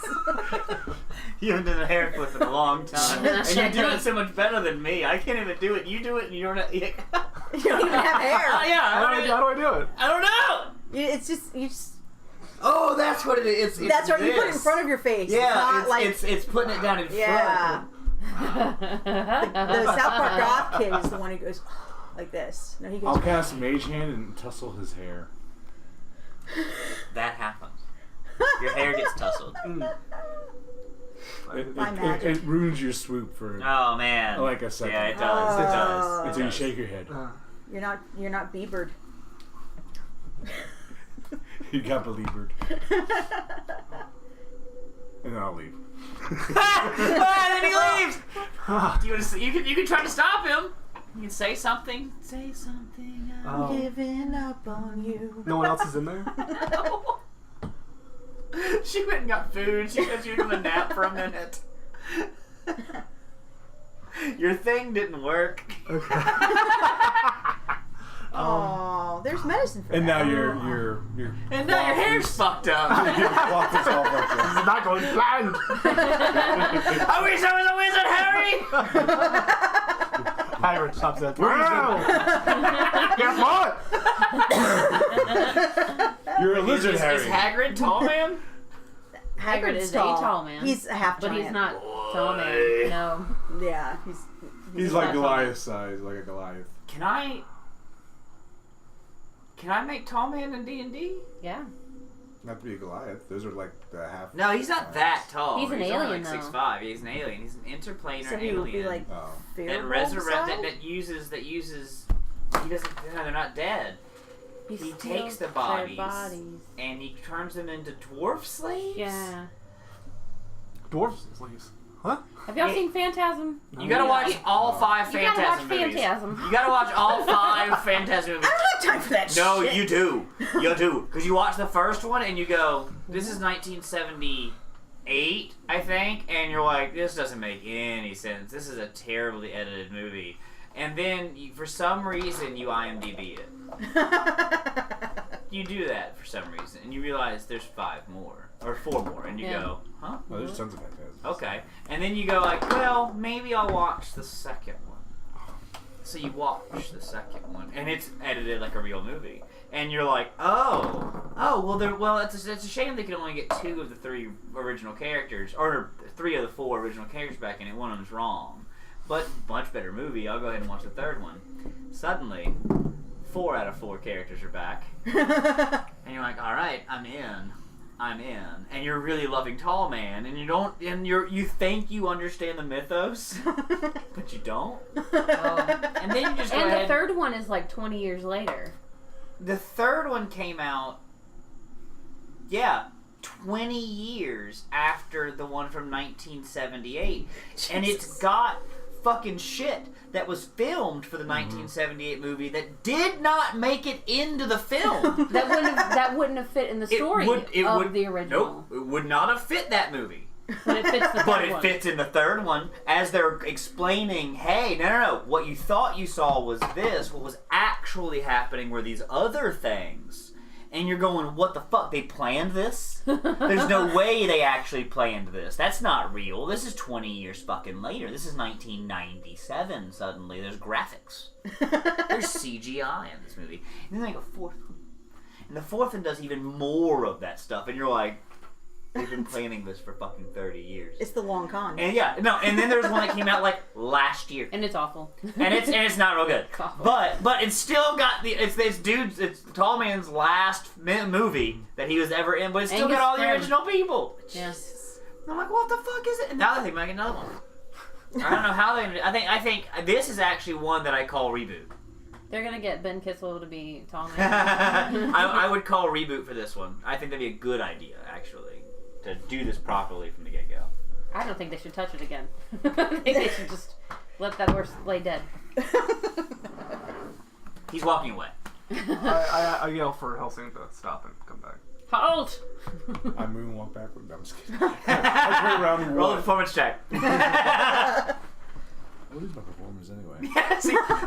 You haven't done a hair flip in a long time, and you're doing it so much better than me. I can't even do it. You do it, and you're not. Yeah. You don't even have hair. Yeah, How do I do it? I don't know. It's just you just. Oh, that's what it is. It's That's right. You put it in this. front of your face. Yeah, it's not like it's putting it down in yeah. front. The South Park goth kid is the one who goes like this. No, he goes. I'll cast Mage Hand and tussle his hair. That happens. Your hair gets tussled. By magic. It ruins your swoop for Oh man. like a second. Yeah, it does. It does. Oh. It until you does. shake your head. You're not Biebered. You got believered. And then I'll leave. And then he leaves. You can try to stop him. You can say something. Say something. Oh. Giving up on you. No one else is in there? No. She went and got food. She said she was gonna nap for a minute. Your thing didn't work. Okay. Oh, there's medicine for And that. now you're And now your hair's fucked up. your cloth is all fucked up. It's not going planned. I wish I was a wizard, Harry. Hagrid stops that. Wow! Guess what? You're a lizard, Is Harry. Hagrid tall man? Hagrid is a tall man. He's a half but giant. he's not tall man. No. Yeah, He's not like tall. Goliath size, like a Goliath. Can I make tall man in D&D? Yeah. Not to be a Goliath. Those are like the half. No, he's not that tall. He's an only alien, like though. 6'5". He's an alien. He's an interplanar so he alien. would be like Oh. that Fearwolf resurrect size? that uses he doesn't. No, they're not dead. He steals takes the their bodies, bodies. and he turns them into dwarf slaves. Yeah. Dwarfs sleeves. Huh? Have y'all Yeah. seen Phantasm? You gotta watch all 5 You gotta watch Phantasm movies. Phantasm. You gotta watch all 5 Phantasm movies. I don't have time for that No, shit. you do. You do. Because you watch the first one and you go, this is 1978, I think, and you're like, this doesn't make any sense. This is a terribly edited movie. And then, for some reason, you IMDb it. You do that for some reason, and you realize there's 5 more. Or 4 more, and you Yeah. go, huh? Oh, there's tons of phantasms. Okay. And then you go like, well, maybe I'll watch the second one. So you watch the second one, and it's edited like a real movie, and you're like, well, it's a shame they could only get 2 of the 3 original characters, or 3 of the 4 original characters back in it. One of them's wrong, but much better movie. I'll go ahead and watch the third one. Suddenly, 4 out of 4 characters are back, and you're like, all right, I'm in. And you're really loving Tall Man, and you think you understand the mythos, but you don't. And then you just go ahead. The third one is like 20 years later. The third one came out, 20 years after the one from 1978, and it's got fucking shit that was filmed for the 1978 movie that did not make it into the film. that wouldn't have fit in the story of the original. Nope, it would not have fit that movie. But it fits the third one. Fits in the third one as they're explaining, hey, no, what you thought you saw was this. What was actually happening were these other things. And you're going, what the fuck? They planned this? There's no way they actually planned this. That's not real. This is 20 years fucking later. This is 1997 suddenly. There's graphics. There's CGI in this movie. And then they go fourth one. And the fourth one does even more of that stuff. And you're like, they've been planning this for fucking 30 years. It's the long con. And and then there's one that came out like last year. And it's awful. and it's not real good. It's awful. But it's still got it's Tall Man's last movie that he was ever in, but it's still Angus got all the Scrimm. original people. Yes. And I'm like, what the fuck is it? And now they think make another one. I don't know how they're gonna do. I think this is actually one that I call reboot. They're gonna get Ben Kissel to be Tall Man. I would call reboot for this one. I think that'd be a good idea, actually, to do this properly from the get-go. I don't think they should touch it again. I think they should just let that horse lay dead. He's walking away. I yell for Helsing to stop and come back. Halt! I moonwalk backward. No, I'm just kidding. I turn around and Roll the walk. performance check. What is my performance anyway?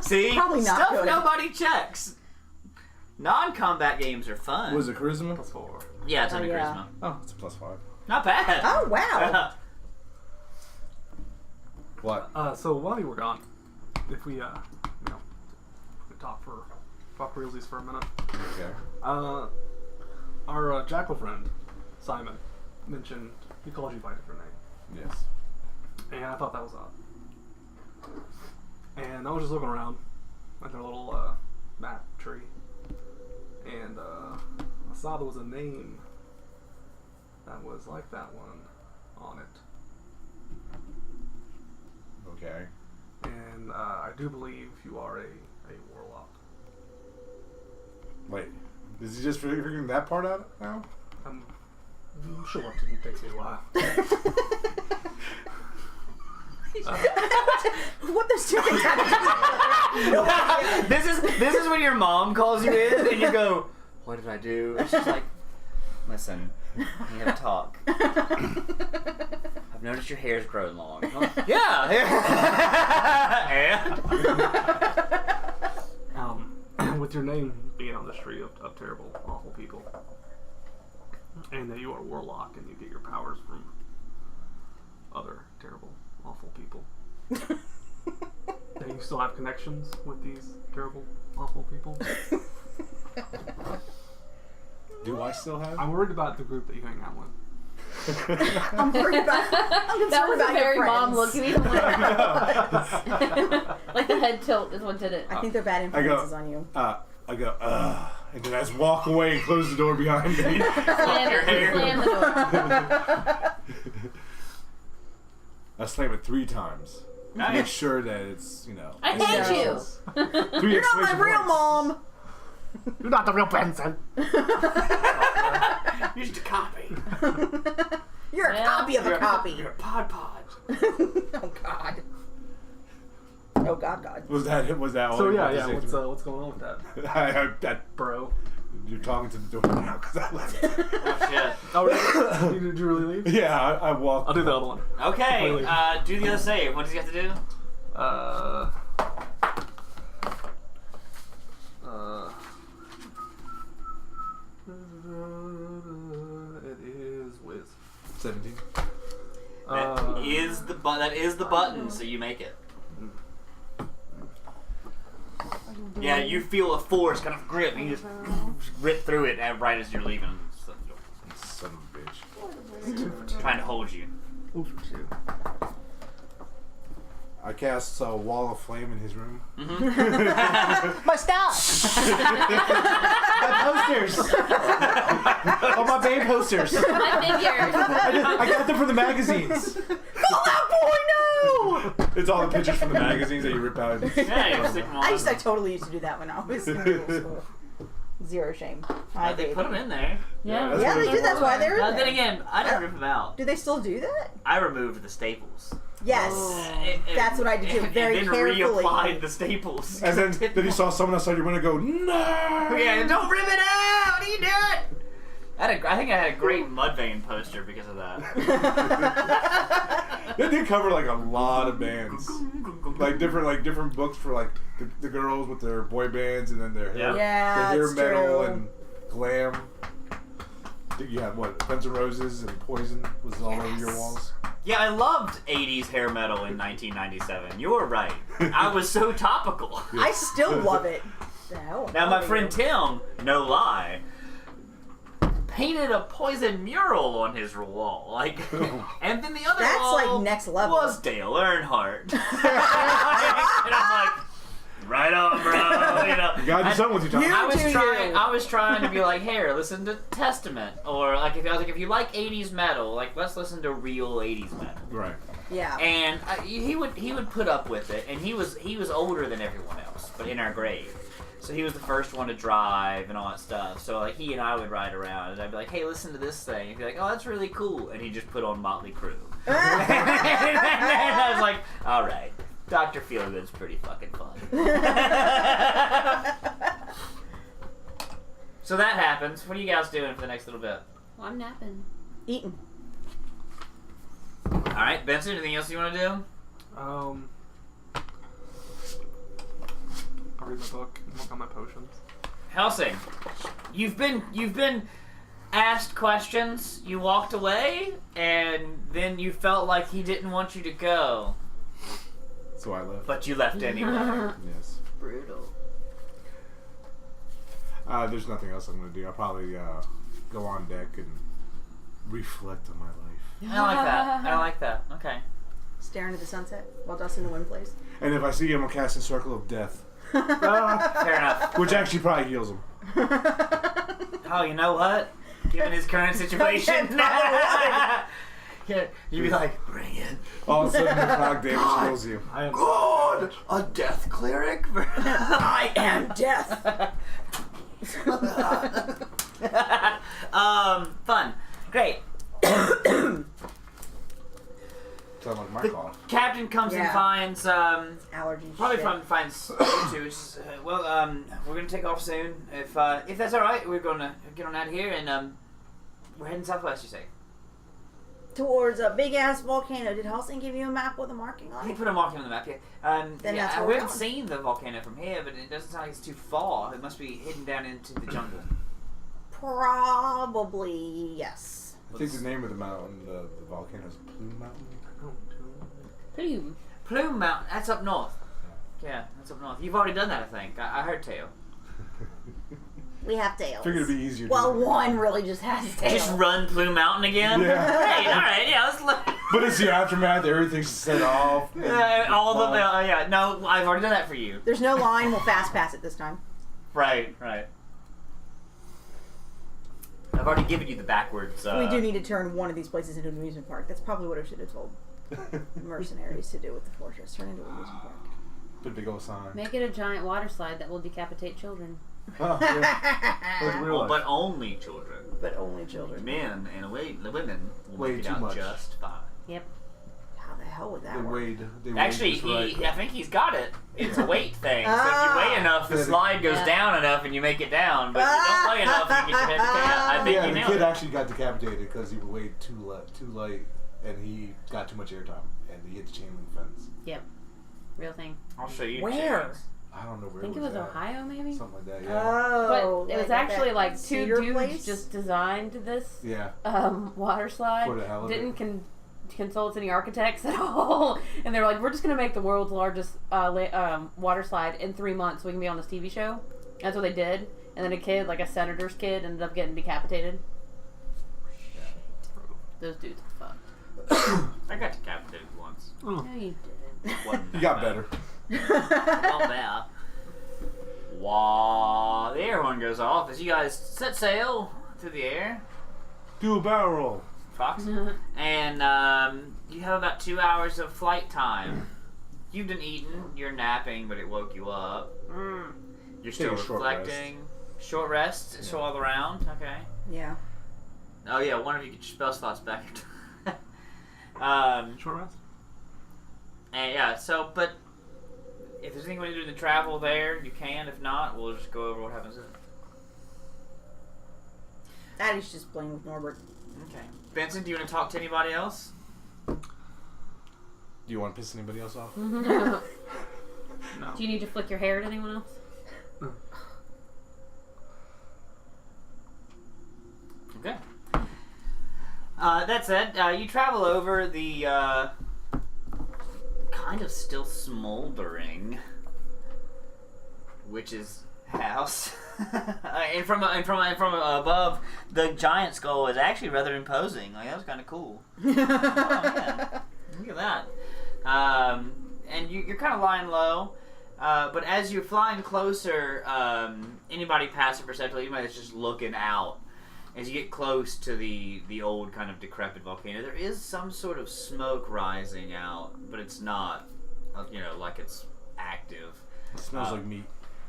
See? Probably not Stuff good. nobody checks. Non-combat games are fun. Was it charisma? +4. Yeah, it's under yeah. charisma. Oh, it's a +5. Not bad. Oh, wow. What? So while you were gone, if we could talk realsies for a minute. Okay. Our jackal friend Simon mentioned he called you by a different name, Yes. and I thought that was odd. And I was just looking around at their little map tree, and I saw there was a name that was like that one on it. Okay. And I do believe you are a warlock. Wait. Is he just figuring that part out now? I'm sure it takes me a while. What those two things have to do? This is when your mom calls you in and you go, what did I do? And she's like, listen, we have to talk. I've noticed your hair's grown long. I'm like, yeah. And with your name being on the tree of terrible, awful people, and that you are a warlock and you get your powers from other terrible, awful people, that you still have connections with these terrible, awful people. Do I still have? I'm worried about the group that you hang out with. I'm worried about. I'm That concerned was a about very your mom friends. look. Like the head tilt is what did it. I think they're bad influences on you. I go, and then I just walk away and close the door behind me. Slam the door. I slam it 3 times. To make Nice. sure that it's, I hate you. 3 You're not my exclamation real points. mom. You're not the real Benson. You're just a copy. You're a Well, copy of a copy. You're a pod. Oh God. Oh God. Was that all? So you yeah, wanted to yeah. say What's to me? what's going on with that, that bro? you're talking to the door now because I left. Oh, shit. Oh, really? Did you really leave? Yeah, I walked. I'll do the other one. Okay, Really? do the other save. What does he have to do? It is Wiz. 17. That is the button, so you make it. Yeah, you feel a force kind of grip, and you just rip through it right as you're leaving. Son of a bitch. Trying to hold you. Ooh, for two. I cast a wall of flame in his room. My stuff. My posters! Oh, my band posters! My figures. I got them from the magazines. Oh, that boy, no! It's all the pictures from the magazines that you rip out. Yeah, you stick them on. I totally used to do that when I was in middle school. Zero shame. I They did. put them in there. Yeah. Yeah, they do. That's why they're in Then there. again, I didn't rip them out. Do they still do that? I removed the staples. Yes. That's what I did too, very and then carefully. reapplied the staples. And then you saw someone outside your window go, no! Yeah, don't rip it out! What are you doing? I think I had a great Mudvayne poster because of that. They did cover like a lot of bands. Like different books for like the girls with their boy bands and then their hair, Yeah, their hair it's metal true. and glam. You had what? Guns N' Roses and Poison was all over your walls. Yeah, I loved 80s hair metal in 1997. You were right. I was so topical. I still love it. The hell Now, my out of friend you. Tim, no lie, painted a Poison mural on his wall. Like, and then the other That's, wall like, next level. was Dale Earnhardt. And I'm like, right on, bro. You know, You gotta do something with your time. You- I was trying to be like, here, listen to Testament, or like if you like 80s metal, like let's listen to real 80s metal. Right. Yeah. And he would put up with it, and he was older than everyone else, but in our grade. So he was the first one to drive and all that stuff. So like he and I would ride around, and I'd be like, "Hey, listen to this thing." He'd be like, "Oh, that's really cool," and he'd just put on Motley Crue. And I was like, "All right, Dr. Feelgood's pretty fucking fun." So that happens. What are you guys doing for the next little bit? Well, I'm napping. Eating. All right, Benson. Anything else you want to do? I'll read my book and work on my potions. Helsing, you've been asked questions. You walked away, and then you felt like he didn't want you to go, So I left. but you left anyway. Yes. Brutal. There's nothing else I'm gonna do. I'll probably go on deck and reflect on my life. I don't like that. I don't like that. Okay. Staring at the sunset while Dust in the Wind plays. And if I see him, I'll cast a circle of death, Fair enough. which actually probably heals him. Oh, you know what? Given his current situation, yeah, you'd be like, bring it. All of a sudden, the cloud damage heals you. I am. God, a death cleric? I am death. Fun. Great. Sound like my The call. captain comes and Yeah. finds, Allergies. probably shit. finds you two. We're gonna take off soon. If that's all right, we're gonna get on out of here, and we're heading southwest. You say? Towards a big ass volcano. Did Halsing give you a map with a marking on He it? put a marking on the map. Yeah. Then yeah, that's where we we're haven't going. seen the volcano from here, but it doesn't sound like it's too far. It must be hidden down into the jungle. Probably yes. I think the name of the mountain, the volcano is Plume Mountain. Pretty. Plume Mountain. That's up north. Yeah, that's up north. You've already done that, I think. I heard tale. We have tails. Figured it'd be easier. Well, to do. one really just has tails. Just run Plume Mountain again. Yeah. Great. All right. Yeah. Let's look. But it's the aftermath. Everything's set off. All the yeah. No, I've already done that for you. There's no line. We'll fast pass it this time. Right. I've already given you the backwards. We do need to turn one of these places into an amusement park. That's probably what I should have told the mercenaries to do with the fortress. Turn into an amusement park. Put a big old sign. Make it a giant water slide that will decapitate children. Oh, yeah. Like real life. But only children. But only children. Men and the women will Way make it too out much. just fine. Yep. How the hell would that They work? weighed. They Actually, weighed just right. I think he's got it. It's a weight thing. So if you weigh enough, the Yeah. slide goes Yeah. down enough, and you make it down. But if you don't weigh enough, you get your head decapitated. I think Yeah, you the nailed kid it. actually got decapitated because he weighed too light, and he got too much airtime, and he hit the chain link fence. Yep. Real thing. I'll show you. Where? James. I don't know where I think it it was at. Ohio, maybe. Something like that. Yeah. Oh, But it was like actually that like two cedar dudes place? just designed this Yeah. water slide. For the hell of it. consults any architects at all, and they're like, we're just gonna make the world's largest water slide in 3 months so we can be on this TV show. That's what they did, and then a kid, like a senator's kid, ended up getting decapitated. Those dudes are fucked. I got decapitated once. No, you didn't. Wasn't You that got bad. better. Not bad. Wow, the air horn goes off as you guys set sail through the air. Do a barrel roll. Fox. And you have about 2 hours of flight time. You've been eating, you're napping, but it woke you up. You're still Take a short reflecting. Short rest, so all around. Okay. Yeah. Oh yeah, one of you get your spell slots back. Short rest? And yeah, so, but if there's anything we do to travel there, you can. If not, we'll just go over what happens then. Addie's just playing with Norbert. Okay. Benson, do you want to talk to anybody else? Do you want to piss anybody else off? Do No. you need to flick your hair at anyone else? Okay. That said, you travel over the kind of still smoldering witch's house, and from above, the giant skull is actually rather imposing. Like that was kind of cool. Oh man, look at that. And you're kind of lying low. But as you're flying closer, anybody passive perceptual, anybody that's just looking out, as you get close to the old kind of decrepit volcano, there is some sort of smoke rising out, but it's not, like it's active. It smells like meat.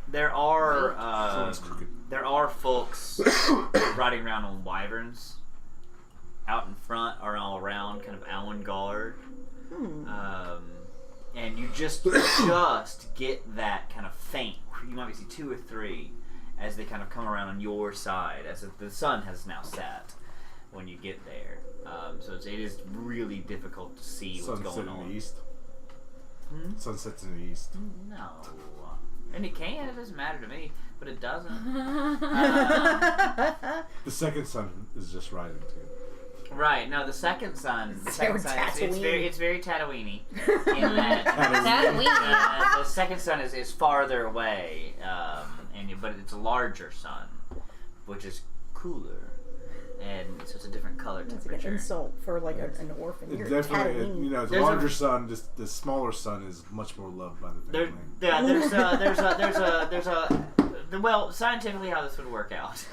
There are Someone's cooking. there are folks riding around on wyverns out in front or all around, kind of avant-garde. And you just get that kind of faint. You might see 2 or 3 as they kind of come around on your side, as if the sun has now set when you get there. So it is really difficult to see what's Sunset going in on. the east. Hmm? Sunsets in the east. No. And it can, it doesn't matter to me, but it doesn't. The second sun is just rising too. Right, no, the second sun. The second sun Tatooine. it's very Tatooine in that the second sun is farther away, but it's a larger sun, which is cooler, and so it's a different color That's like an temperature. insult for like an orphan. It's You're definitely, Tatooine. the There's larger a- sun, the smaller sun is much more loved by the There, family. yeah, there's a well, scientifically how this would work out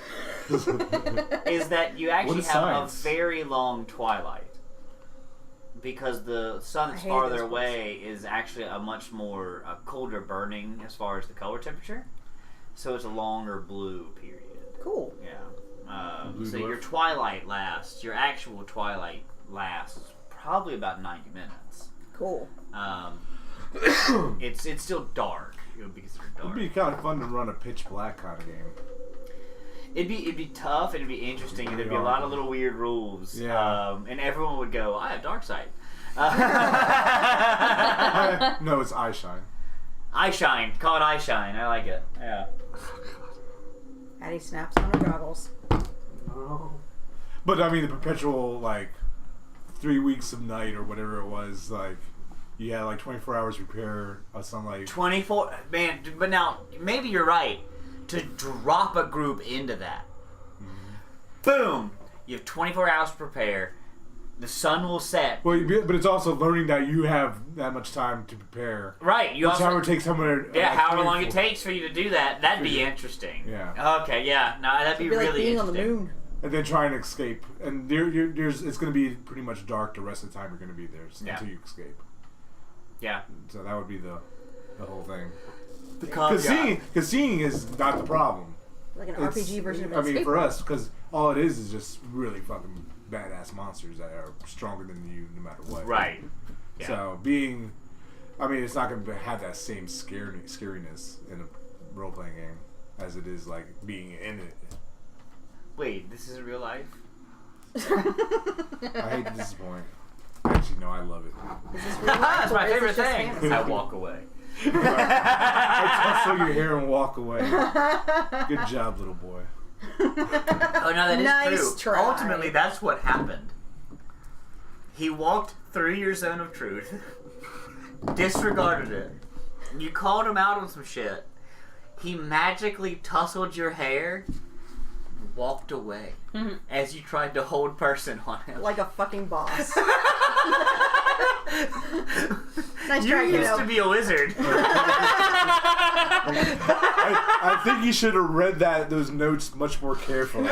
is that you actually is have science? a very long twilight because the sun I that's hate farther those away is actually a much more colder burning as far as the color temperature, so it's a longer blue period. Cool. Yeah. Blue So dwarf? your twilight lasts, your actual twilight lasts probably about 90 minutes. Cool. It's still dark. It would be considered It'd dark. be kind of fun to run a pitch black kind of game. It'd be tough and it'd be interesting and there'd be a lot of little weird rules. Yeah. And everyone would go, I have dark sight. No, it's eye shine. Eye shine. Call it eye shine. I like it. Yeah. Addie snaps on her goggles. No. But I mean, the perpetual 3 weeks of night or whatever it was, you had 24 hours repair of sunlight. 24 man, but now maybe you're right to drop a group into that. Boom! You have 24 hours to prepare. The sun will set. Well, but it's also learning that you have that much time to prepare. Right. You also However it takes someone. however long it takes for you to do that. That'd be interesting. Yeah. Okay. Yeah. No, that'd be It'd be like really being on the interesting. moon. And then try and escape. And it's going to be pretty much dark the rest of the time you're going to be there until you escape. Yeah. So that would be the whole thing. The Because seeing is not the problem. Like an It's- RPG version of I mean, Escape for Room. us, because all it is just really fucking badass monsters that are stronger than you no matter what. Right. Yeah. So it's not going to have that same scariness in a role-playing game as it is being in it. Wait, this isn't real life? I hate to disappoint. Actually, no, I love it. Is this real life That's or my is favorite this just thing. fantasy? I walk away. I tussle your hair and walk away. Good job, little boy. Oh no, that is Nice true. try. Ultimately, that's what happened. He walked through your zone of truth, disregarded it. You called him out on some shit. He magically tousled your hair, walked away as you tried to hold person on him. Like a fucking boss. Nice You try, used kiddo. to be a wizard. I think you should have read those notes much more carefully.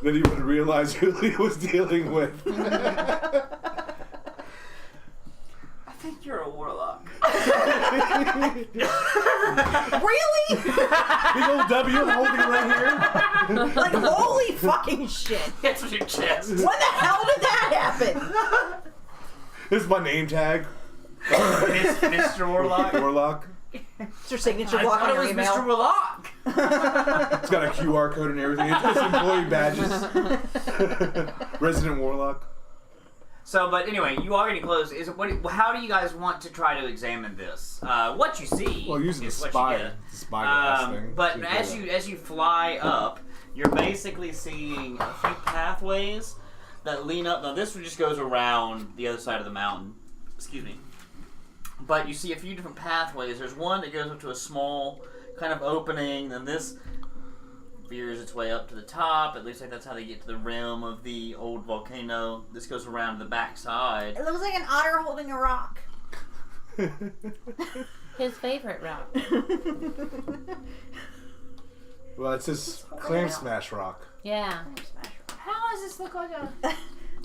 Then he would realize who he was dealing with. I think you're a warlock. Really? Big old W holding it right here. Like, holy fucking shit. It's your chest. When the hell did that happen? This is my name tag. Mr. Warlock. Warlock. It's your signature I block thought on it your was email. Mr. Warlock. It's got a QR code and everything. It's employee badges. Resident Warlock. So, but anyway, you are getting close. How do you guys want to try to examine this? What you see Well, using the is what spy, you get. the spy glass thing. But See as you fly up, you're basically seeing a few pathways that lean up. Now, this one just goes around the other side of the mountain. Excuse me. But you see a few different pathways. There's one that goes up to a small kind of opening, then this veers its way up to the top. It looks like that's how they get to the rim of the old volcano. This goes around to the back side. It looks like an otter holding a rock. His favorite rock. Well, it's his clam smash rock. Yeah. How does this look like a...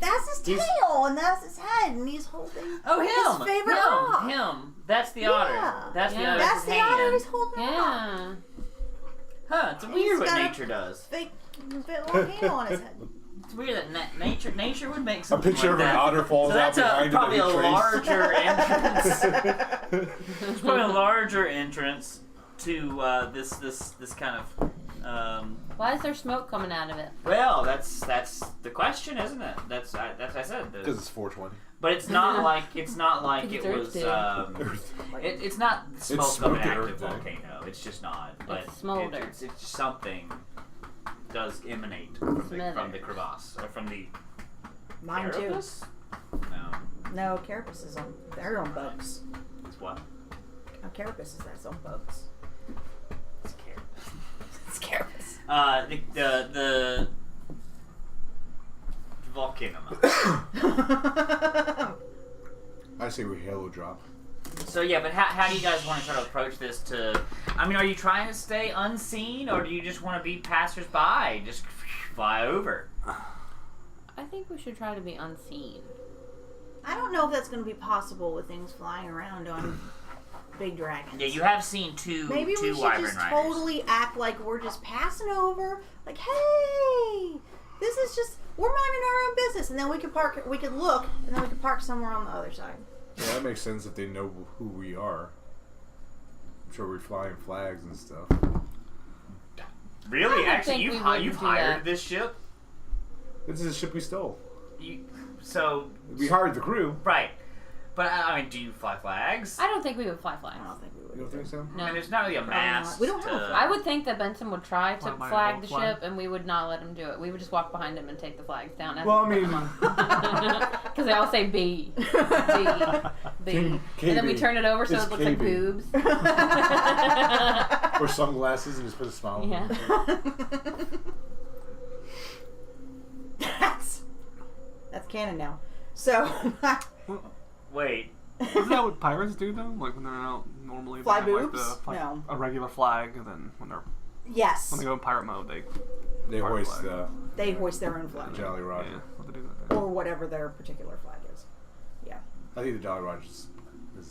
That's his tail, and that's his head, and he's holding Oh, him! his favorite rock. Him! That's the Yeah. otter. That's the Yeah. otter's That's the hand. otter he's holding a rock. Yeah. Huh, it's He's weird what got a- nature does. Fake volcano on his head. It's weird that nature would make A something picture like of an that. otter falls So out that's behind probably him a that he larger entrance. It's probably a larger entrance to this kind of. Why is there smoke coming out of it? Well, that's the question, isn't it? That's I said. Because it's 420. But it's not like it It's was. Earth Day. It's not smoke It's of an smoky active Earth Day. volcano. It's just not. But It's smolder. It's just something does emanate from the crevasse or from the Mine too. carapace? No, No, carapace is on their own boats. it's what? Carapace is their own boats. It's carapace. It's carapace. The volcano. I say we halo drop. So yeah, but how do you guys want to try to approach this? I mean, are you trying to stay unseen, or do you just want to be passersby, just fly over? I think we should try to be unseen. I don't know if that's going to be possible with things flying around on big dragons. Yeah, you have seen two Maybe we should wyvern just riders. totally act like we're just passing over. Like, hey, this is just, we're minding our own business. And then we can park, we can look, and then we can park somewhere on the other side. Yeah, that makes sense if they know who we are. I'm sure we're flying flags and stuff. Really? I would Actually, think you've we wouldn't you've do hired that. this ship. This is a ship we stole. So We hired the crew. right, but I mean, do you fly flags? I don't think we would fly flags. I don't think we would. You don't think so? I No. mean, there's not really a mast. We don't have a to- flag. I would think that Benson would try to Fly by a flag boat the flag. ship, and we would not let him do it. We would just walk behind him and take the flags down. Well, I mean, Because they all say B. B. B. King- And then we KB. turn it over so It's it looks like KB. boobs. wear sunglasses and just put a smile on. Yeah. That's canon now. So, Wait, Isn't that what pirates do though? Like when they're out normally, Fly they have, boobs? like No. a regular flag, and then when yes, they go in pirate mode, they They Pirate hoist flag. they hoist their own flag. Jolly Roger. yeah, what they do that. Or whatever their particular flag is. I think the Jolly Roger is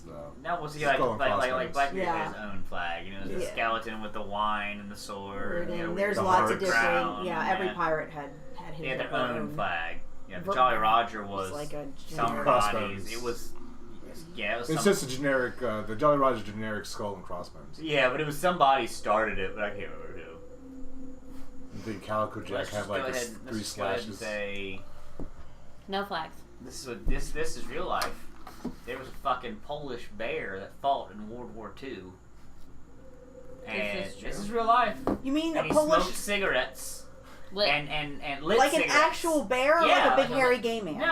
the. now we'll see like Skull and Blackbeard Yeah. has his own flag. You know, there's Yeah. a skeleton with the wine and the sword. You know, There's with the lots of heart different. crown, Yeah, every pirate had his They had their own own flag. Yeah, the Ver- Jolly Roger was like a somebody's. Crossbones. It was. Yeah, it was. It's some- just a generic. The Jolly Roger generic skull and crossbones. Yeah, but it was somebody started it, but I can't remember who. The Calico Jack Let's had just like go a ahead. Let's 3 just go ahead and slashes. say No flags. this is what this is real life. There was a fucking Polish bear that fought in World War II. And This is true. this is real life. You mean And a he Polish? smoked cigarettes Lit. and lit Like an cigarettes. actual bear, or Yeah, like a big like hairy gay man? No.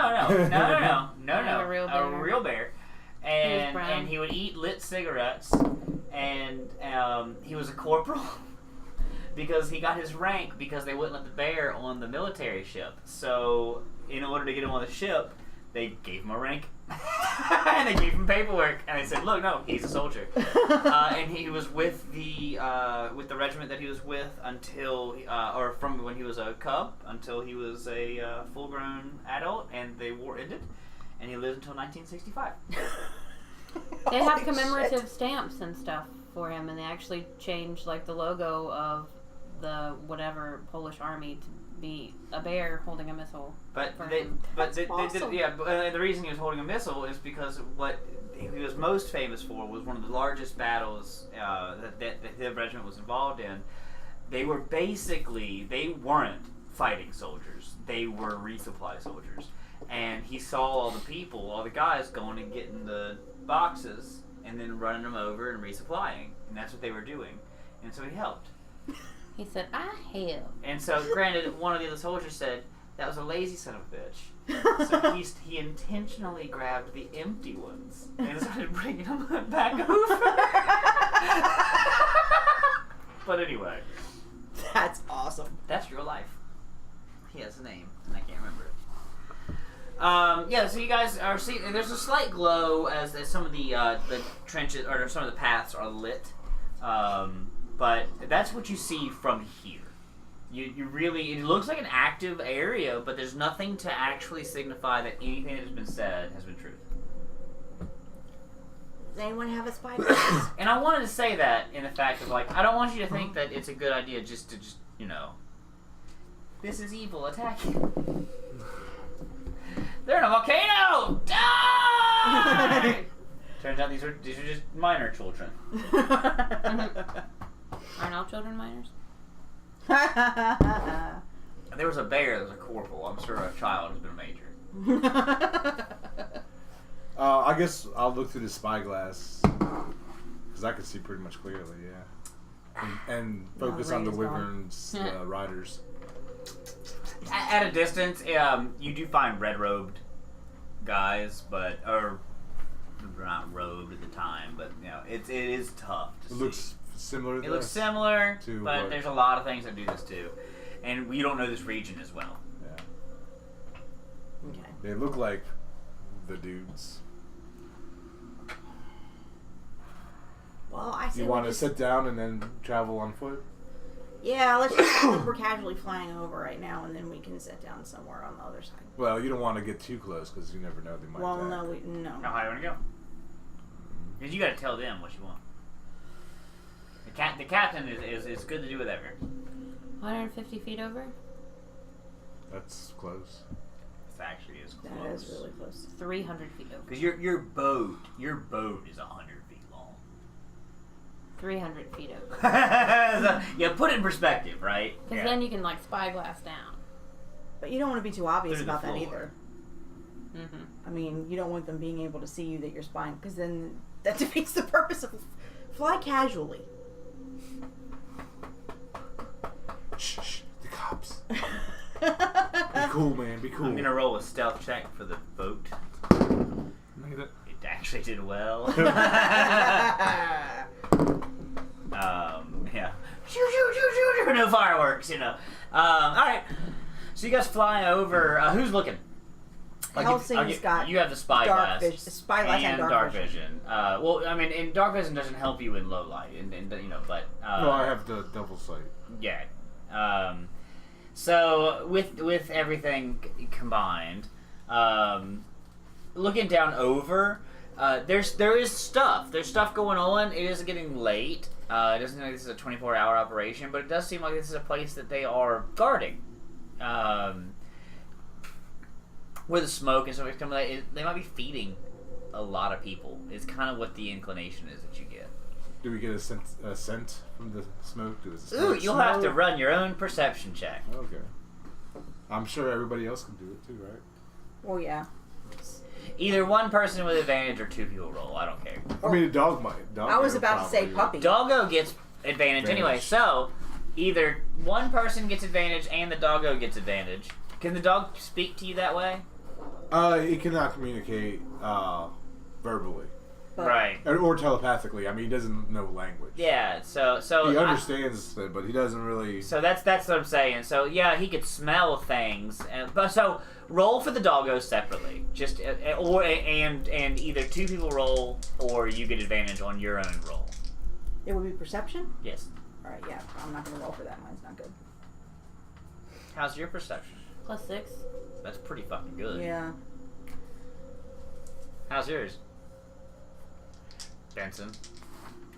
A real bear. A real bear. He was And brown. he would eat lit cigarettes, and he was a corporal because he got his rank because they wouldn't let the bear on the military ship. So in order to get him on the ship, they gave him a rank. And they gave him paperwork, and they said, "Look, no, he's a soldier." And he was with the regiment that he was with until, or from when he was a cub until he was a full-grown adult, and the war ended, and he lived until 1965. They have Holy commemorative shit. stamps and stuff for him, and they actually changed like the logo of the whatever Polish army to be a bear holding a missile. But For they, him. but That's awesome. the reason he was holding a missile is because what he was most famous for was one of the largest battles that the regiment was involved in. They weren't fighting soldiers; they were resupply soldiers. And he saw all the guys going and getting the boxes and then running them over and resupplying, and that's what they were doing. And so he helped. He said, "I help." And so, granted, one of the other soldiers said, "That was a lazy son of a bitch." So he intentionally grabbed the empty ones and started bringing them back over. But anyway, That's awesome. that's real life. He has a name, and I can't remember it. Yeah, so you guys are seeing. There's a slight glow as some of the trenches or some of the paths are lit. But that's what you see from here. You really, it looks like an active area, but there's nothing to actually signify that anything that has been said has been true. Does anyone have a spy glass? And I wanted to say that in the fact of like, I don't want you to think that it's a good idea just to this is evil, attack you. They're in a volcano! Die! Turns out these are just minor children. Aren't all children minors? There was a bear that was a corporal. I'm sure a child has been a major. I guess I'll look through the spyglass because I can see pretty much clearly. Yeah, and focus on the Ray's gone. wyverns riders. At a distance, you do find red-robed guys, but or not robed at the time, but it is tough to It see. looks similar. To It looks this. similar, To but what? there's a lot of things that do this too, and we don't know this region as well. Yeah, Okay. they look like the dudes. Well, I say You we want to just- sit down and then travel on foot? Yeah, let's just act like we're casually flying over right now, and then we can sit down somewhere on the other side. Well, you don't want to get too close because you never know they might. Well, attack. no. How high do you want to go? Because you got to tell them what you want. The captain is good to do whatever. 150 feet over? That's close. This actually is close. That is really close. 300 feet over. Because your boat is 100 feet long. 300 feet over. So, yeah, put it in perspective, right? Because then you can like spyglass down. But you don't want to be too obvious Through the about that floor. either. Mm-hmm. I mean, you don't want them being able to see you that you're spying, because then that defeats the purpose of fly casually. Shh, the cops. Be cool, man. Be cool. I'm gonna roll a stealth check for the boat. Made it. It actually did well. Yeah. Shoo, shoo, shoo, shoo, shoo. No fireworks, All right. So you guys fly over. Who's looking? Helsing's got you have the spyglass. spyglass and dark vision. Well, I mean, and dark vision doesn't help you in low light, but No, I have the double sight. yeah. So with everything combined, looking down over, there is stuff. There's stuff going on. It is getting late. It doesn't seem like this is a 24-hour operation, but it does seem like this is a place that they are guarding. Where the smoke and stuff is coming, they might be feeding a lot of people. It's kind of what the inclination is that you get. Do we get a scent from the smoke? Does it Ooh, smell you'll have to run your own perception check. Okay. I'm sure everybody else can do it too, right? Well, yeah. Either one person with advantage or two people roll. I don't care. I mean, a dog might. Dog I was might about to say probably- puppy. Doggo gets advantage anyway, Advantage. so either one person gets advantage and the doggo gets advantage. Can the dog speak to you that way? He cannot communicate verbally But Right. or telepathically. I mean, he doesn't know language. Yeah. So He I- understands it, but he doesn't really. So that's what I'm saying. So yeah, he could smell things, but so roll for the doggo separately, just or and either two people roll or you get advantage on your own roll. it would be perception. Yes. All right, yeah, I'm not gonna roll for that. Mine's not good. How's your perception? +6. That's pretty fucking good. Yeah. How's yours, Benson?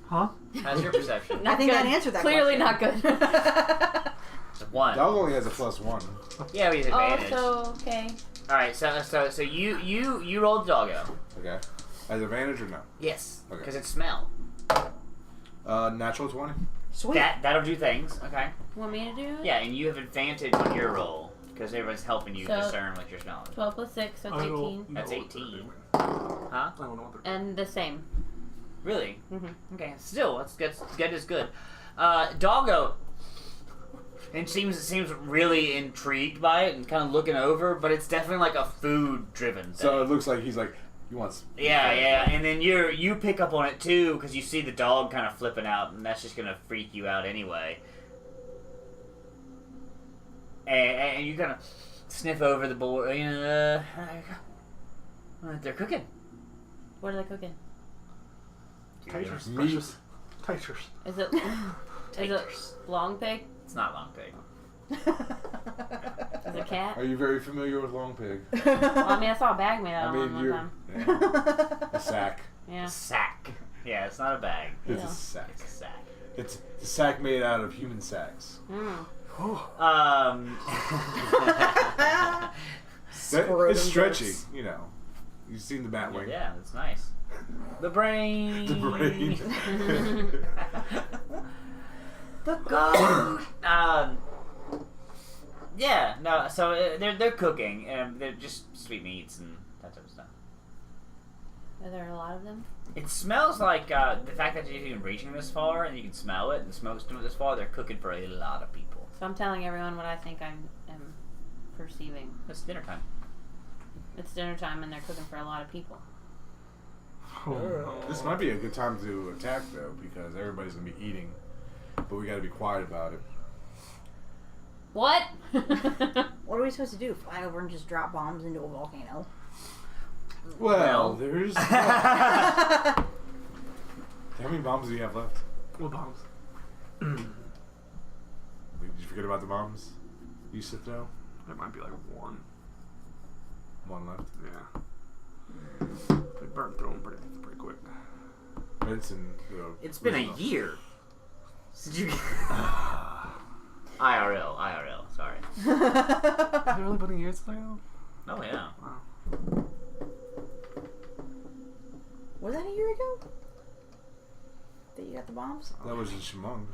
Huh? How's your perception? I think good. that answered that. Clearly question. not good. It's a 1. Dog only has a +1. Yeah, we have advantage. Also, okay. All right. So you rolled the doggo. Okay. Has advantage or no? Yes. Okay. Because it's smell. Natural 20. Sweet. That'll do things. Okay. Want me to do it? Yeah, and you have advantage on your roll because everyone's helping you So- discern what you're smelling. 12 + 6, so it's 18. That's know 18. what they're doing. Huh? I don't know what they're And the same. Really? Mm-hmm. Okay. Still, that's good as good. Doggo. And seems really intrigued by it and kind of looking over, but it's definitely like a food-driven thing. So it looks like he's like, he wants. Yeah, and then you pick up on it too because you see the dog kind of flipping out, and that's just gonna freak you out anyway. And you kind of sniff over the board. You know, they're cooking. What are they cooking? Taters, Meat. precious. Taters. Is it long pig? It's not long pig. Is it cat? Are you very familiar with long pig? Well, I mean, I saw a bag made out I of one mean, one you're time. yeah, a sack. Yeah. Sack. Yeah, it's not a bag. It's Yeah. a sack. It's a sack. It's a sack made out of human sacks. Mm. It's stretchy, you know. You've seen the bat wing. Yeah, that's nice. The brain. The brain. The goat. Yeah, no. So they're cooking, and they're just sweetmeats and that type of stuff. Are there a lot of them? It smells like the fact that you're even reaching this far and you can smell it, and the smoke's doing this far. They're cooking for a lot of people. So I'm telling everyone what I think I am perceiving. It's dinner time. It's dinner time and they're cooking for a lot of people. This might be a good time to attack, though, because everybody's going to be eating. But we got to be quiet about it. What? What are we supposed to do? Fly over and just drop bombs into a volcano? Well, there's. How many bombs do you have left? What bombs? Did you forget about the bombs? You sit though? There might be like one. One left. Yeah. They burn through them pretty quick. Benson. It's been a year. Did you? IRL. Sorry. Has it really been a year since I got? Oh yeah. Wow. Was that a year ago? That you got the bombs? That was in Shimong.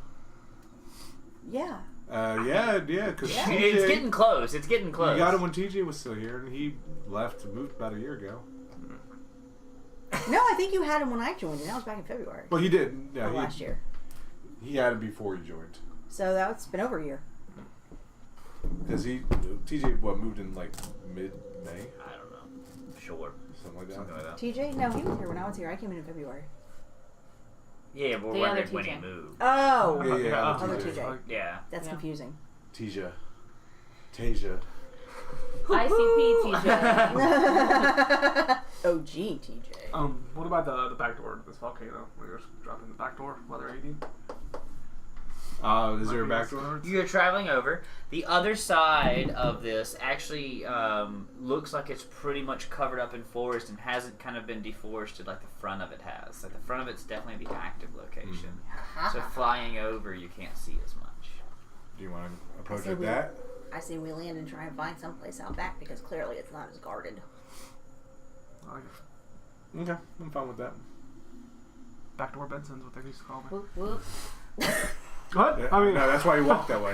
Yeah. Yeah, because It's getting close. It's getting close. You got him when TJ was still here, and he left, moved about a year ago. No, I think you had him when I joined, and that was back in February. Well, he did. Yeah, Or last year. He had it before he joined. So that's been over a year. Because TJ, moved in like mid-May? I don't know. Sure. Something like that. Something like that. TJ? No, he was here when I was here. I came in February. Yeah, but The we're other wondering when he TJ. moved. Oh! Yeah, Other TJ. TJ. Yeah. That's Yeah. confusing. Tasia. ICP TJ. OG TJ. What about the back door to this volcano? When you're dropping the back door, leather 80? Is there a back door? You're traveling over. The other side of this actually looks like it's pretty much covered up in forest and hasn't kind of been deforested like the front of it has. Like the front of it's definitely the active location. So flying over, you can't see as much. Do you want to approach say it we- that? I say we land and try and find someplace out back because clearly it's not as guarded. I like it. Okay, I'm fine with that. Backdoor Benson's what they used to call me. Whoop, whoop. What? Yeah, I mean, no, that's why you walk that way.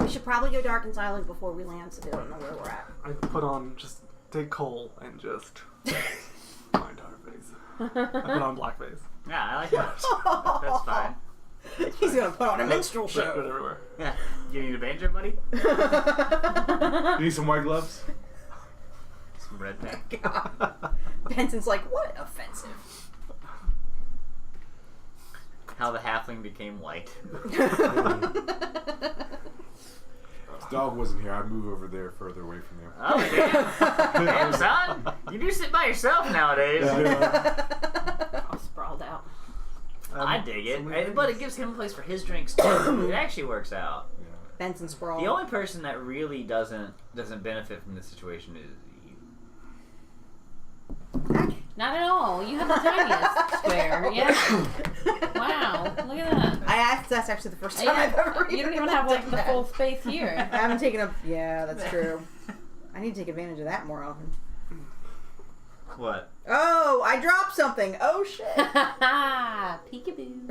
We should probably go dark and silent before we land so they don't know where we're at. I put on just take coal and just my entire face. I put on blackface. Yeah, I like that. That's fine. He's gonna put on a minstrel Put it show. everywhere. Yeah. You need a banjo, buddy? You need some white gloves? Some red paint. God. Benson's like, what offensive? How the halfling became white. If the dog wasn't here, I'd move over there further away from you. Oh, damn. Damn, son. You do sit by yourself nowadays. All sprawled out. I dig it. But it gives him a place for his drinks, too. It actually works out. Benson sprawl. The only person that really doesn't benefit from this situation is you. Not at all. You have the tiniest square. Yeah. Wow. Look at that. That's actually the first time I've ever You don't even have like done the that. full space here. I haven't taken up. Yeah, that's true. I need to take advantage of that more often. What? Oh, I dropped something. Oh shit. Peekaboo.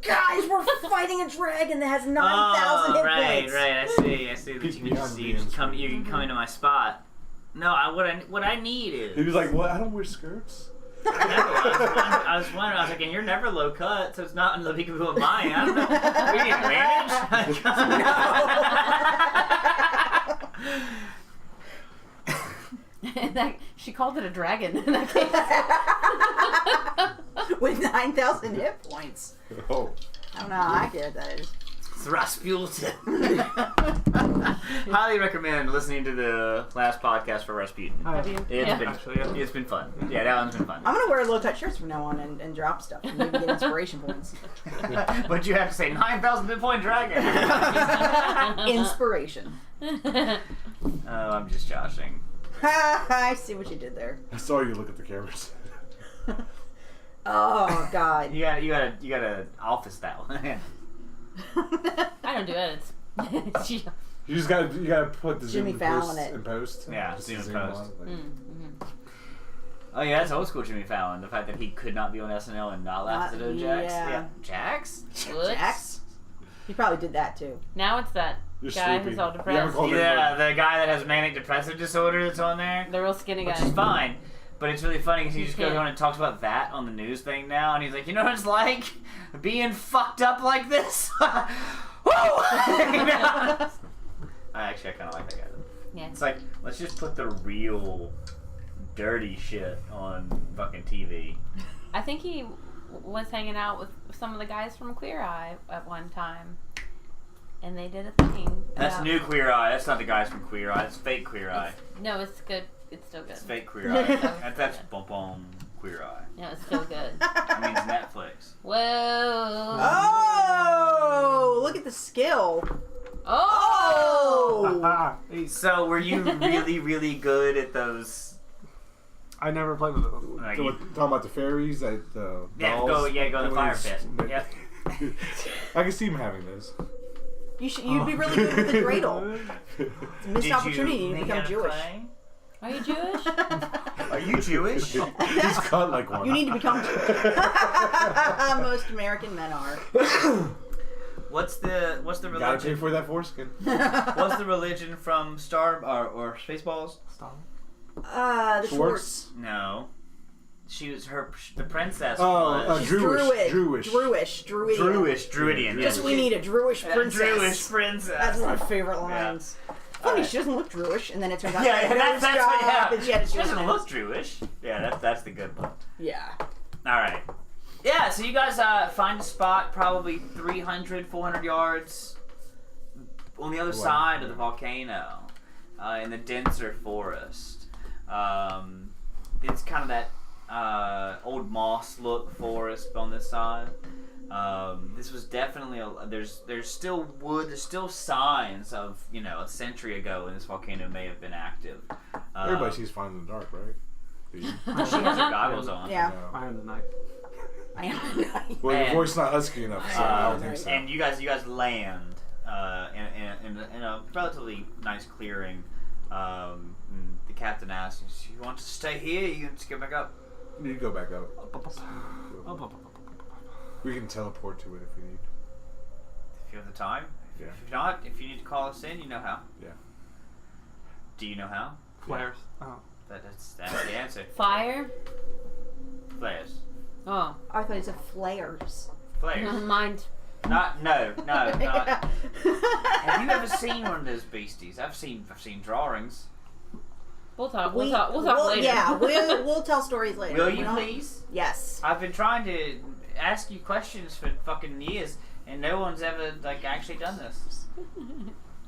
Guys, we're fighting a dragon that has 9,000 hit points. Right. I see. That Peek you behind the just come into my spot. No, what I need is. He was like, "What? I don't wear skirts." I was wondering. I was like, and you're never low cut, so it's not in the peekaboo of mine. I don't know. We need advantage. She called it a dragon. With 9,000 hit points. Oh. I don't know how accurate that is. It's Rasputin. Highly recommend listening to the last podcast for Rasputin. Have you? It's been fun. Yeah, that one's been fun. I'm gonna wear low cut shirts from now on and drop stuff and maybe get inspiration points. But you have to say 9,000 hit point dragon. Inspiration. Oh, I'm just joshing. I see what you did there. I saw you look at the cameras. Oh God. You gotta office that one. I don't do edits. You gotta put the Jimmy Zoom Fallon in post. Yeah, Just Zoom zoom post. on, like- Oh yeah, that's old school Jimmy Fallon. The fact that he could not be on SNL and not laugh at Jax. Yeah. Jax? What? Jax? You probably did that too. Now it's that You're guy sleepy. who's all You haven't depressed. called Yeah, the guy that has manic depressive disorder that's on there. The real skinny Which guy. is fine. But it's really funny because he just goes can't. on and talks about that on the news thing now, and he's like, you know what it's like? Being fucked up like this? Woo! I kind of like that guy. Yeah. It's like, let's just put the real dirty shit on fucking TV. I think he was hanging out with some of the guys from Queer Eye at one time. And they did a thing. That's about- new Queer Eye. That's not the guys from Queer Eye. It's fake Queer Eye. No, it's good. It's still good. It's fake Queer Eye. That's bum Queer Eye. No, it's still good. That means Netflix. Whoa. Oh, look at the skill. Oh. So, were you really, really good at those? I never played with those. Like, Talking about the fairies at the dolls. go in the fire pit. Yep. I can see him having those. You'd be really good with the dreidel. It's a missed opportunity to become Jewish. Are you Jewish? Are you Jewish? He's cut like one. You need to become Jewish. Most American men are. What's the Gotta pay religion? for that foreskin. What's the religion from Star or Spaceballs? The Schwartz? Schwartz. No, she was the princess. Oh, was She's Druish. Druidian. Just yes. we need a Druish princess. Druish princess. That's my favorite lines. Funny, Alright. she doesn't look Druish, and then it turns out Yeah, she had a that's nose what. job, Yeah, and she had a she Jewish doesn't nose. look Jewish. Yeah, that's the good one. Yeah. All right. Yeah, so you guys find a spot probably 300, 400 yards on the other side of the volcano in the denser forest. It's kind of that old moss look forest on this side. This was definitely there's still wood. There's still signs of a century ago when this volcano may have been active. Everybody sees fine in the dark, right? Do you? She has her goggles on. Yeah. No. I am the night. I am. Well, your And- voice not husky enough, so I don't think so. And you guys land in a relatively nice clearing. And the captain asks, "You want to stay here? You want to go back up?" You go back up. We can teleport to it if we need. If you have the time. Yeah. If not, if you need to call us in, you know how. Yeah. Do you know how? Flares. Oh. That's the answer. Fire? Flares. Oh. I thought he said flares. Flares. Mind. Not not. Have you ever seen one of those beasties? I've seen drawings. We'll talk later. Yeah, we'll tell stories later. Will you please? Yes. I've been trying to ask you questions for fucking years, and no one's ever like actually done this.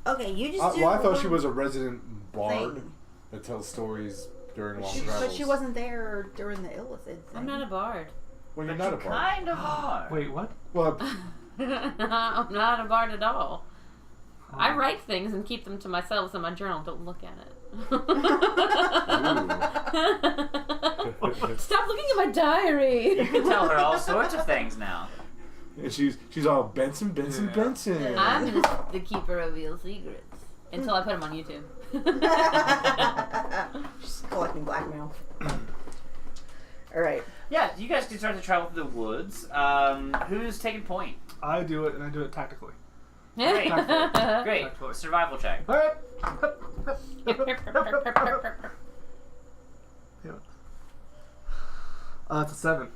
Okay, you just do. Well, I thought she was a resident bard thing. that tells stories during long But travels. she wasn't there during the Illithid thing. I'm not a bard. Well, you're But not you a bard. kind of are. Wait, what? Well, I'm not a bard at all. I write things and keep them to myself in my journal. Don't look at it. Stop looking at my diary. You can tell her all sorts of things now. And she's all Benson. I'm the keeper of your secrets. Until I put them on YouTube. She's collecting blackmail. All right. Yeah, you guys can start to travel through the woods. Who's taking point? I do it, and I do it tactically. Great. Great. Tactically. Survival check. All right. It's a 7.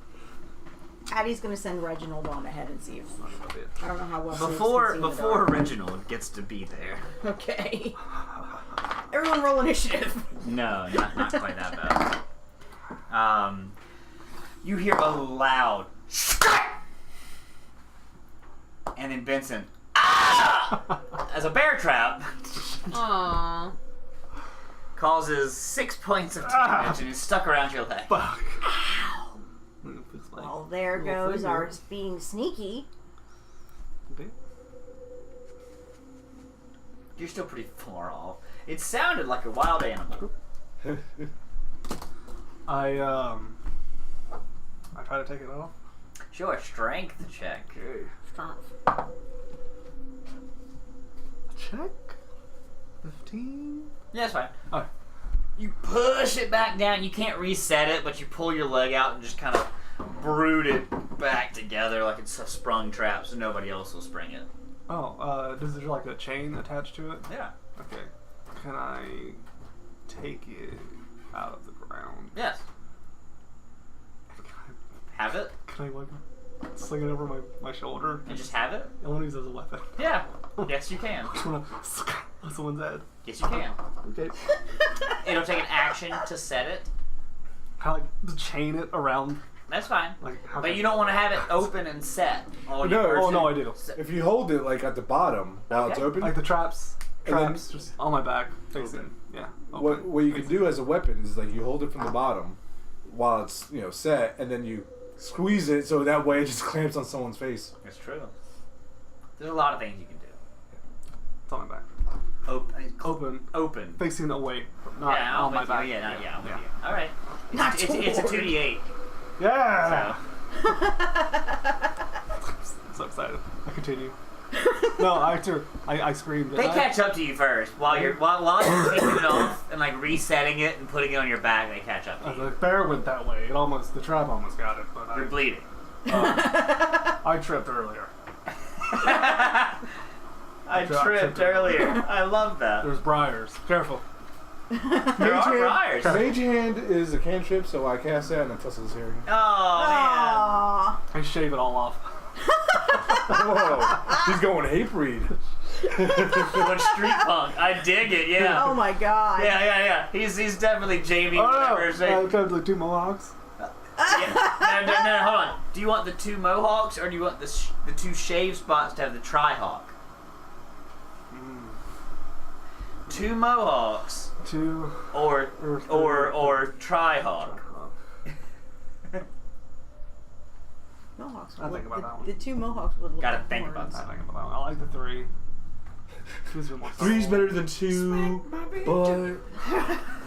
Addie's gonna send Reginald on ahead and see if I don't know how well. Before Reginald gets to be there. Okay. Everyone roll initiative. No, not quite that bad. You hear a loud and then Benson as a bear trap Aww. causes 6 points of damage and is stuck around your leg. Fuck. Well, there Little goes finger. our being sneaky. Okay. You're still pretty far off. It sounded like a wild animal. I try to take it off. Sure, strength check. Okay. Check. 15. Yeah, that's fine. Oh. You push it back down. You can't reset it, but you pull your leg out and just kind of brood it back together like it's a sprung trap, so nobody else will spring it. Oh, does there like a chain attached to it? Yeah. Okay. Can I take it out of the ground? Yes. Have it Can I like sling it over my shoulder? and just have it. I want to use it as a weapon. Yeah. Yes, you can. I just want to on someone's head. Yes, you can. Okay. It'll take an action to set it. Kind of like chain it around. That's fine. Like, how But you don't want to have it open and set. All No, your Oh no, I person- do. if you hold it like at the bottom while it's Okay. open, Like the traps And then- just on my back, facing. Yeah. Open. what you can do as a weapon is like you hold it from the bottom while it's set, and then you squeeze it so that way it just clamps on someone's face. That's true. There's a lot of things you can do. It's on my back. Open. Open. Facing away. Not Yeah, I'm on my with back. you. Yeah, I'm with Yeah. you. All right. Not It's a 2d8. Yeah. So. I'm so excited. I continue. No, I screamed. They catch up to you first while you're taking it off and like resetting it and putting it on your back. They catch up to you. The bear went that way. The trap almost got it, but You're bleeding. I tripped earlier. I tripped tripped earlier. I love that. There's briars. Careful. There are briars. Mage Hand is a cantrip, so I cast that and it tussles his hair again. Oh man. Aww. I shave it all off. Whoa, he's going hate-breed. What street punk? I dig it. Yeah. Oh my god. Yeah. He's definitely Jamie. Oh Whatever. no! I cut like 2 mohawks. Yeah. No, hold on. Do you want the 2 mohawks or do you want the 2 shave spots to have the tri-hawk? 2 mohawks 2 or tri-hawk. Mohawks. I'll think about that one. The 2 mohawks would look Gotta like think about horns. that. I think about that one. I like the 3. 2's been more. 3's better than 2, but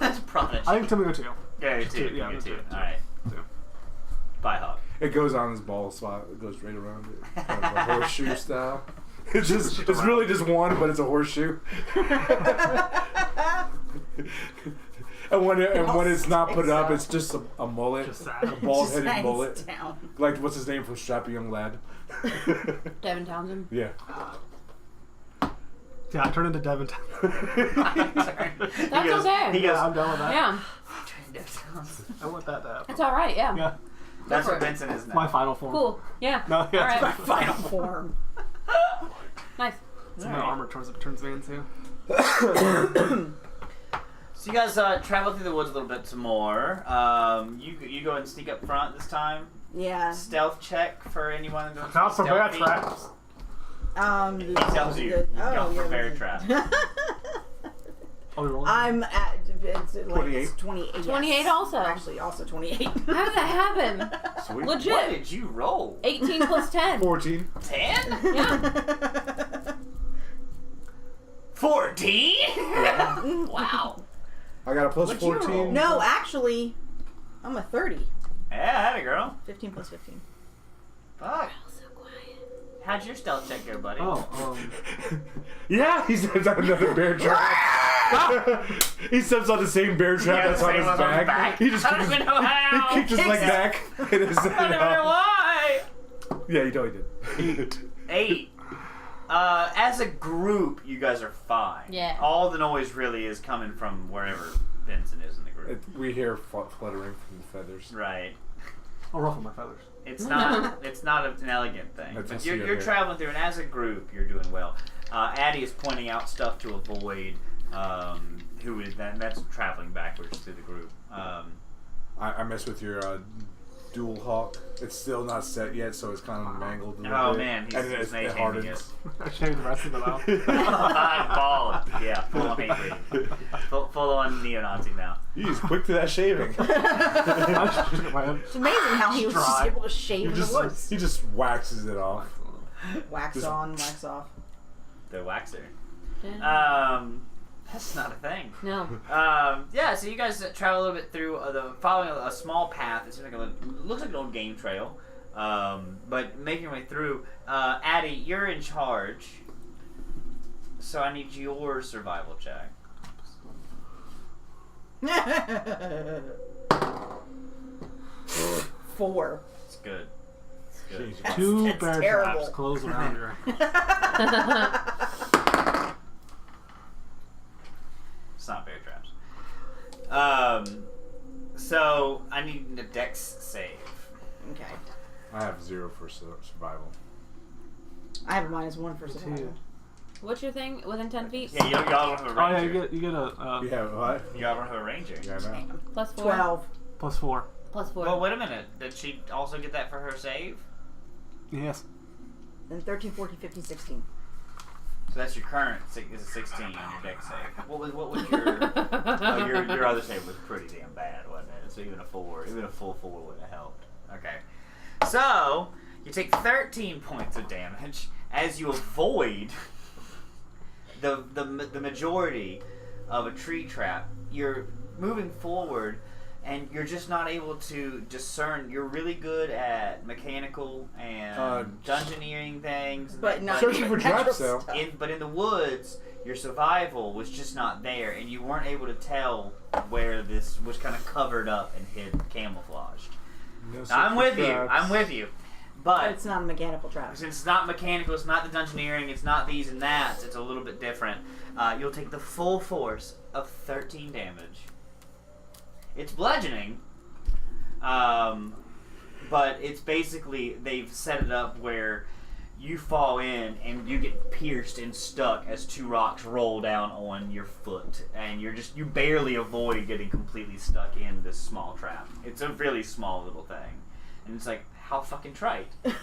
That's prodigy. I think 2 go 2. Yeah, Just 2. two, yeah, Yeah, just 2. two. All right. 2. Bi-hawk. it goes on his ball spot. It goes right around it, kind of a horseshoe style. It's really just one, but it's a horseshoe. And when it's not put up, it's just a mullet, Just a that. Just bald-headed hangs mullet. down. Like what's his name from Strappy Young Lad? Devin Townsend. Yeah. Yeah, I turned into Devin. That's okay. He goes, Yeah, I'm done with that. Yeah. I want that to happen. It's alright, yeah. Yeah. That's for what it. Benson is now. My final form. Cool. Yeah. No, yeah. All right. Final. Form. Nice. So my armor turns me into. So you guys travel through the woods a little bit some more. You go and sneak up front this time. Yeah. Stealth check for anyone who Not for bear stealthy. traps. He tells you. Don't for bear traps. Are we rolling? I'm at it's like 28. 28. 28 yes. also. Actually, also 28. How did that happen? Sweet. Legit. What did you roll? 18 plus 10. 14. 10? Yeah. 14? Wow. I got a plus What'd you 14. roll? No, actually, I'm a 30. Yeah, had a girl. 15 plus 15. Fuck. So quiet. How'd your stealth check go, buddy? Oh, Yeah, he steps on another bear trap. He steps on the same bear trap Yeah, that's the on same his one's on his back. back. He just I don't kicked even know how. He kicked his leg back. And his I don't know why. Yeah, you totally did. 8. As a group, you guys are fine. Yeah. All the noise really is coming from wherever Benson is in the group. We hear fluttering from the feathers. Right. I'll ruffle my feathers. It's not. It's not an elegant thing. That's But just you're your hair. traveling through, and as a group, you're doing well. Addie is pointing out stuff to avoid. Who is that? That's traveling backwards through the group. I mess with your dual hawk. It's still not set yet, so it's kind of mangled a little Oh bit. man, he's and made it it. hardens. I shaved the rest of it off. I'm bald. Yeah, full on hatred. Full on neo-Nazi now. He's quick to that shaving. It's amazing how he was just Dry. able to shave in the woods. He just waxes it off. Wax just- on, wax off. The waxer. Yeah. That's not a thing. No. Yeah, so you guys travel a little bit through following a small path. It seems like looks like an old game trail, but making your way through. Addie, you're in charge, so I need your survival check. 4. It's good. It's good. Jeez. 2 That's bear terrible. traps close around your It's not bear traps. So I need a dex save. Okay. I have 0 for survival. I have a -1 for survival. What's your thing? Within 10 feet? Yeah, y'all don't have a Oh yeah, ranger. you get a You have what? Y'all don't have a ranger. Yeah, I know. Plus 4. 12. +4. Plus 4. Well, wait a minute. Did she also get that for her save? Yes. Then 13, 14, 15, 16. So that's your current is a 16 on your deck save. What was your oh, your other save was pretty damn bad, wasn't it? So even a full 4 would have helped. Okay. So you take 13 points of damage as you avoid the majority of a tree trap. You're moving forward, and you're just not able to discern. You're really good at mechanical and dungeoneering things, But not Searching for natural traps, though. stuff. but in the woods, your survival was just not there, and you weren't able to tell where this was kind of covered up and hid, camouflaged. No I'm with you. traps. I'm with you. But But it's not a mechanical trap. since it's not mechanical, it's not the dungeoneering, it's not these and that, it's a little bit different. You'll take the full force of 13 damage. It's bludgeoning, but it's basically they've set it up where you fall in and you get pierced and stuck as 2 rocks roll down on your foot, and you barely avoid getting completely stuck in this small trap. It's a really small little thing, and it's like, how fucking trite. It's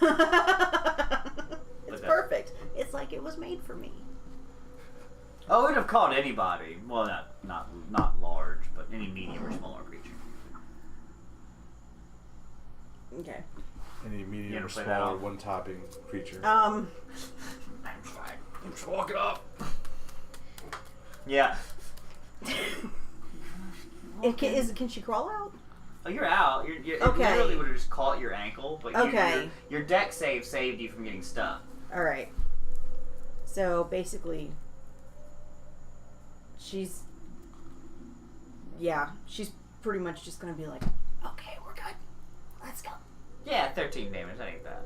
that's- perfect. It's like it was made for me. Oh, it would have caught anybody. Well, not large, but any medium or smaller creature. Okay. Any You medium wanna or play that smaller off? one-topping creature. I'm just walking up. Yeah. Can she crawl out? Oh, you're out. It Okay. literally would have just caught your ankle, but Okay. your deck save saved you from getting stuck. All right. So basically, she's pretty much just gonna be like, okay, we're good. Let's go. Yeah, 13 damage. That ain't bad.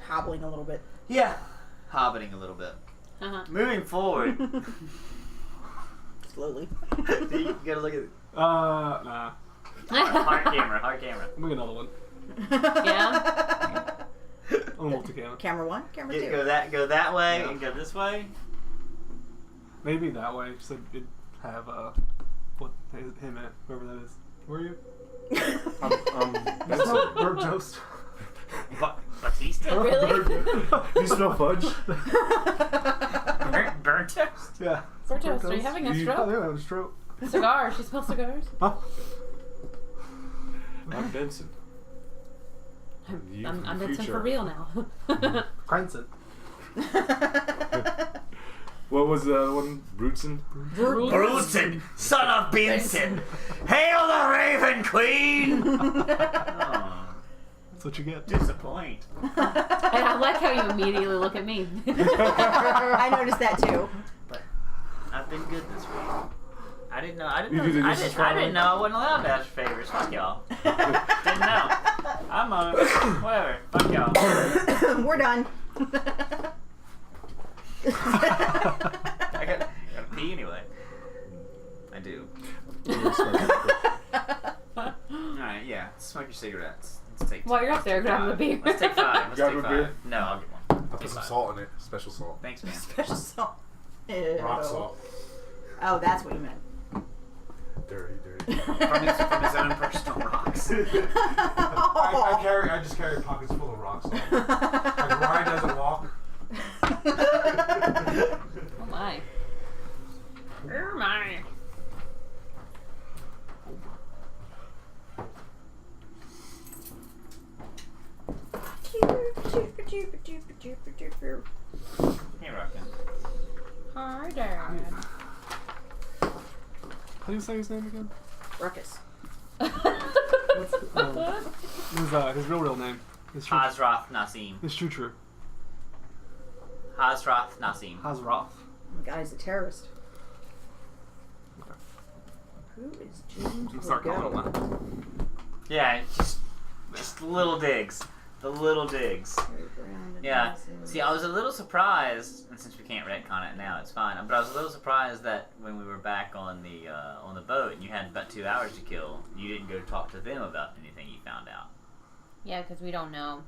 Hobbling a little bit. Yeah. Hobbiting a little bit. Uh-huh. Moving forward. Slowly. You gotta look at. Nah. Hard camera, hard camera. Let me get another one. Yeah. I'm multi-camera. Camera 1, camera 2. Go that way Yeah. and go this way. Maybe that way, so it'd have what him in it, whoever that is. Where are you? That's a Bird toast. Batista? Really? You smell fudge? Burnt toast? Yeah. Bird toast, are you having a Oh, stroke? yeah, a stroke. Cigar. She smells cigars. Huh? I'm Benson. You from I'm the Benson future. for real now. Cranston. What was the other one? Brutzen? Bruton, son of Benson. Hail the Raven Queen! Oh, That's what you get. disappoint. And I like how you immediately look at me. I noticed that too. But I've been good this week. I didn't know. You do the I dishes didn't, I finally? didn't know I wasn't allowed to ask for favors. Fuck y'all. Didn't know. I'm on it. Whatever. Fuck y'all. We're done. I gotta pee anyway. I do. Alright, yeah. Smoke your cigarettes. Let's take While you're up there, grab a beer. Let's take 5. Let's Grab take a 5. beer? No, I'll get one. I'll put some salt in it. Special salt. Thanks, man. Special salt. Rock Ew. salt. Oh, that's what you meant. Dirty, dirty. From his own personal rocks. I just carry pockets full of rocks. Like Ryan doesn't walk. Oh my. Oh my. Hey, Rockin'. Hi, Dad. How do you say his name again? Ruckus. His real name. His true. Hazroth Nasim. His true. Hazroth Nasim. Hazroth. Oh my god, he's a terrorist. Who is James I'm start calling him Legault? that. Yeah, just little digs. The little digs. Harry Brown, the Yeah. Johnson. See, I was a little surprised, and since we can't retcon it now, it's fine. But I was a little surprised that when we were back on the boat and you had about 2 hours to kill, you didn't go talk to them about anything you found out. Yeah, because we don't know.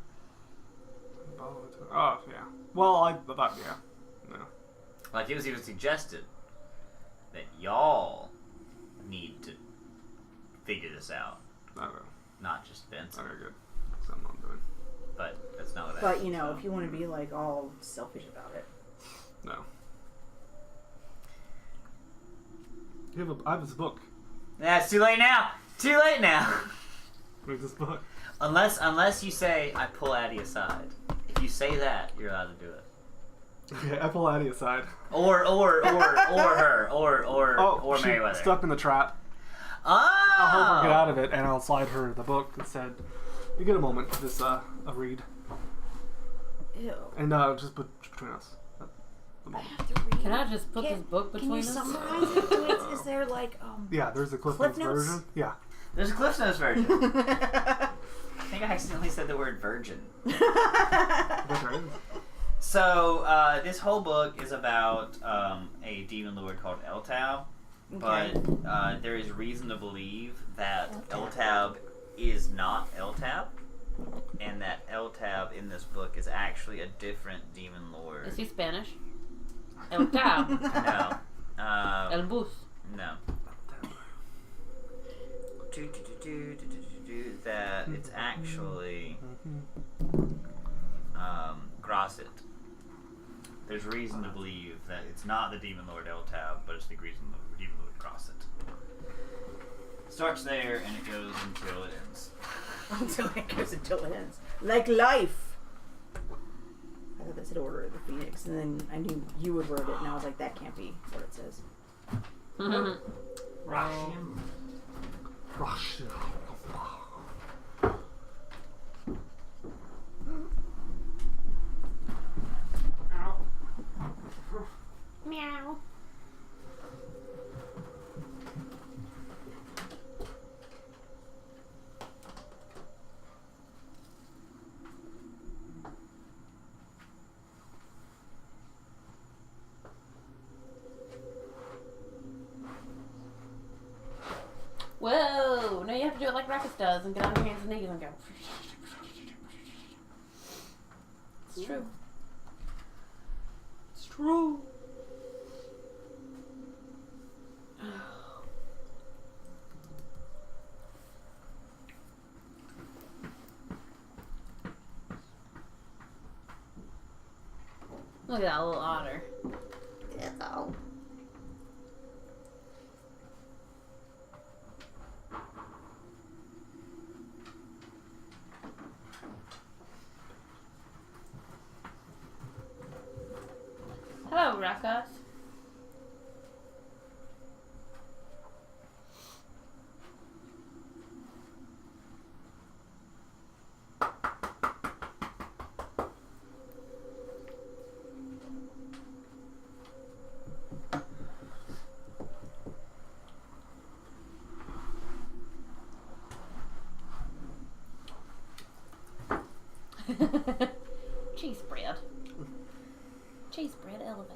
Oh, yeah. Well, I thought, yeah. No. Like, it was even suggested that y'all need to figure this out, Okay. not just Benson. Okay, good. That's what I'm doing. But that's not what I But you know, if you want to be like all selfish about it, No. I have this book. Yeah, it's too late now. Too late now. Read this book. Unless you say I pull Addie aside. If you say that, you're allowed to do it. Okay, I pull Addie aside. Or her, or she's Merryweather. stuck in the trap. Oh. I'll help her get out of it, and I'll slide her the book instead. You get a moment to just a read, ew. and just put between us. The moment. I have to read. Can I just put Can- this book Can between you us? summarize it? Is there like Yeah, there's the Cliff Cliff Notes Notes? version. Yeah. There's a Cliff Notes version. I think I accidentally said the word virgin. That's right. So this whole book is about a demon lord called Eltab, but there is reason to believe that Eltab is not Eltab, and that Eltab in this book is actually a different demon lord. Is he Spanish? El Cab. No. El Bus. No. That it's actually Grosset. There's reason to believe that it's not the Demon Lord Eltab, but it's the Demon Lord Grosset. Starts there and it goes until it ends. until it goes until it ends. Like life. I thought that said Order of the Phoenix, and then I knew you would wrote it, and I was like, that can't be what it says. Rashium. Rush. Meow. Whoa! No, you have to do it Ruckus does and get on your hands and knees and go. It's true. It's true. Look at that little otter. Oh. Hello, Ruckus. Cheese bread. Cheese bread elevated.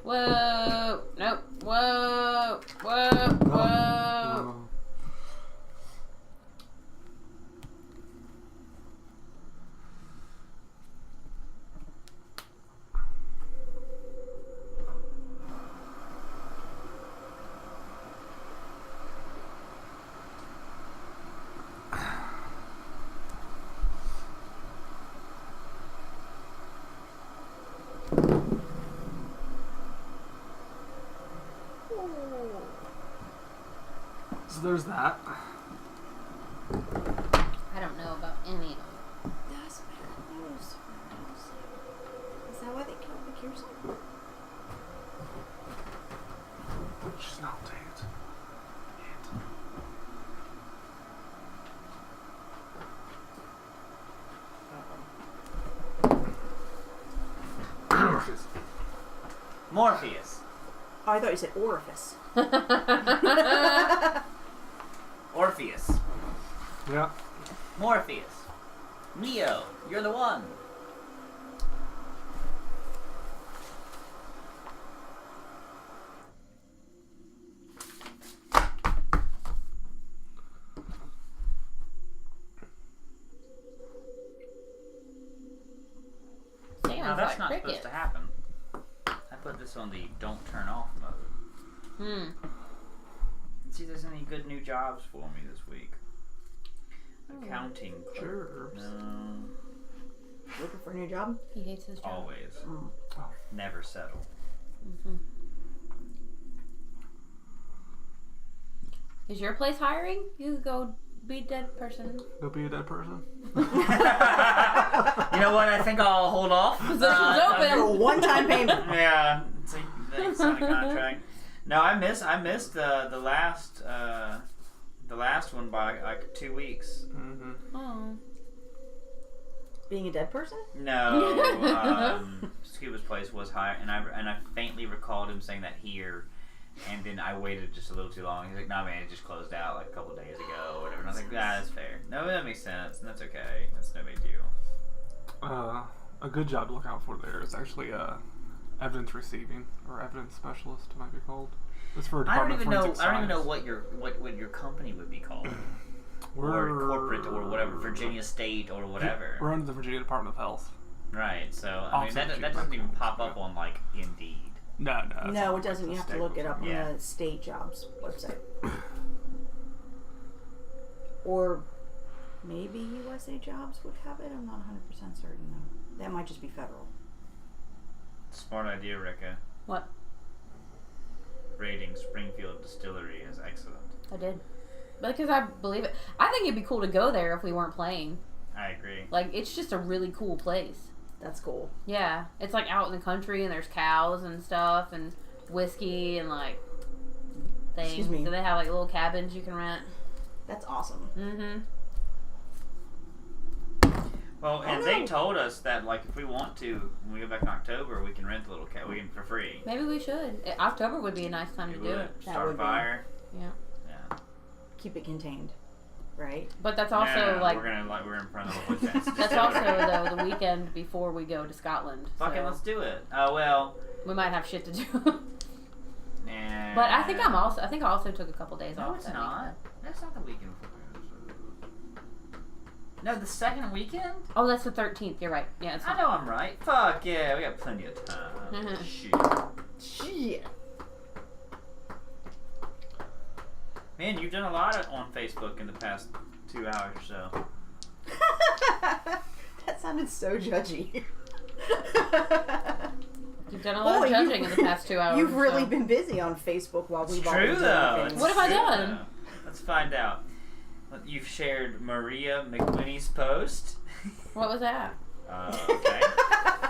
Whoa! Nope. Whoa! Whoa! Whoa! So there's that. I don't know about any of them. That's bad news. Is that why they killed McPherson? She's not dead. Morpheus. Oh, I thought you said orifice. Orpheus. Yeah. Morpheus. Neo, you're the one. Now that's not supposed to happen. I put this on the don't turn off mode. Let's see if there's any good new jobs for me this week. Accounting clerk. Sure. No. Looking for a new job? He hates his job. Always. Mm. Never settle. Is your place hiring? You go be a dead person. Go be a dead person. You know what? I think I'll hold off. Position's open. For a one-time payment. Yeah, it's a sign a contract. No, I missed the last one by like 2 weeks. Mm-hmm. Oh. Being a dead person? No, Scuba's place was high, and I faintly recalled him saying that here, and then I waited just a little too long. He's like, "Nah, man, it just closed out like a couple of days ago, or whatever." And I was like, "Nah, that's fair. No, that makes sense, and that's okay. That's no big deal." A good job to look out for there is actually evidence receiving or evidence specialist, it might be called. It's for a I don't Department even of know. Forensic I don't even know Science. what your company would be called, We're or corporate, or whatever, Virginia State, or whatever. We're under the Virginia Department of Health. Right. So I mean, Office that of doesn't Chief even Medical pop up Officer. on like Indeed. No, it's No, not it doesn't. the You have to state look it up on Yeah. the state jobs website. Or maybe USA Jobs would have it. I'm not 100% certain though. That might just be federal. Smart idea, Ricka. What? Rating Springfield Distillery as excellent. I did. Because I believe it. I think it'd be cool to go there if we weren't playing. I agree. Like, it's just a really cool place. That's cool. Yeah. It's like out in the country and there's cows and stuff and whiskey and like things. Excuse me. So they have like little cabins you can rent. That's awesome. Mm-hmm. Well, and they told us that like if we want to, when we go back in October, we can rent the little cat. We can for free. Maybe we should. October would be a nice time to do it. That Start would a be. fire. Yeah. Yeah. Keep it contained. right? But that's also like we're in front of the voice. that's also though the weekend before we go to Scotland. Fucking so let's do it. Oh well. we might have shit to do. Nah. But I think I also took a couple days No, off. it's that not. weekend. That's not the weekend. No, the second weekend? Oh, that's the 13th. You're right. Yeah, it's I know I'm right. Fuck yeah, we got plenty of time. Shit. Shit. Man, you've done a lot on Facebook in the past 2 hours or so. That sounded so judgy. You've done a lot Boy, of judging in the past 2 hours. You've really so. been busy on Facebook while It's we've true all been though. doing It's things. What have I true, done? though. Let's find out. You've shared Maria McWhinney's post. What was that? Okay.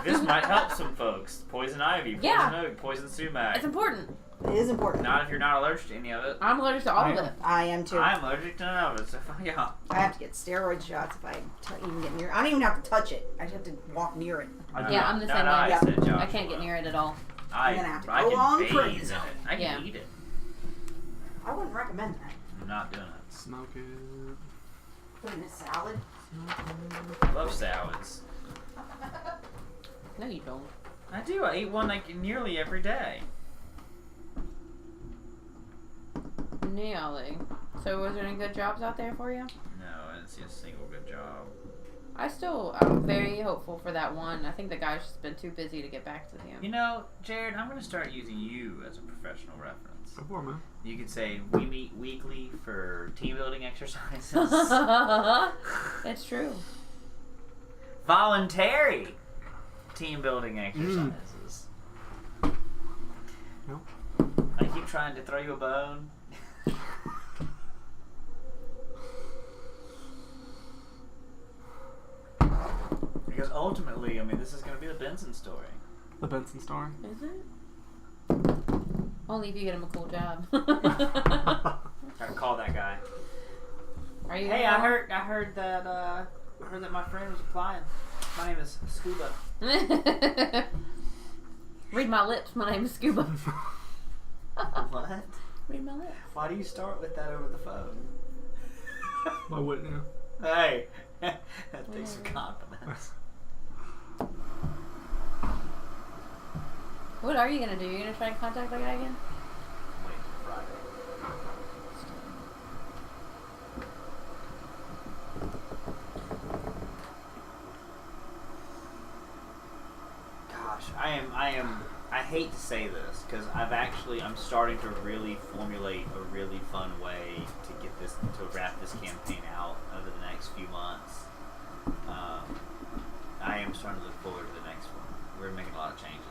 This might help some folks. Poison ivy, poison Yeah. oak, poison sumac. It's important. It is important. Not if you're not allergic to any of it. I'm allergic to all of it. I am too. I'm allergic to none of it, so yeah. I have to get steroid shots if I even get near. I don't even have to touch it. I just have to walk near it. Yeah, I'm the same way. I said, Josh, I can't get near it at all. I'm gonna have to I go can on bathe cruise. in it. I can Yeah. eat it. I wouldn't recommend that. I'm not doing it. Smoke it. Put it in a salad. I love salads. No, you don't. I do. I eat one like nearly every day. Nearly. So, was there any good jobs out there for you? No, I didn't see a single good job. I'm very hopeful for that one. I think the guy's just been too busy to get back to him. You know, Jared, I'm going to start using you as a professional reference. Go for it, man. You could say, we meet weekly for team building exercises. It's true. Voluntary team building exercises. No. I keep trying to throw you a bone. Because ultimately, I mean, this is going to be the Benson story. The Benson story. Is it? Only if you get him a cool job. Gotta call that guy. Are you? Hey, I heard that my friend was applying. My name is Scuba. Read my lips. My name is Scuba. What? Read my lips. Why do you start with that over the phone? Why wouldn't you? Hey, that takes some confidence. What are you gonna do? You're gonna try and contact that guy again? Wait till Friday. Gosh, I hate to say this because I'm starting to really formulate a really fun way to wrap this campaign out over the next few months. I am starting to look forward to the next one. We're making a lot of changes.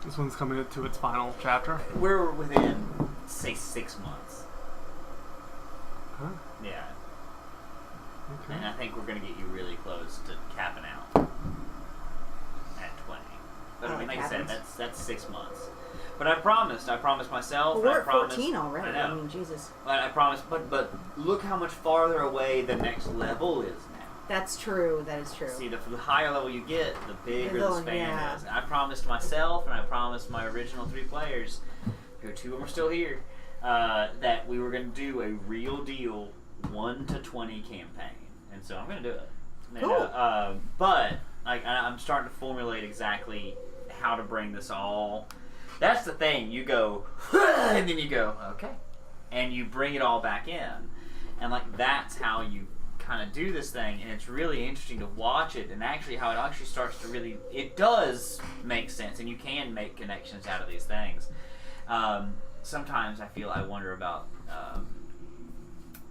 This one's coming to its final chapter. We're within, say, 6 months. Huh? Yeah. Okay. And I think we're going to get you really close to capping out at 20. But I mean, like I said, that's 6 months. But I promised myself. Well, we're I at promised, 14 already. I know. I mean, Jesus. But I promised. But look how much farther away the next level is now. That's true. That is true. See, the higher level you get, the bigger the span yeah. is. And I promised myself, and I promised my original 3 players, who 2 of them are still here, that we were going to do a real deal 1 to 20 campaign. And so I'm going to do it. And, Cool. but I'm starting to formulate exactly how to bring this all. That's the thing. You go, and then you go, okay. And you bring it all back in. And like that's how you kind of do this thing, and it's really interesting to watch it, and actually how it actually starts to really, it does make sense, and you can make connections out of these things. Sometimes I wonder about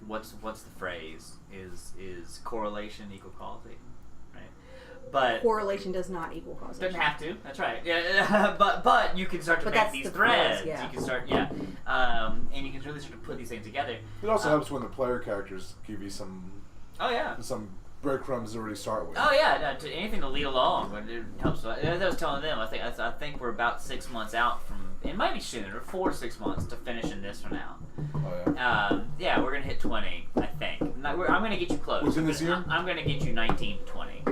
what's the phrase, is correlation equal causation, right? But Correlation does not equal causation. doesn't have to. That's right. Yeah, but you can start to But make that's these the threads. phrase, yeah. You can start, and you can really start to put these things together. It also helps when the player characters give you some Oh yeah. breadcrumbs to already start with. Oh yeah, no, anything to lead along, but it helps. As I was telling them, I think we're about 6 months out from. It might be sooner, 4 to 6 months to finishing this one out. Oh yeah. Yeah, we're gonna hit 20, I think. I'm gonna get you close. Within this year? I'm gonna get you 19 to 20,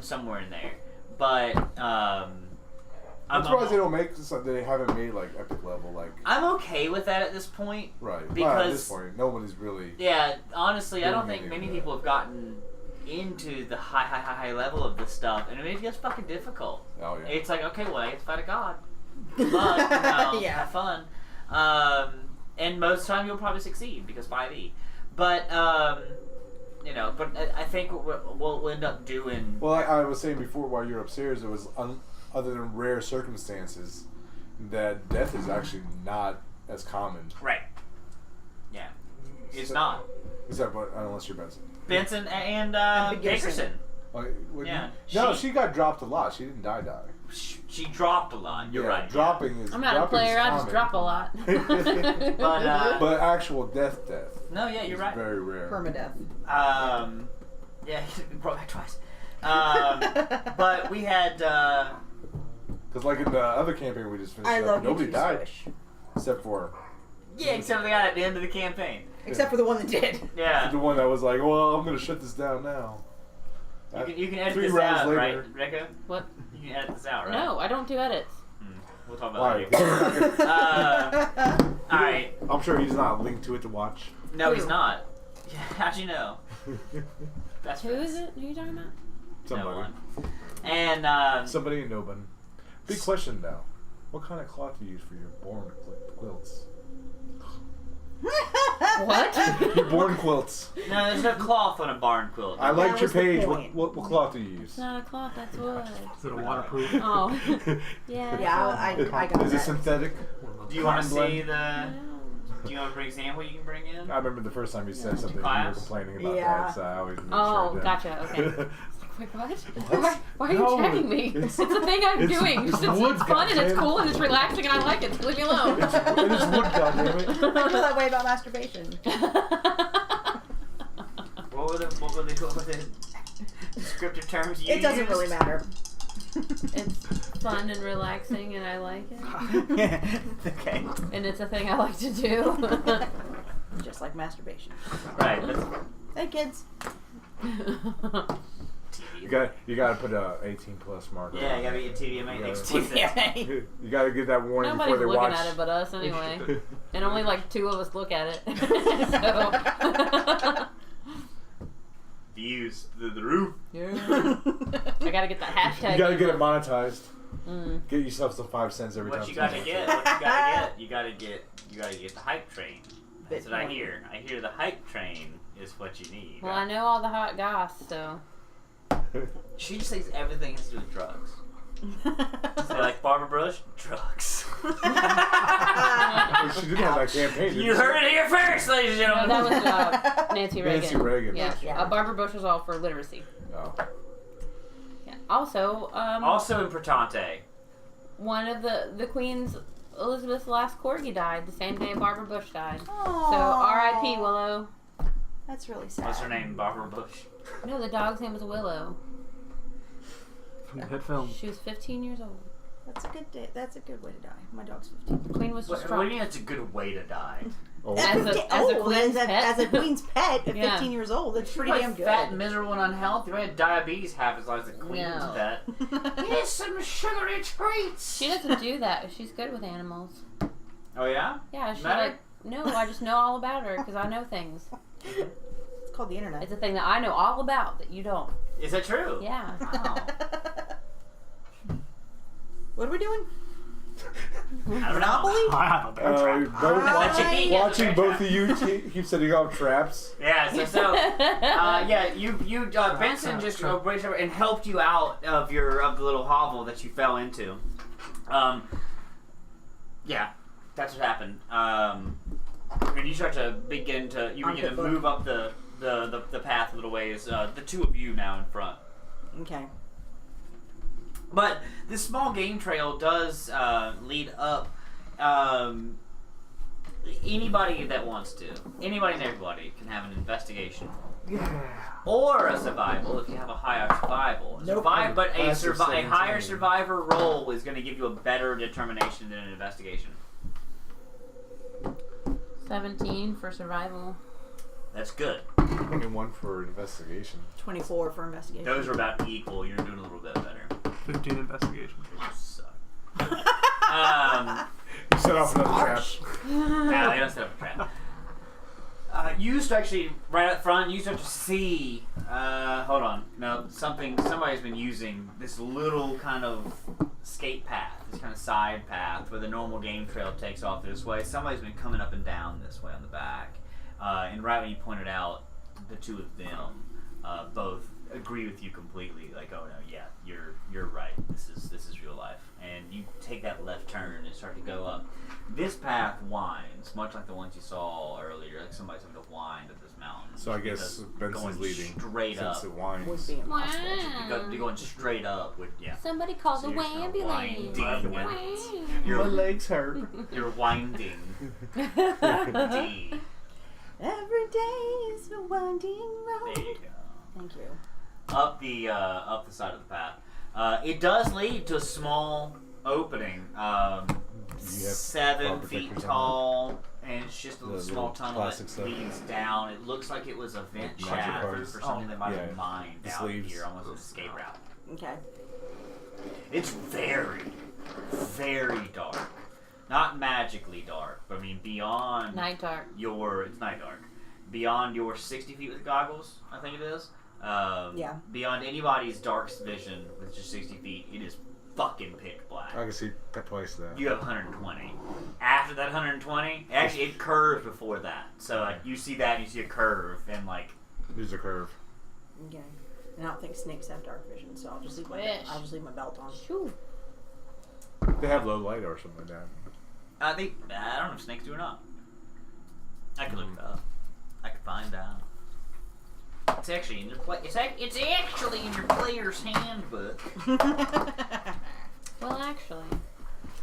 somewhere in there. But I'm I'm surprised they don't make. They haven't made like epic level like. I'm okay with that at this point. Right. Well, Because at this point, nobody's really. yeah, honestly, I don't Doing think anything many with people have gotten into the high level of this stuff, and it gets fucking difficult. Oh yeah. It's like, okay, well, I get to fight a god. But, Yeah. have fun. And most of the time you'll probably succeed because 5e. But, but I think what we'll end up doing... Well, I was saying before while you were upstairs, it was other than rare circumstances that death is actually not as common. Right. Yeah. It's So- not. Except unless you're Benson. Benson and Dickerson. Dickerson. Yeah. Yeah, No, she- she got dropped a lot. She didn't die. She dropped a lot. You're Yeah, right. Dropping is. I'm not a dropping is player. I just common. drop a lot. But, But actual death. no, yeah, you're is right. Very rare. Permadeath. Yeah, brought back twice. But we had, Because like in the other campaign we just finished I up, love nobody you, died Swish. except for yeah, except for the guy at the end of the campaign. Except for the one that did. Yeah. the one that was like, "Well, I'm gonna shut this down now." You can edit 3 this rounds out, later. right, Rekka? What? You can edit this out, right? No, I don't do edits. We'll talk about Why? that later. Alright. I'm sure he's not linked to it to watch. No, he's Who? not. Yeah, how'd you know? That's Who is it? Who are you talking about? Somebody. No one. And, Somebody in Nobun. Big question now. What kind of cloth do you use for your born quilts? What? Your born quilts. no, there's no cloth on a barn quilt. I liked your was the page. point. What cloth do you use? It's not a cloth, that's wood. Is it a waterproof? Oh. Yeah. Yeah, I got Is it that. synthetic? Do you want to Cotton see I the... know. Do you want for example you can bring in? I remember the first time you said something, you were Class? complaining about Yeah. that, so I always made Oh, sure gotcha, okay. Wait, what? What? Why are you No, checking me? it's- It's, a thing I'm it's- doing. it's It's, wood, it's fun and it's goddammit. cool and it's relaxing and I like it. So leave me alone. It is wood, goddammit. I feel that way about masturbation. What were the descriptive terms you It doesn't used? really matter. It's fun and relaxing and I like it. Okay. And it's a thing I like to do. Just like masturbation. Right. That's Hey kids. You gotta put a 18+ marker. yeah, on you gotta it. be a TVMA Yeah. explicit. You gotta get that warning Nobody's before they looking watch. at it but us anyway. And only like 2 of us look at it. So. Views through the roof. I gotta get that hashtag. You gotta get it in. monetized. Mm. Get yourself some 5 cents every time. What you gotta get? What you gotta get? You gotta get the hype train. That's what I Bitcoin. hear. I hear the hype train is what you need. Well, I know all the hot goss, so. She just thinks everything has to do with drugs. So like Barbara Bush, drugs. She did have that campaign. You heard it here first, ladies and No, gentlemen. that was Nancy Reagan. Nancy Reagan. Yeah. Yeah. Barbara Bush was all for literacy. Oh. Yeah. Also, Also in Protante. one of the Queen's Elizabeth's last corgi died the same day Barbara Bush died. So Aww. R.I.P. Willow. That's really sad. What's her name? Barbara Bush. No, the dog's name was Willow. From the hit film. She was 15 years old. That's a good day. That's a good way to die. My dog's 15. The Queen was What do you distraught. mean that's a good way to die? Oh. As a- as a queen's pet? as a queen's pet at Yeah. 15 years old, that's pretty Like damn good. fat, miserable, and unhealthy. We had diabetes half as long as the queen's No. pet. Here's some sugary treats. She doesn't do that. She's good with animals. Oh yeah? Yeah, she Matter- like. No, I just know all about her because I know things. It's called the internet. It's a thing that I know all about that you don't. Is that true? Yeah. Wow. What are we doing? I don't Monopoly? know. I have a bear trap. Watching- watching both of you keep setting off traps. Yeah, yeah, you Benson just braced over and helped you out of the little hovel that you fell into. Yeah, that's what happened. And you start to begin to move up the path a little ways. The two of you now in front. Okay. But this small game trail does lead up. Anybody that wants to, anybody and everybody can have an investigation. Or a survival if you have a higher survival. Nope. But a Class of higher 17. survivor roll is going to give you a better determination than an investigation. 17 for survival. That's good. 21 for investigation. 24 for investigation. Those are about equal. You're doing a little bit better. 15 investigation. You suck. off another trap. Harsh. No, they don't set up a trap. You start actually right up front. You start to see. Hold on. No, somebody's been using this little kind of skate path, this kind of side path where the normal game trail takes off this way. Somebody's been coming up and down this way on the back. And right when you pointed out, the two of them both agree with you completely. Like, oh no, yeah, you're right. This is real life. And you take that left turn and start to go up. This path winds, much like the ones you saw earlier. Like somebody's having to wind up this mountain. So I guess Because Benson's going leading straight since up. it Would winds. be impossible. You're going straight up with Somebody call So the you're just kinda ambulance. winding My You're, legs hurt. you're winding. D. Every day is a winding road. There you go. Thank you. Up the side of the path. It does lead to a small opening, You have 7 fire feet protectors on tall, and it's just a The little small little tunnel plastic that stuff. leads down. It looks like it was a vent Like magic shaft cards. for something that might Yeah. have mined The down sleeves. here, almost an escape route. Okay. It's very, very dark. Not magically dark, but I mean beyond Night dark. it's night dark. Beyond your 60 feet with goggles, I think it is. Yeah. Beyond anybody's dark vision with just 60 feet, it is fucking pitch black. I can see twice that. You have 120. After that 120, actually it curves before that. So like you see that and you see a curve and like There's a curve. Okay. And I don't think snakes have dark vision, so I'll just leave my belt on. Shoo. They have low light or something like that. I don't know if snakes do or not. I could look it up. I could find out. It's actually in your it's actually in your player's handbook. Well, actually.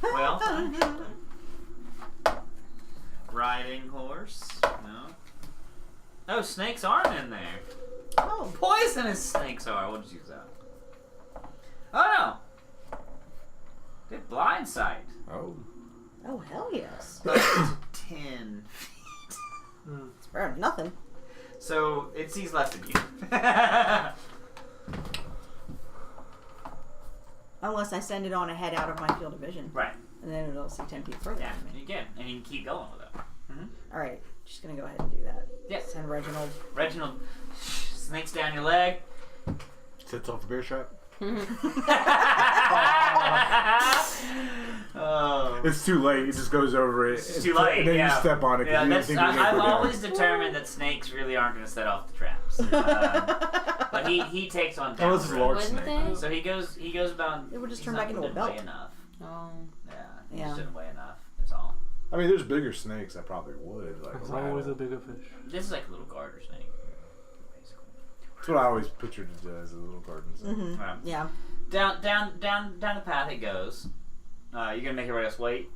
Well, riding horse. No. Oh, snakes aren't in there. Oh. Poisonous snakes are. We'll just use that. Oh no. They have blind sight. Oh. Oh, hell yes. 10. It's better than nothing. So it sees less than you. Unless I send it on ahead out of my field of vision. Right. And then it'll see 10 feet further Yeah, than me. you can. And you can keep going with it. Alright, just gonna go ahead and do that. Yeah. Send Reginald. Reginald snakes down your leg. Sits off the bear trap. Oh. It's too late. It just goes over it. It's too late, And then yeah. you step on it. 'cause Yeah, you that's, think you're gonna I've go down. always determined that snakes really aren't going to set off the traps. But he takes on down. Unless it's a large Wouldn't snake. they? So he goes about. It would just he's turn not- back into a didn't weigh belt. enough. Oh. Yeah, he Yeah. just didn't weigh enough. That's all. I mean, there's bigger snakes that probably would. Like It's a rattle. always a bigger fish. This is like a little garter snake, basically. That's what I always pictured it as, a little garden snake. Mm-hmm. Right. Yeah. Down the path it goes. You're gonna make everybody else wait.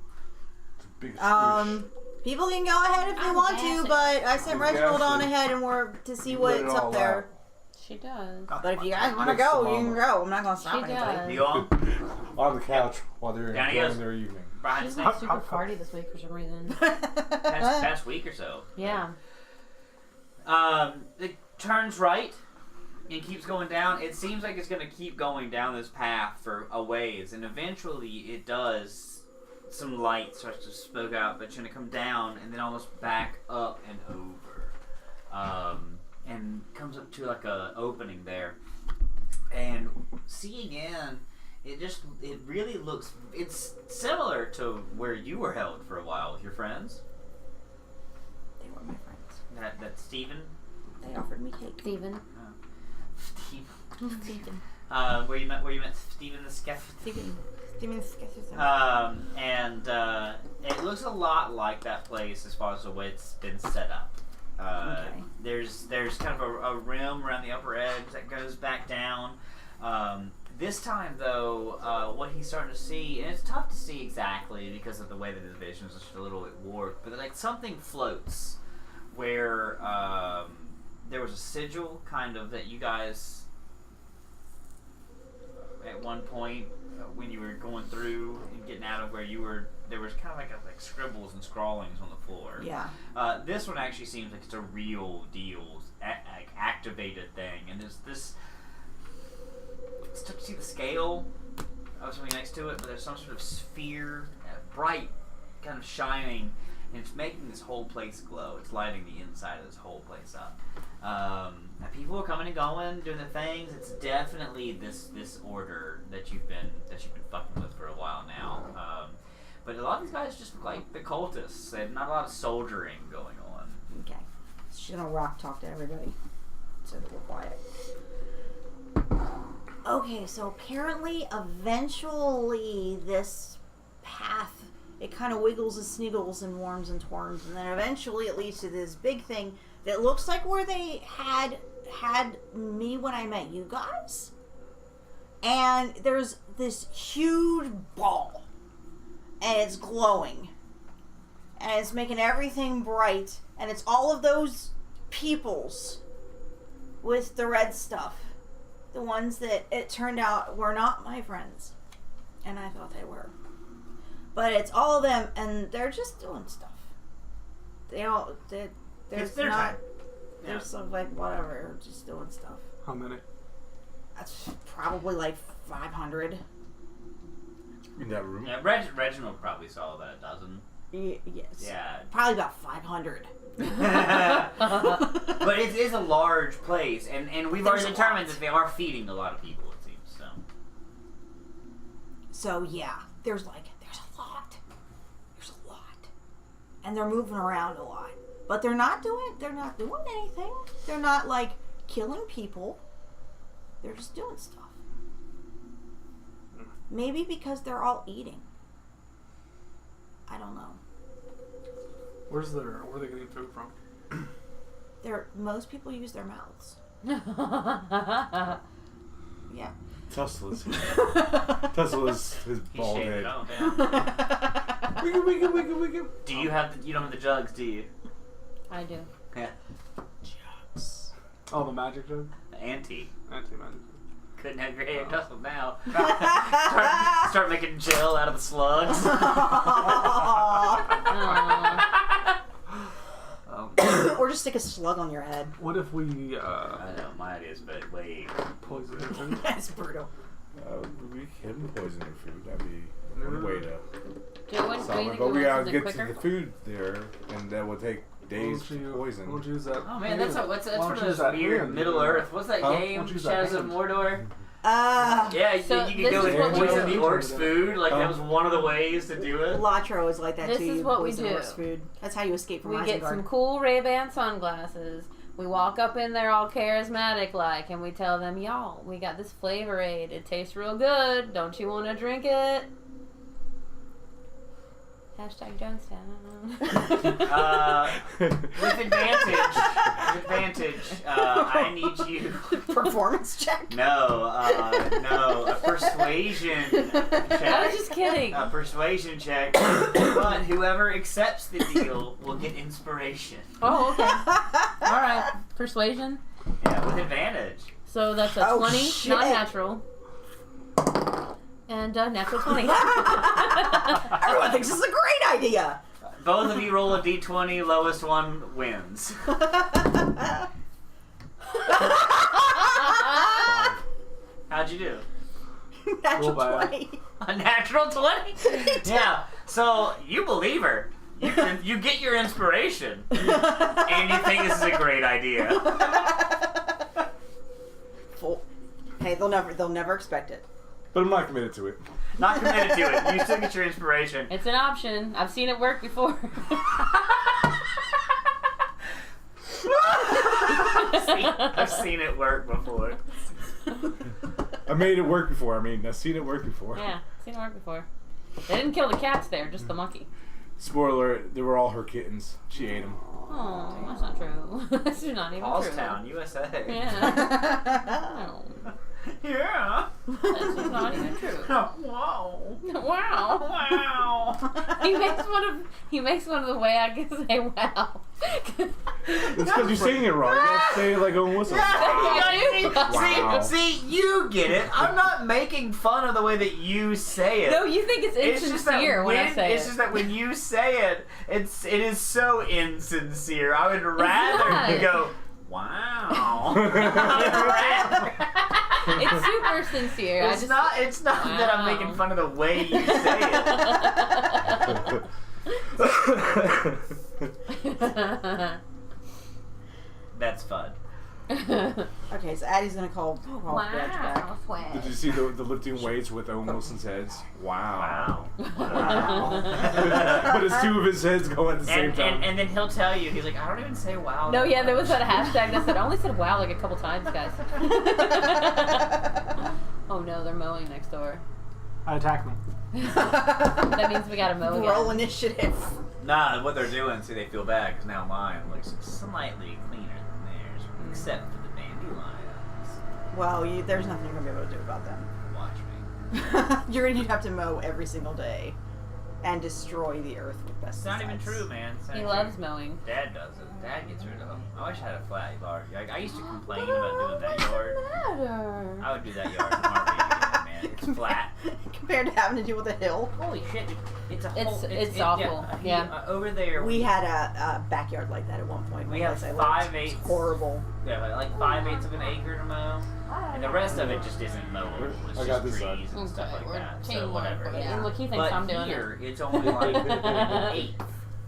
It's the biggest fish. People can go ahead if they I'm want to, guessing. but I sent I'm Reginald on guessing. ahead and we're to see You what's let it all up there. She does. But if you guys want to Next to go, you can Mama. go. I'm not gonna stop She anybody. does. You go on. On the couch while they're Down he enjoying goes. their evening. Behind She's snake. been super party this week for some reason. Past week or so. Yeah. It turns right and keeps going down. It seems like it's going to keep going down this path for a ways, and eventually it does. Some light starts to spoke out, but it's going to come down and then almost back up and over, and comes up to like a opening there. And seeing in, it really looks. It's similar to where you were held for a while with your friends. They were my friends. That Stephen. They offered me cake. Steven. Steve. Steven. Where you met Stephen the Skeff. Steven Skeffington. And it looks a lot like that place as far as the way it's been set up. Okay. There's kind of a rim around the upper edge that goes back down. This time, though, what he's starting to see, and it's tough to see exactly because of the way that his vision is just a little bit warped, but like something floats where there was a sigil kind of that you guys at one point when you were going through and getting out of where you were, there was kind of like scribbles and scrawlings on the floor. Yeah. This one actually seems like it's a real deal, activated thing, and there's this. It's tough to see the scale of something next to it, but there's some sort of sphere, bright kind of shining, and it's making this whole place glow. It's lighting the inside of this whole place up. And people are coming and going, doing their things. It's definitely this order that you've been fucking with for a while now. But a lot of these guys just look like the cultists. There's not a lot of soldiering going on. Okay. She's gonna rock talk to everybody so that we're quiet. Okay, so apparently, eventually, this path, it kind of wiggles and sniggles and warms and twirls, and then eventually it leads to this big thing that looks like where they had me when I met you guys. And there's this huge ball, and it's glowing, and it's making everything bright, and it's all of those peoples with the red stuff. The ones that it turned out were not my friends. And I thought they were. But it's all of them, and they're just doing stuff. There's their time. There's some, like, whatever, just doing stuff. How many? That's probably like 500. In that room? Yeah, Reginald probably saw about a dozen. Yes. Yeah. Probably about 500. But it is a large place, and we've There's already a determined lot. that they are feeding a lot of people, it seems. So yeah, there's a lot. And they're moving around a lot. But they're not doing anything. They're not like killing people. They're just doing stuff. Maybe because they're all eating. I don't know. Where are they getting food from? Most people use their mouths. Yeah. Tusla's his He bald shaved head. it off, yeah. Wiggle. Do you don't have the jugs, do you? I do. Yeah. Oh, the magic jug? Anti. Anti-magic. Couldn't have your hair tussled now. start making gel out of the slugs. Or just stick a slug on your head. What if we I know, my idea is but way. poison their food? That's brutal. We can poison your food. That'd be one way to Do solve you it. think But we it gotta was get quicker? to the food there, and that will take days to Won't poison. you use that? Oh man, hand? that's Why one don't of you use those that weird hand? Middle Earth. What's that Huh? game? Why don't you use that Shadows of hand? Mordor. Yeah. Yeah, So you this can go is what and we poison do. the orc's food. Like that was one of the ways to do it. Latro is like that This too. is You what we poison do. horse food. That's how you escape from We get some Isengard. cool Ray-Ban sunglasses. We walk up in there all charismatic like, and we tell them, y'all, we got this flavor aid. It tastes real good. Don't you want to drink it? Hashtag Jonestown. With advantage, I need you. Performance check. No, a persuasion check. I was just kidding. A persuasion check, but whoever accepts the deal will get inspiration. Oh, okay. All right. Persuasion. Yeah, with advantage. So that's a Oh, 20, shit. non-natural. And natural 20. Everyone thinks this is a great idea. Both of you roll a d20, lowest one wins. How'd you do? Natural Roll bad. 20. A natural 20? Yeah, so you believe her. You get your inspiration. And you think this is a great idea. Hey, they'll never expect it. But I'm not committed to it. Not committed to it. You still get your inspiration. It's an option. I've seen it work before. I've seen it work before. I made it work before. I mean, I've seen it work before. Yeah, seen it work before. They didn't kill the cats there, just the monkey. Spoiler, they were all her kittens. She ate them. Oh, that's not true. That's not even Hallstown, USA. true. Yeah. No, Yeah. that's just not even true. Wow. Wow. Wow. He makes one of the way I can say wow. It's because you're saying it wrong. You gotta say it like on whistle. Yeah, Wow. see, you get it. I'm not making fun of the way that you say it. No, you think it's It's just that insincere when I say it's it. just that when you say it, it is so insincere. I would rather not. you go, wow. I would rather. It's super sincere. It's not that I'm making fun of the way you say it. That's fun. Okay, so Addie's gonna call Wedge back. Did you see the lifting weights with Owen Wilson's heads? Wow. Wow. But it's two of his heads going at the same And, time. and then he'll tell you, he's like, I don't even say wow. No, yeah, there was that hashtag that said, I only said wow like a couple times, guys. Oh no, they're mowing next door. I attack them. That means we gotta mow Roll again. initiative. Nah, what they're doing, see, they feel bad because now mine looks slightly cleaner than theirs, except for the dandelions. Well, there's nothing you're gonna be able to do about them. Watch me. You're gonna have to mow every single day and destroy the earth with pesticides. It's not even true, man. It's not He true. loves mowing. Dad does it. Dad gets rid of them. I wish I had a flat yard. Like, I used to complain about doing that yard. Matter. I would do that yard in a heartbeat again, man. It's flat. Compared to having to deal with a hill. Holy shit, dude. It's a It's- whole... it's awful, yeah. Over there... We had a backyard like that at one point. We one have place I lived. 5/8. It's horrible. Yeah, like 5/8 of an acre to mow. And the rest of it just isn't mowable. It's I just got this trees side. and stuff like We're that. chain So whatever. link, Yeah. And look, he thinks But I'm doing here, it. it's only like an eighth.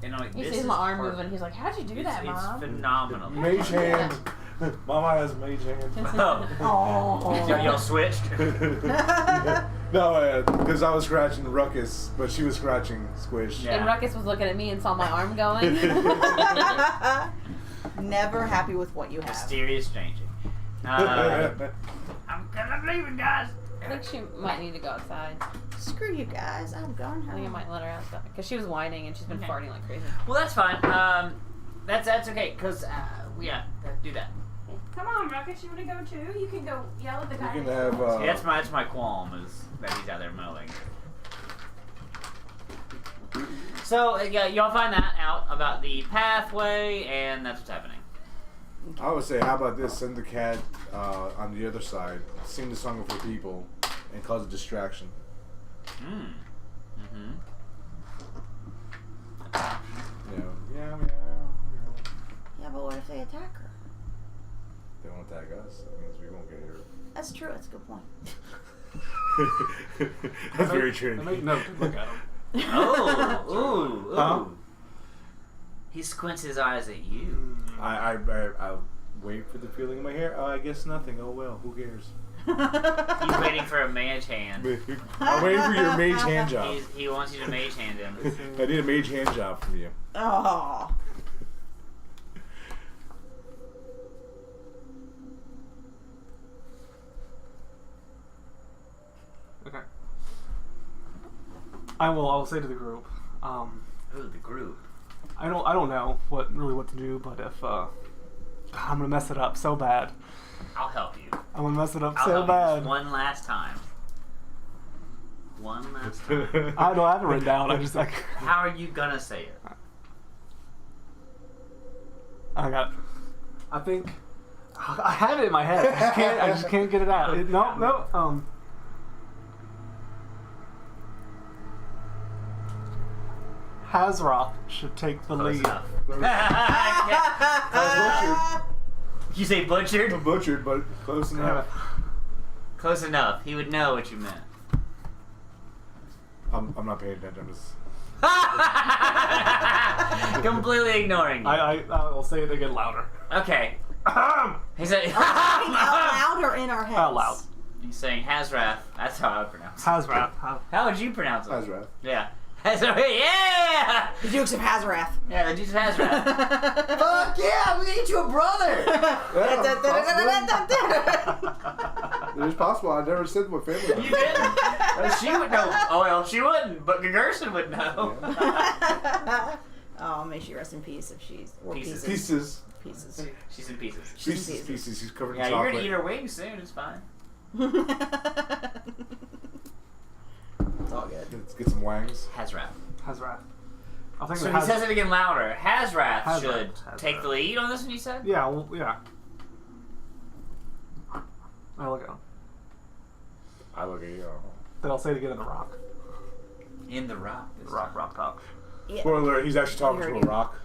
And like, He this sees is my arm perfect. moving. He's like, how'd you do that, It's Mom? phenomenal. Mage hand. Mama has mage hand. Oh. Oh. Y'all switched? No, because I was scratching Ruckus, but she was scratching Squish. Yeah. And Ruckus was looking at me and saw my arm going. Never happy with what you have. Mysterious changing. I'm gonna leave it, guys. I think she might need to go outside. Screw you guys. I'm going I think I home. might let her outside because she was whining and she's been Okay. farting like crazy. Well, that's fine. That's okay, cause yeah, do that. Come on, Ruckus, you want to go too? You can go yell at the guy. You can have. See, that's my qualm is that he's out there mowing. So yeah, y'all find that out about the pathway, and that's what's happening. I would say, how about this? Send the cat on the other side, sing the song of her people, and cause a distraction. Mm-hmm. You know, meow, meow, Yeah, but what if they attack her? They won't attack us. That means we won't get here. That's true. That's a good point. That's very I true. make note to look at them. Oh, ooh, ooh. Huh? He squints his eyes at you. I wait for the feeling in my hair. Oh, I guess nothing. Oh well, who cares? He's waiting for a mage hand. I'm waiting for your mage hand job. He wants you to mage hand him. I need a mage hand job from you. Oh. Okay. I will say to the group. Ooh, the group. I don't know what to do, but if I'm gonna mess it up so bad. I'll help you. I'm gonna mess it up I'll so help you bad. just one last time. One last time. I don't have it written down. I just like How are you gonna say it? I got it. I think I have it in my head. I just can't get it out. No. Hazroth should take the Close lead. enough. Butchered. You say butchered? Butchered, but close enough. Close enough. He would know what you meant. I'm not paying attention. I'm just. Completely ignoring you. I will say it again louder. Okay. He said. Out louder in our heads. Out loud. He's saying Hazrath. That's how I pronounce it. Hazrath. How would you pronounce it? That's right. Yeah. Hazrath. Yeah! The Dukes of Hazarath. Yeah, the Jesus Hazrath. Fuck yeah, we get you a brother! It's possible. I never said what family. You didn't? She would know. Oh, well, she wouldn't, but Gerson would know. Oh, may she rest in peace if she's... Or Pieces. pieces. Pieces. Pieces. She's in pieces. Pieces. He's covered in Yeah, you're chocolate. gonna eat her wings soon, it's fine. It's all good. Let's get some wangs. Hazrath. Hazrath. I think So it he says it again louder. Hazrath Hazrath. should Hazrath. take the lead on this one, you said? Yeah. Well, yeah. I look at him. I look at you. Then I'll say it again in the rock. In the rock. This Rock talk. Yeah. Spoiler alert, he's actually talking to a rock.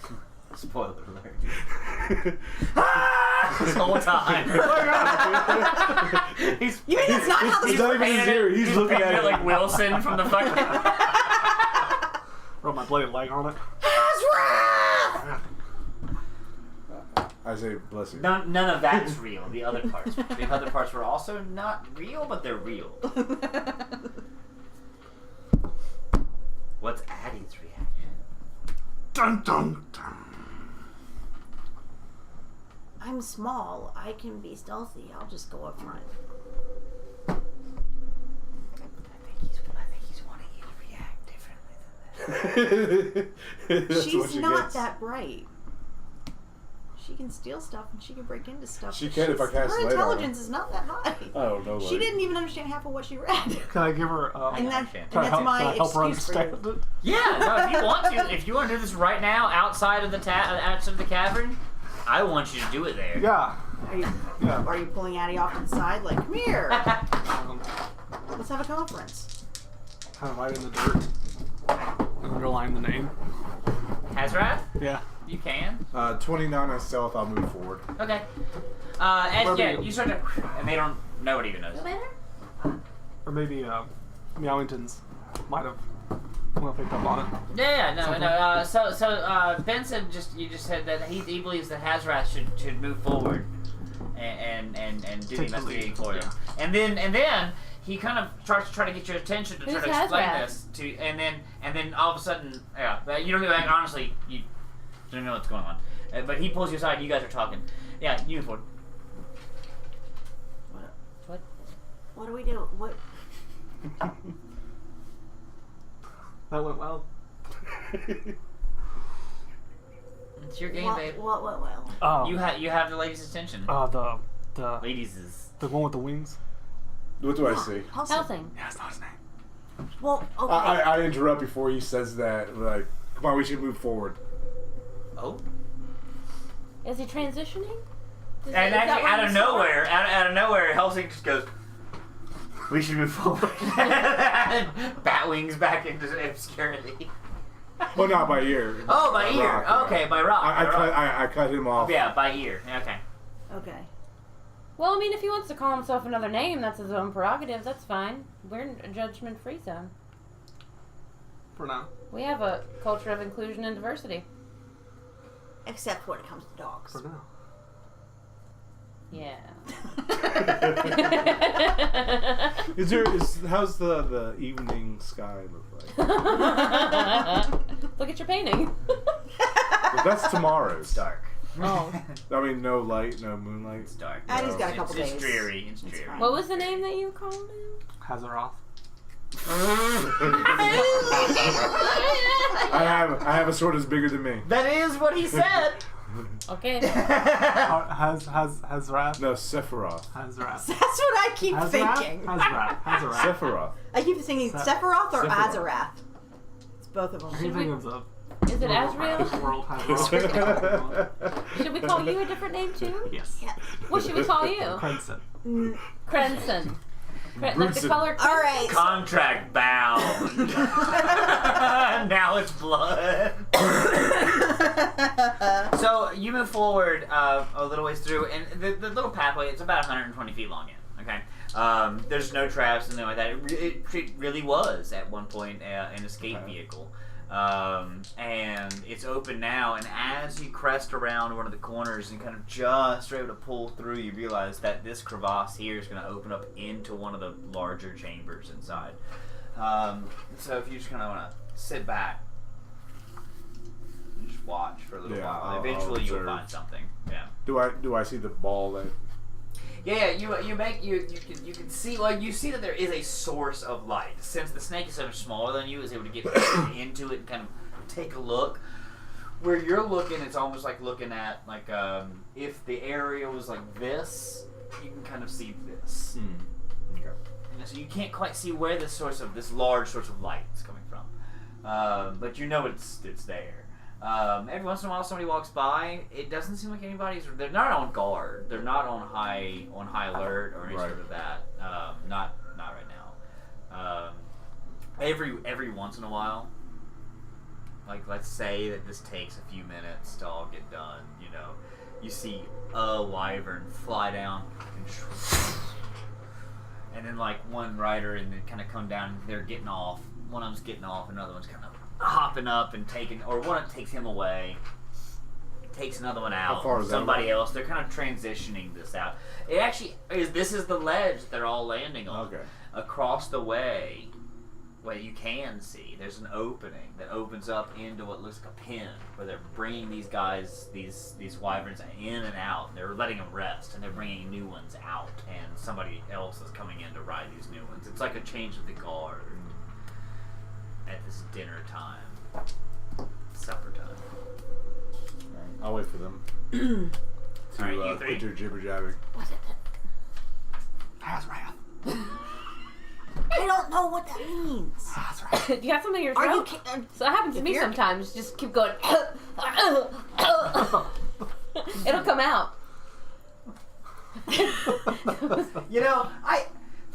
time. Spoiler alert. This whole time. He's, You mean that's not how He's the not even in his ear. He's looking painting at it it like Wilson from the fucking... Rub my bloody leg on it. I say bless you. None of that's real. The other parts were also not real, but they're real. What's Addie's reaction? Dun dun dun. I'm small. I can be stealthy. I'll just go up front. I think he's wanting you to react differently than that. That's what She's she not gets. that bright. She can steal stuff and she can break into stuff. She but can if I cast her light on her. intelligence is not that high. Oh no way. She didn't even understand half of what she read. Can I give her? And, that, understand. and Can I that's help, my can I help her excuse for understand you. it? Yeah, no. If you want to do this right now, outside of the cavern, I want you to do it there. Yeah. Yeah. Are you pulling Addie off to the side? Like, come here. Um, Let's have a conference. kind of right in the dirt. Underline the name. Hazrat, Yeah. you can. 29 on stealth. I'll move forward. Okay. And Where yeah, we- you start to, and they don't. Nobody even knows. Or maybe Meowingtons might have picked up on it. Yeah, no. Something. So Benson you just said that he believes that Hazrat should move forward and do the Take the investigating lead, for them. yeah. And then he kind of starts to try to get your attention to Who's try to explain Hazrat? this to, and then all of a sudden, yeah, you don't even honestly you don't know what's going on. But he pulls you aside. You guys are talking. Yeah, you move forward. What do we do? What? That went well. It's your game, What? babe. Well. Oh. You have the lady's attention. The Ladies is. the one with the wings. What do I see? Helsing. Yeah, it's not his name. Well, okay. I interrupt before he says that. Like, come on, we should move forward. Oh. Is he transitioning? And Is that actually, what out you of saw? nowhere, Helsing just goes, "We should move forward." Bat wings back into obscurity. Well, not by ear. Oh, by ear. Rock, yeah. Okay, by rock. I by rock. cut him off. Yeah, by ear. Okay. Okay. Well, I mean, if he wants to call himself another name, that's his own prerogative. That's fine. We're in a judgment-free zone. For now. We have a culture of inclusion and diversity. Except when it comes to dogs. For now. Yeah. How's the evening sky look like? Look at your painting. But that's tomorrow's. It's dark. Oh. I mean, no light, no moonlight. It's dark. Addie's got a couple It's days. dreary. It's dreary. fine. What was the name that you called him? Hazaroth. I have a sword that's bigger than me. That is what he said. Okay. Hazrath. No, Sephiroth. Hazrath. That's what I keep Hazrath. thinking. Hazrath. Hazrath. Sephiroth. I keep thinking Sephiroth or Sephiroth. Azarath. It's both of them. You're thinking of the Is it Azrael? world Hazrath. Should we call you a different name too? Yes. What should we call you? Crenson. Crenson. Like the Brunson. color. All right. Contract bound. Now it's blood. So you move forward a little ways through, and the little pathway, it's about 120 feet long in. Okay. There's no traps and nothing like that. It really was at one point an escape vehicle. And it's open now, and as you crest around one of the corners and kind of just are able to pull through, you realize that this crevasse here is going to open up into one of the larger chambers inside. So if you just kind of want to sit back and just watch for a little Yeah, while, I'll eventually you'll observe. find something. Yeah. Do I see the ball that? Yeah, you can see, well, you see that there is a source of light. Since the snake is so much smaller than you, is able to get into it and kind of take a look. Where you're looking, it's almost like looking at if the area was like this, you can kind of see this. Okay. And so you can't quite see where this large source of light is coming from, but you know it's there. Every once in a while, somebody walks by. It doesn't seem like they're not on guard. They're not on high alert or anything Right. of that. Not right now. Every once in a while, like let's say that this takes a few minutes to all get done. You know, you see a wyvern fly down and then like one rider and then kind of come down. And they're getting off. one of them's getting off, another one's kind of hopping up and taking, or one takes him away, takes another one out. How far is that somebody away? else. They're kind of transitioning this out. It actually is. This is the ledge they're all landing on. Okay. Across the way, where you can see, there's an opening that opens up into what looks like a pen, where they're bringing these guys, these wyverns, in and out. And they're letting them rest, and they're bringing new ones out, and somebody else is coming in to ride these new ones. It's like a change of the guard at this dinner time, supper time. I'll wait for them to Alright, you three. quit your jibber jabbing. What's it? Azrath. I don't know what that means. Do you have something in your Are you? throat? So that happens to If me you're- sometimes. Just keep going. It'll come out. You know,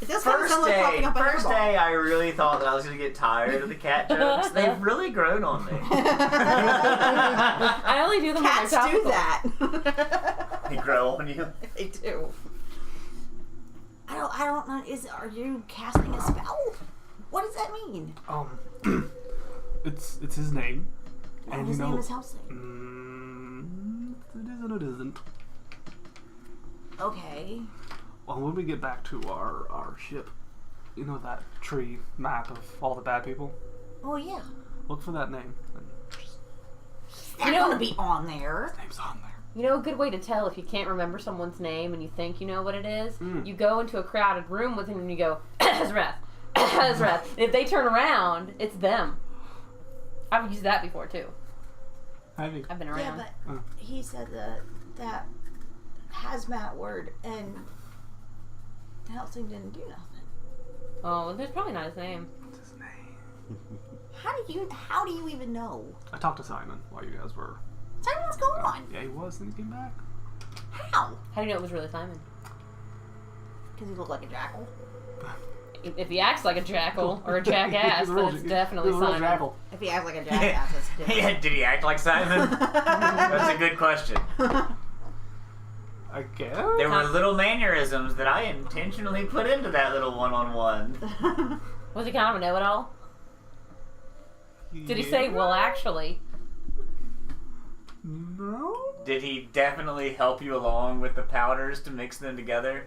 It does kind of sound like popping up an first airball. day, I really thought that I was going to get tired of the cat jokes. They've really grown on me. I only do them Cats when they're do topical. that. They grow on you. They do. I don't know. Are you casting a spell? What does that mean? It's his name. And And his you name know, is Helsing. it is and it isn't. Okay. Well, when we get back to our ship, you know that tree map of all the bad people? Oh yeah. Look for that name. And just, They're gonna be on there. name's on there. You know, a good way to tell if you can't remember someone's name and you think you know what it is, you go into a crowded room with them and you go, Azrath, Azrath. If they turn around, it's them. I've used that before too. Have you? I've been Yeah, around. but he said that hazmat word, and Helsing didn't do nothing. Oh, that's probably not his name. What's his name? How do you even know? I talked to Simon while you guys were. Simon, what's going on? Yeah, he was. Then he came back. How? How do you know it was really Simon? Because he looked like a jackal. If he acts like a jackal or a jackass, He's a then real- it's definitely he's a real Simon. jackal. If he acts like a jackass, that's different. Yeah, did he act like Simon? That's a good question. I guess. There were little mannerisms that I intentionally put into that little one-on-one. Was he kind of a know-it-all? Did he say, well, actually? No. Did he definitely help you along with the powders to mix them together?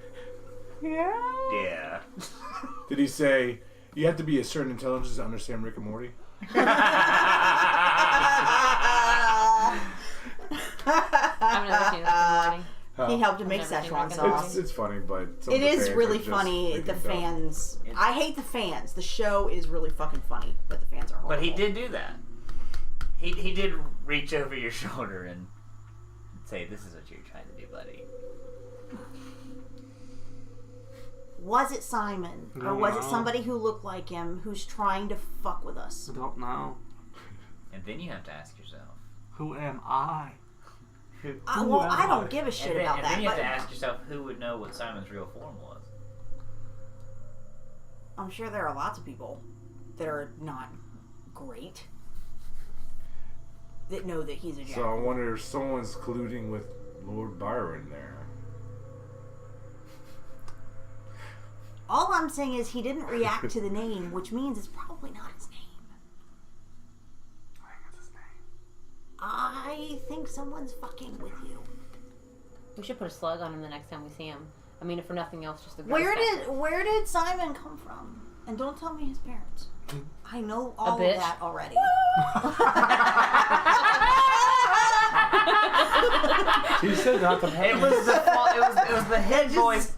Yeah. Yeah. Did he say you have to be a certain intelligence to understand Rick and Morty? I've never seen Rick and Morty. He helped to make I've never seen Szechuan Rick and sauce. It's funny, but some It of the is fans really are just funny. The freaking dumb. fans. I hate the fans. The show is really fucking funny, but the fans are horrible. But he did do that. He did reach over your shoulder and say, "This is what you're trying to do, buddy." Was it Simon? Or No. was it somebody who looked like him who's trying to fuck with us? I don't know. And then you have to ask yourself, Who am I? Well, I don't give a shit and then, about and that. then you have But to ask yourself, who would know what Simon's real form was? I'm sure there are lots of people that are not great that know that he's a So I jackal. wonder if someone's colluding with Lord Byron there. All I'm saying is he didn't react to the name, which means it's probably not his name. I think it's his name. I think someone's fucking with you. We should put a slug on him the next time we see him. I mean, if for nothing else, just the Where gross factor. did Simon come from? And don't tell me his parents. I know all of bitch. that already. He said not to It was the it was the head voice.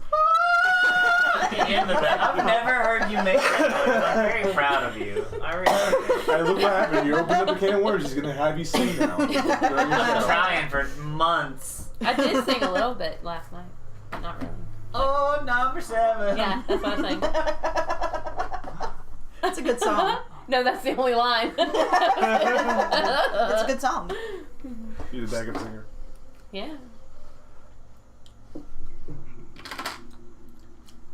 In the back. I've never heard you make that noise. I'm very proud of you. I really Hey, look what happened. You opened up a can of worms. He's going to have you sing now. during your I've been show. trying for months. I did sing a little bit last night, but not really. Oh, number 7. Yeah, that's what I sang. That's a good song. No, that's the only line. That's a good song. You the backup singer. Yeah.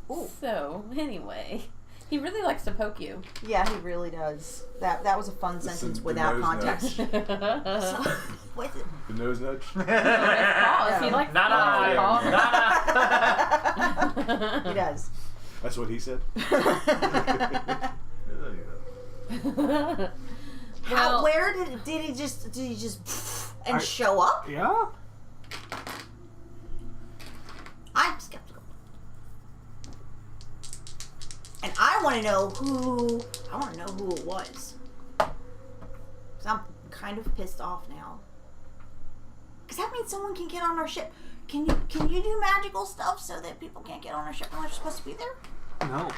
Ooh. So, anyway, he really likes to poke you. Yeah, he really does. That was a fun Listen, sentence the without nose context. nudge. So, with it. The nose nudge. Pause. He likes Not to on. He does. That's what he said. How? Where did he just show up? Yeah. I'm skeptical, and I want to know who it was. 'Cause I'm kind of pissed off now. Because that means someone can get on our ship. Can you do magical stuff so that people can't get on our ship unless you're supposed to be there? No.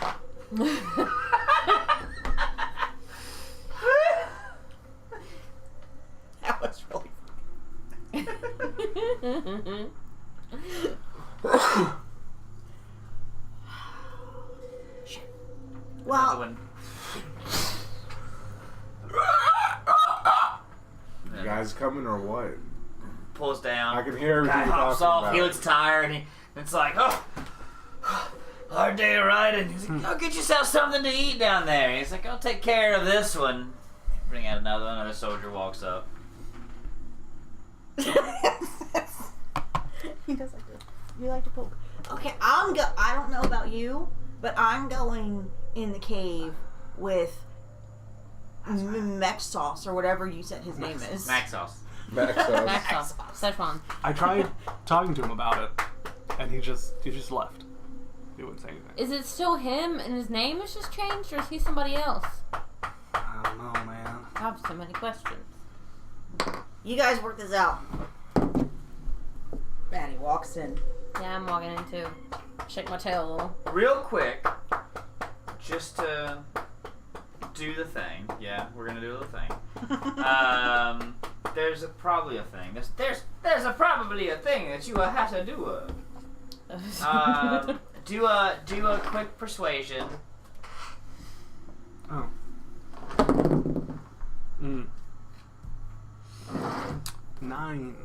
That was really funny. Shit. Another Well, one. You guys coming or what? Pulls down. I can hear everything Guy you're hops talking off. about. He looks tired. And it's like, oh, hard day of riding. He's like, go get yourself something to eat down there. He's like, I'll take care of this one. Bring out another soldier walks up. he does like this. You like to poke. Okay, I don't know about you, but I'm going in the cave with Mexos or whatever you said his name is. Maxos. Maxos. Maxwell. Szechuan. I tried talking to him about it, and he just left. He wouldn't say anything. Is it still him and his name is just changed, or is he somebody else? I don't know, man. I have so many questions. You guys work this out. Maddie walks in. Yeah, I'm walking in too. Shake my tail a little. Real quick, just to do the thing. Yeah, we're gonna do the thing. There's probably a thing. There's probably a thing that you will have to do. Do a quick persuasion. Oh. 9.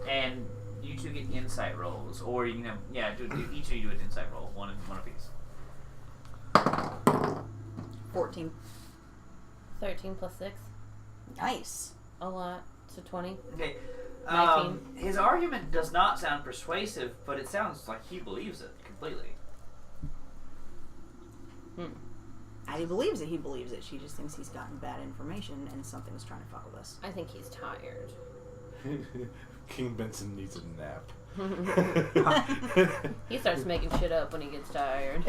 And you two get insight rolls, or you can have, each of you do an insight roll, one apiece. 14. 13 plus 6. Nice. A lot. So 20. Okay. 19. His argument does not sound persuasive, but it sounds like he believes it completely. Addie believes it. He believes it. She just thinks he's gotten bad information and something's trying to fuck with us. I think he's tired. King Benson needs a nap. He starts making shit up when he gets tired.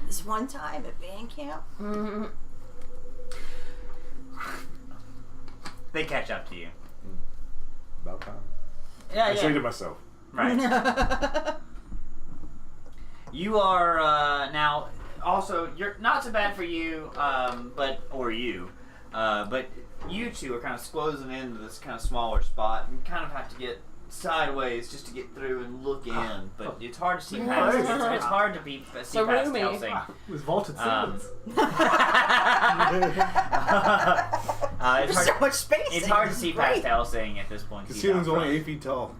This one time at band camp. They catch up to you. About time. Yeah, I say to myself. Right. You are now. Also, you're not so bad for you, but you two are kind of squozing into this kind of smaller spot and kind of have to get sideways just to get through and look in. But it's hard to see past. It's hard to see past Helsing. It was vaulted ceilings. It's There's so hard. much space. It's hard to see past Helsing at this point. The so you ceiling's don't only run. 8 feet tall.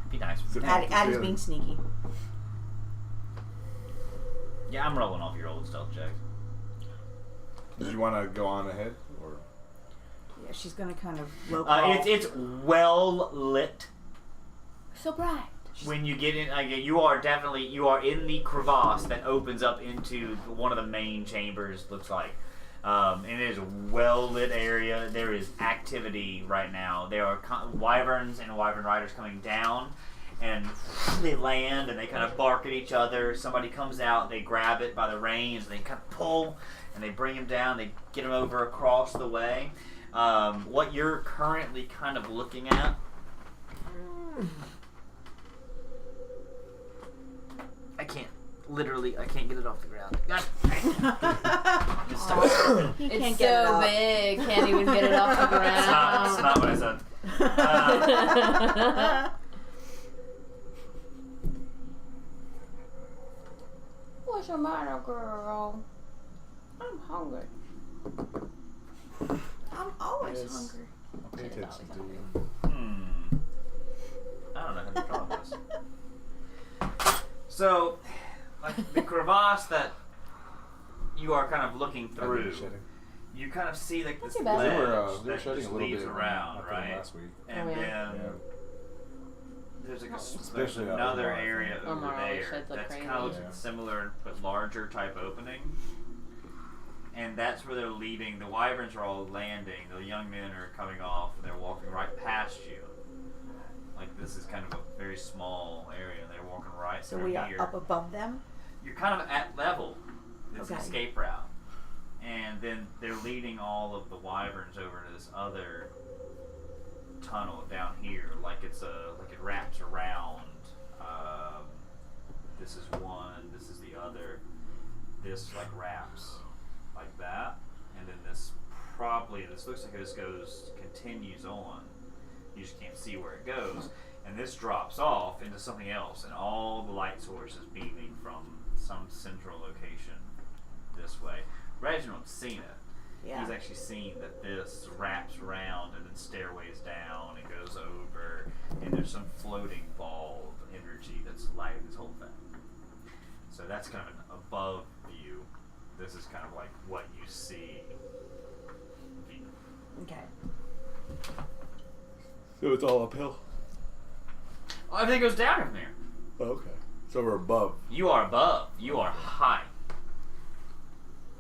Be nice. Addie's being sneaky. Yeah, I'm rolling off your old stealth checks. Did you want to go on ahead? Or? Yeah, she's gonna kind of low crawl. It's well lit. So bright. When you get in, you are in the crevasse that opens up into one of the main chambers. Looks like, and it is a well lit area. There is activity right now. There are wyverns and wyvern riders coming down, and they land and they kind of bark at each other. Somebody comes out, they grab it by the reins, and they kind of pull, and they bring him down. They get him over across the way. What you're currently kind of looking at. I can't get it off the ground. God. Just stop. He It's can't get it so up. big. Can't even get it off the ground. It's not what I said. What's the matter, girl? I'm hungry. I'm always Yes. hungry. Pay attention to you. I don't know how to draw this. So, like the crevasse that you are kind of looking through, you kind of see like this Not too bad. ledge They were that shedding just a little leads bit around, after them right? last week. And Oh, yeah. then there's like Especially there's another out in area Oh, over Marley there sheds look that's crazy. kind of looks Yeah. similar but larger type opening. And that's where they're leading. The wyverns are all landing. The young men are coming off, and they're walking right past you. Like this is kind of a very small area, and they're walking right So through we are here. up above them. You're kind of at level. It's an Okay. escape route. And then they're leading all of the wyverns over to this other tunnel down here, like it wraps around. This is one, this is the other. This like wraps like that, and then this looks like this continues on. You just can't see where it goes, and this drops off into something else, and all the light source is beaming from some central location this way. Reginald's seen it. Yeah. He's actually seen that this wraps around and then stairways down and goes over, and there's some floating ball of energy that's lighting this whole thing. So that's kind of an above view. This is kind of like what you see. Okay. So it's all uphill. Oh, everything goes down from there. Okay. So we're above. You are above. You are high.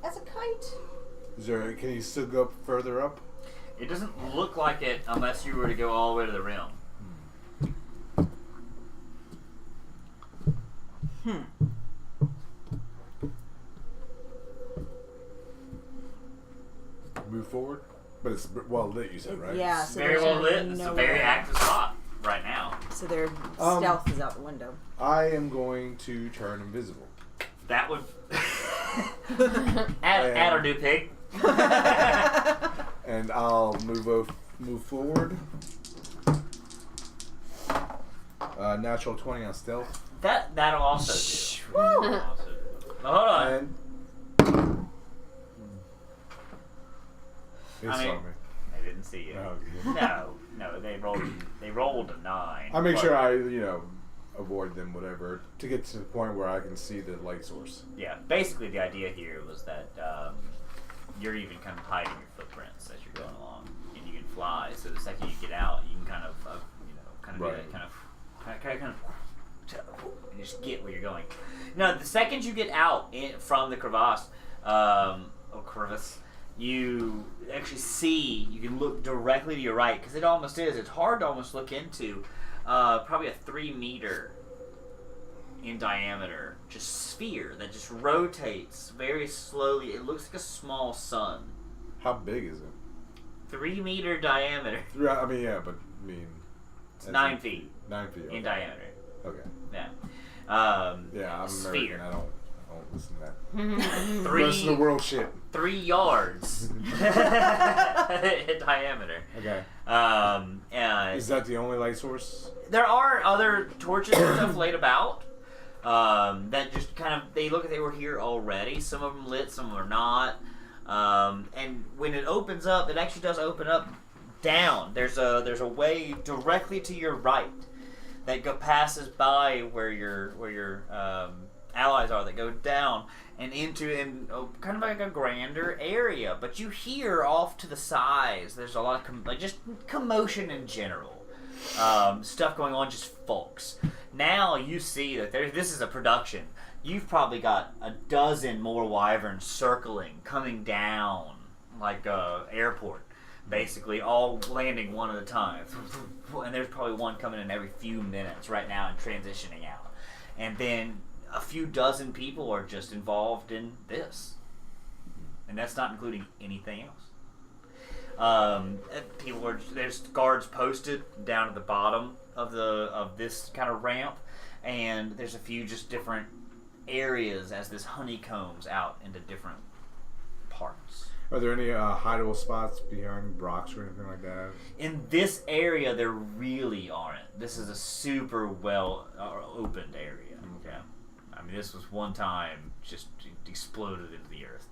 That's a kite. Is there? Can you still go further up? It doesn't look like it unless you were to go all the way to the rim. Move forward, but it's well lit. You said, right? Yeah. It's So very there's well lit. It's a no very way. active spot right now. So their stealth is out the window. I am going to turn invisible. That would add or do pig. And I'll move forward. Natural 20 on stealth. That'll also do. That'll also do. But hold on. And they I saw mean- me. They didn't see you. Oh, okay. No, they rolled a 9. I make but- sure I, avoid them, whatever, to get to the point where I can see the light source. Yeah, basically the idea here was that you're even kind of hiding your footprints as you're going along, and you can fly. So the second you get out, you can kind of, do Right. that kind of, and just get where you're going. Now, the second you get out from the crevasse, you actually see. You can look directly to your right because it almost is. It's hard to almost look into. Probably a 3 meter in diameter, just sphere that just rotates very slowly. It looks like a small sun. How big is it? 3 meter diameter. I mean, yeah, but It's 9 feet 9 feet. Okay. in diameter. Okay. Yeah. Yeah, I'm sphere. American. I don't listen to that. Three, Rest of the world shit. 3 yards in diameter. Okay. And Is that the only light source? there are other torches and stuff laid about that just kind of they were here already. Some of them lit, some of them are not. And when it opens up, it actually does open up down. There's a way directly to your right that passes by where your allies are that go down and into kind of like a grander area. But you hear off to the sides, there's a lot of just commotion in general. Stuff going on, just folks. Now you see that this is a production. You've probably got a dozen more wyverns circling, coming down like a airport, basically all landing one at a time. And there's probably one coming in every few minutes right now and transitioning out. And then a few dozen people are just involved in this, and that's not including anything else. There's guards posted down at the bottom of this kind of ramp, and there's a few just different areas as this honeycombs out into different parts. Are there any hideable spots behind rocks or anything like that? In this area, there really aren't. This is a super well opened area. Okay. Yeah. I mean, this was one time just exploded into the earth.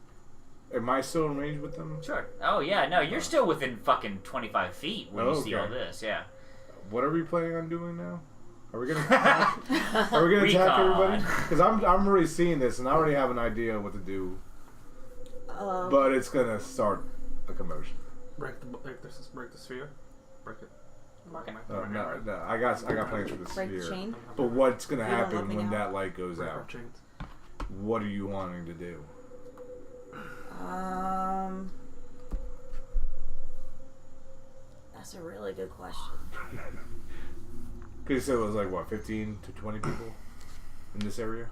Am I still in range with them? Sure. Oh yeah, no, you're still within fucking 25 feet when you see all Okay. this. Yeah. What are we planning on doing now? Are we gonna attack? Are we gonna attack Recon. everybody? Because I'm already seeing this and I already have an idea of what to do, but it's gonna start a commotion. Break the sphere. Break it. Mark it. No, I got plans for the Break the sphere. chain. But what's gonna You don't let happen me when know. that light goes Break our out? chains. What are you wanting to do? That's a really good question. Because it was like what, 15 to 20 people in this area?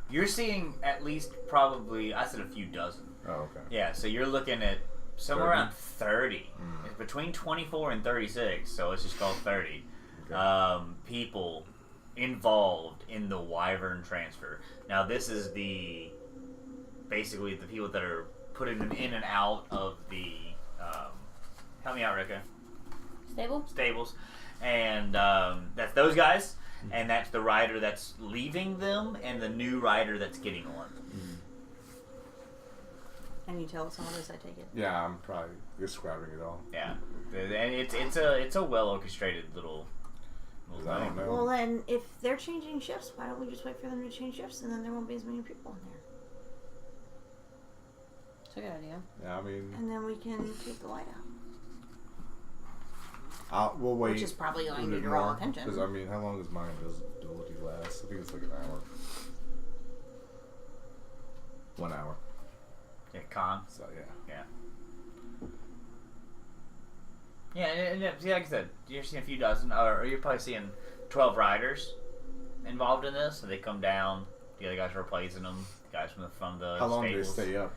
You're seeing at least probably, I said a few dozen. Oh, okay. Yeah, so you're looking at somewhere 30? around 30. It's between 24 and 36, so it's just called 30. Okay. People involved in the Wyvern transfer. Now, this is basically the people that are putting them in and out of the, help me out, Rika. Stables. And that's those guys, and that's the rider that's leaving them, and the new rider that's getting on. And you tell us all this, I take it. Yeah, I'm probably describing it all. Yeah, and it's a well orchestrated little 'Cause I don't know. Well, then, if they're changing shifts, why don't we just wait for them to change shifts, and then there won't be as many people in there, It's a good idea. Yeah, I mean, and then we can take the light out. we'll wait. Which is probably a going bit to draw more, attention. Because, I mean, how long does my invisibility last? I think it's like an hour. 1 hour. Yeah, con. So, yeah. Yeah, and see, like I said, you're seeing a few dozen, or you're probably seeing 12 riders involved in this. So they come down, the other guys are replacing them, the guys from the How long do they stables. stay up?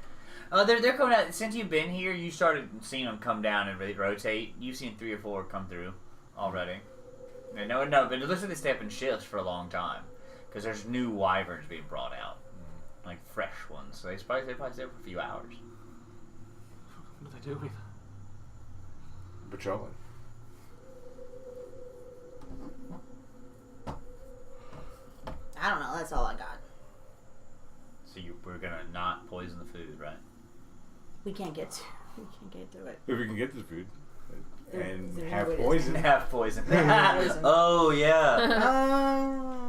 They're coming out. Since you've been here, you started seeing them come down and really rotate. You've seen 3 or 4 come through already. Yeah, no, but it looks like they stay up in shifts for a long time because there's new wyverns being brought out, like fresh ones. So they probably stay up for a few hours. What are they doing? Patrolling. I don't know. That's all I got. So we're gonna not poison the food, right? We can't get to it. If we can get the food. And There's have no way to- poison. Have poison. Poison. Oh yeah.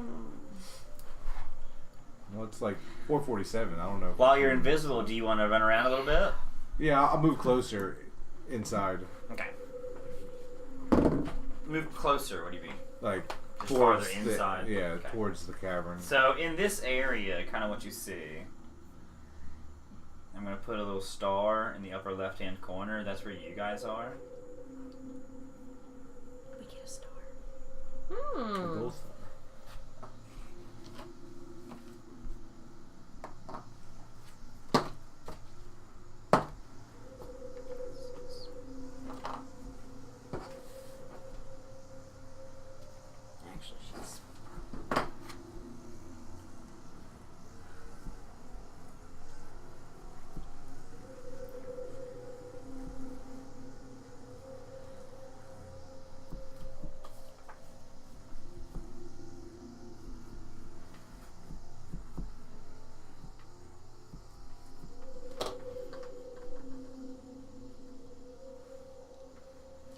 Well, it's like 4:47. I don't know. While you're invisible, do you want to run around a little bit? Yeah, I'll move closer inside. Okay. Move closer. What do you mean? Like, Just towards farther inside? Yeah, Okay. towards the cavern. So in this area, kind of what you see, I'm gonna put a little star in the upper left-hand corner. That's where you guys are. We get a star. Both. Actually, she's.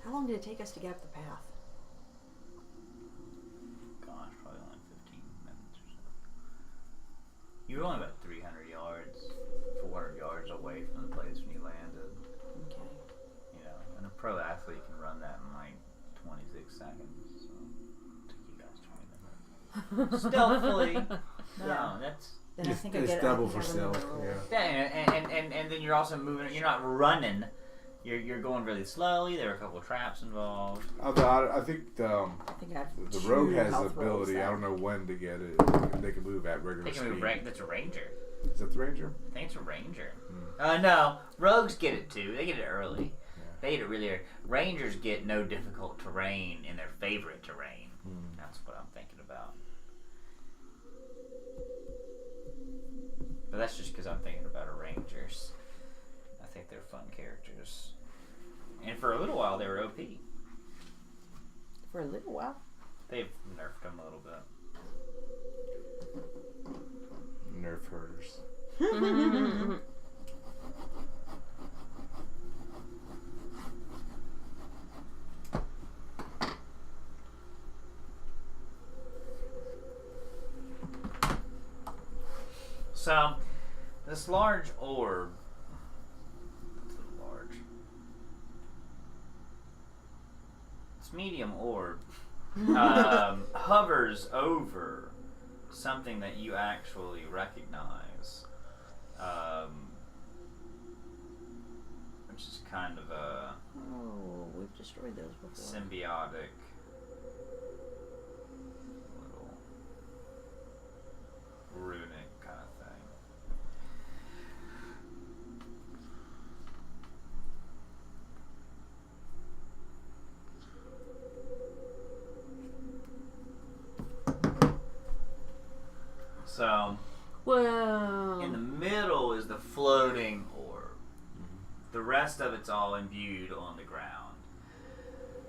How long did it take us to get up the path? Gosh, probably only 15 minutes or so. You're only about 300 yards, 400 yards away from the place when you landed. Okay. You know, and a pro athlete can run that in like 26 seconds. So it took you guys 20 minutes. Stealthily. No, that's. Then I think I It's get double I think for I remember stealth. the rule. Yeah. And then you're also moving. You're not running. You're going really slowly. There are a couple of traps involved. I think the I think I have the 2 rogue has the health rolls ability. I then. don't know when to get it. They can move at regular They can speed. move. That's a ranger. Is that the ranger? I think it's a ranger. No, rogues get it too. They get it early. Yeah. They get it really early. Rangers get no difficult terrain in their favorite terrain. That's what I'm thinking about. But that's just because I'm thinking about our rangers. I think they're fun characters. And for a little while, they were OP. For a little while. They've nerfed them a little bit. Nerf herders. So, this large orb. That's a little large. It's medium orb, hovers over something that you actually recognize, which is kind of a Oh, we've destroyed those before. symbiotic little runic kind of thing. So, Whoa. in the middle is the floating orb. The rest of it's all imbued on the ground.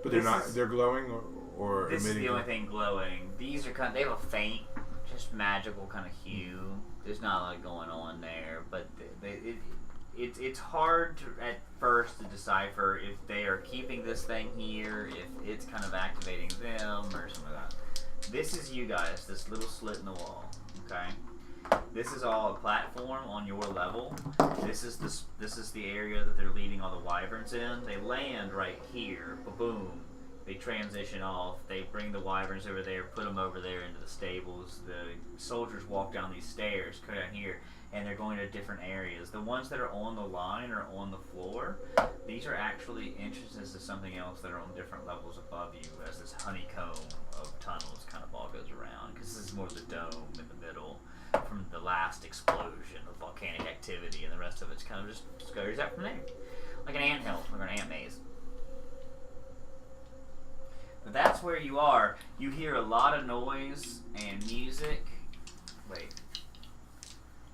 But they're This not. is- They're glowing or This is emitting. the only thing glowing. These are they have a faint, just magical kind of hue. There's not a lot going on there, but it's hard to, at first to decipher if they are keeping this thing here, if it's kind of activating them or something like that. This is you guys, this little slit in the wall. Okay, this is all a platform on your level. This is the area that they're leading all the wyverns in. They land right here. Boom. They transition off. They bring the wyverns over there, put them over there into the stables. The soldiers walk down these stairs, come down here, and they're going to different areas. The ones that are on the line or on the floor, these are actually entrances to something else that are on different levels above you as this honeycomb of tunnels kind of all goes around. Because this is more the dome in the middle from the last explosion of volcanic activity, and the rest of it's kind of just scurries out from there. Like an anthill, or an ant maze. But that's where you are. You hear a lot of noise and music. Wait.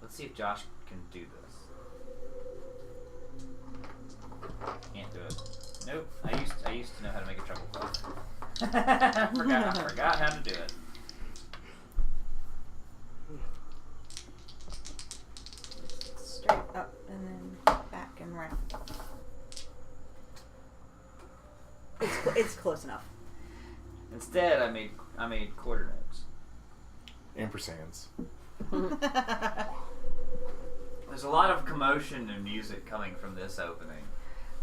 Let's see if Josh can do this. Can't do it. Nope. I used to know how to make a treble clef. forgot how to do it. Straight up and then back and round. It's close enough. Instead, I made quarter notes. Ampersands. There's a lot of commotion and music coming from this opening.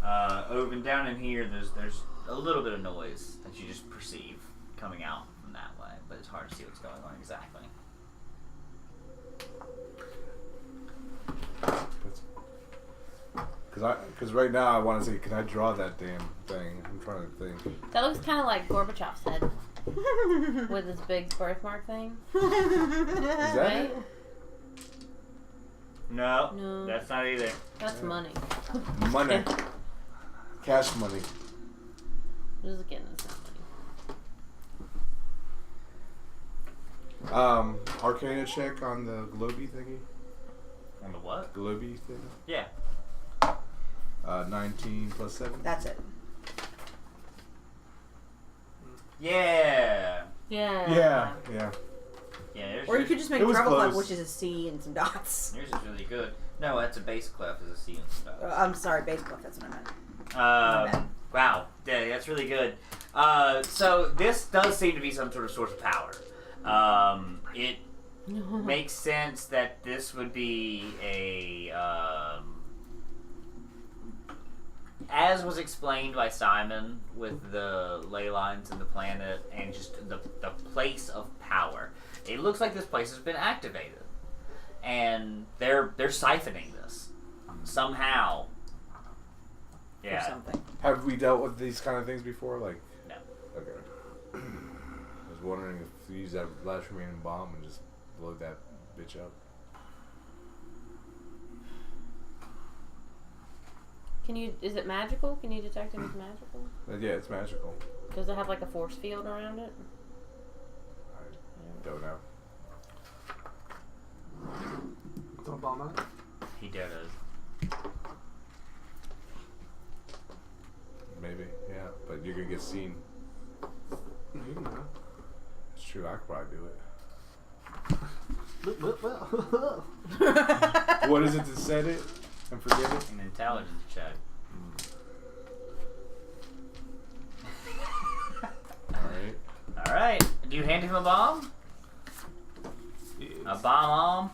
Over and down in here, there's a little bit of noise that you just perceive coming out from that way, but it's hard to see what's going on exactly. Because right now I want to say, can I draw that damn thing? I'm trying to think. That looks kind of like Gorbachev's head with his big birthmark thing. Is that Right? it? No, No. that's not either. That's money. Money. Cash money. Just kidding, it's not money. Arcana check on the Globy thingy. On the what? Globy thing. Yeah. 19 plus 7. That's it. Yeah. Yeah. Yeah. Yeah. There's Or you yours. could just make It was treble clef, close. which is a C and some dots. Yours is really good. No, that's a bass clef is a C and stuff. I'm sorry, bass clef. That's what I meant. Wow, yeah, that's really good. So this does seem to be some sort of source of power. It makes sense that this would be a, as was explained by Simon with the ley lines and the planet and just the place of power. It looks like this place has been activated, and they're siphoning this somehow. Or Yeah. something. Have we dealt with these kind of things before? Like, No. okay. I was wondering if you use that last remaining bomb and just blow that bitch up. Is it magical? Can you detect if it's magical? Yeah, it's magical. Does it have like a force field around it? I don't know. What's on bomb at? He does. Maybe, yeah. But you're gonna get seen. You can know. It's true. I could probably do it. What is it that said it and forget it? An intelligence check. All right. All right. Do you hand him a bomb? A bomb?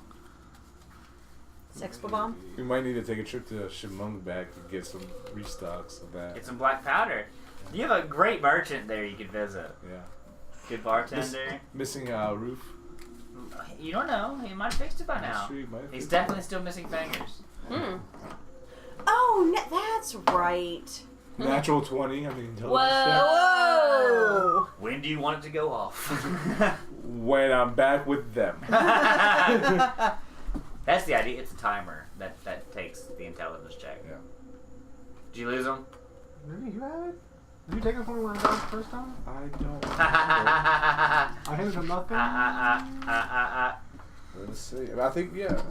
Sexpa bomb? We might need to take a trip to Shimon back and get some restocks of that. Get some black powder. You have a great merchant there you could visit. Yeah. Good bartender. Missing roof. You don't know. He might have fixed it by now. Sure, you might have He's fixed definitely still missing fingers. Oh, that's right. Natural 20. I mean, Whoa! When do you want it to go off? when I'm back with them. That's the idea. It's a timer that takes the intelligence check. Yeah. Did you lose him? Maybe you had it? Did you take it from me when I got it the first time? I don't. I handed him nothing. Let's see. I think yeah.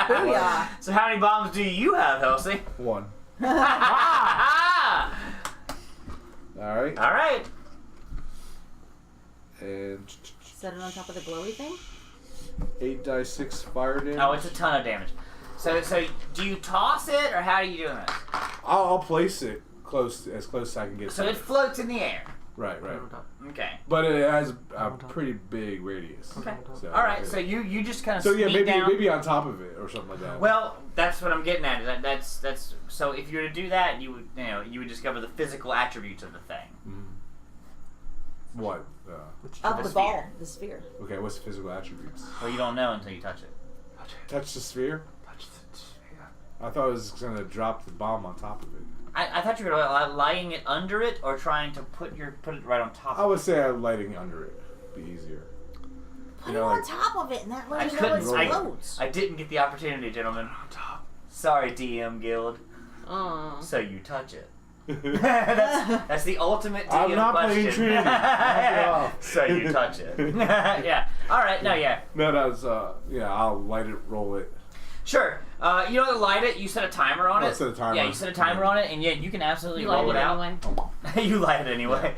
Booyah. So how many bombs do you have, Halsey? 1. All All right. right. And Set it on top of the glowy thing? 8 dice 6 fire damage. Oh, it's a ton of damage. So do you toss it, or how are you doing this? I'll place it as close as I can get. So to it floats in the air. Right. Okay. But it has a pretty big radius. Okay. So, All right. So you just kind of So yeah, sneak down. maybe on top of it or something like that. Well, that's what I'm getting at. That's so if you were to do that, you would discover the physical attributes of the thing. What? Of The the sphere. ball, the sphere. Okay. What's the physical attributes? Well, you don't know until you touch it. Touch the sphere. I thought it was gonna drop the bomb on top of it. I thought you were lying it under it, or trying to put it right on top. I would say lighting under it be easier. Put it on top of it, and that way I you know couldn't. it roll explodes. I didn't get the opportunity, gentlemen. Sorry, DM Guild. Oh. So you touch it. that's the ultimate DM I'm not question. playing Trinity. Knock it off. So you touch it. Yeah. All right. No. Yeah. No, that's I'll light it, roll it. Sure. You know to light it. You set a timer on Oh, it. set a timer. Yeah, you set a timer on it, and yeah, you can absolutely You roll light it it out. anyway. You light it anyway.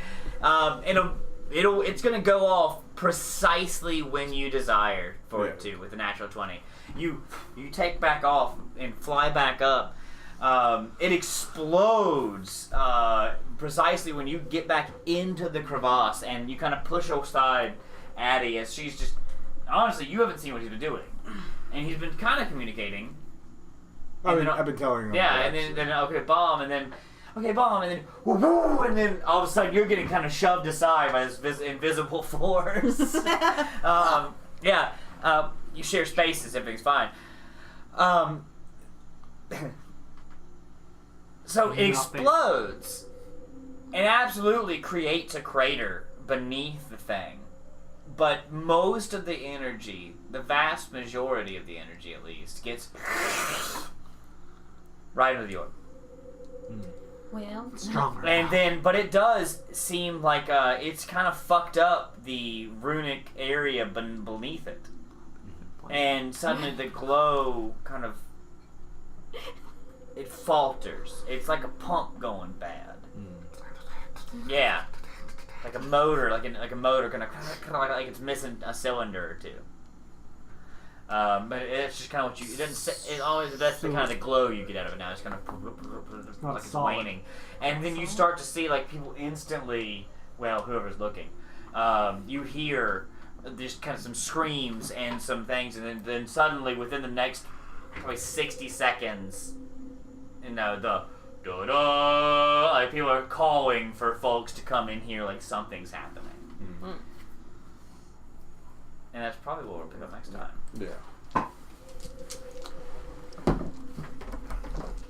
It's gonna go off precisely when you desire for it to, with a natural 20. You take back off and fly back up. It explodes precisely when you get back into the crevasse, and you kind of push aside Addie as she's just honestly, you haven't seen what he's been doing, and he's been kind of communicating. I've been telling him. Yeah, and then okay, bomb, and then okay, bomb, and then woo, woo, and then all of a sudden you're getting kind of shoved aside by this invisible force. You share spaces, everything's fine. So it explodes and absolutely creates a crater beneath the thing. But most of the energy, the vast majority of the energy at least, gets right into the orb. Well, Stronger. And then, but it does seem like it's kind of fucked up the runic area beneath it. And suddenly the glow kind of, it falters. It's like a pump going bad. Yeah. Like a motor, like a motor, kind of like it's missing a cylinder or two. But it's just kind of what you. It doesn't. It always. That's the kind of the glow you get out of it now. It's kind of not like it's solid. waning, and then you start to see like people instantly. Well, whoever's looking, you hear just kind of some screams and some things, and then suddenly within the next probably 60 seconds, the da-da, like people are calling for folks to come in here like something's happening. And that's probably what we'll pick up next time. Yeah.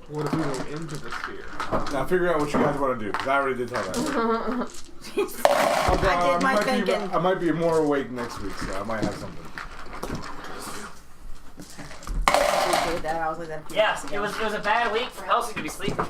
What if we go into the sphere? Now figure out what you guys want to do, because I already did tell that. I did my thinking. I might be more awake next week, so I might have something. I appreciate that. I was like that. Yeah, it was a bad week for Halsey to be sleeping.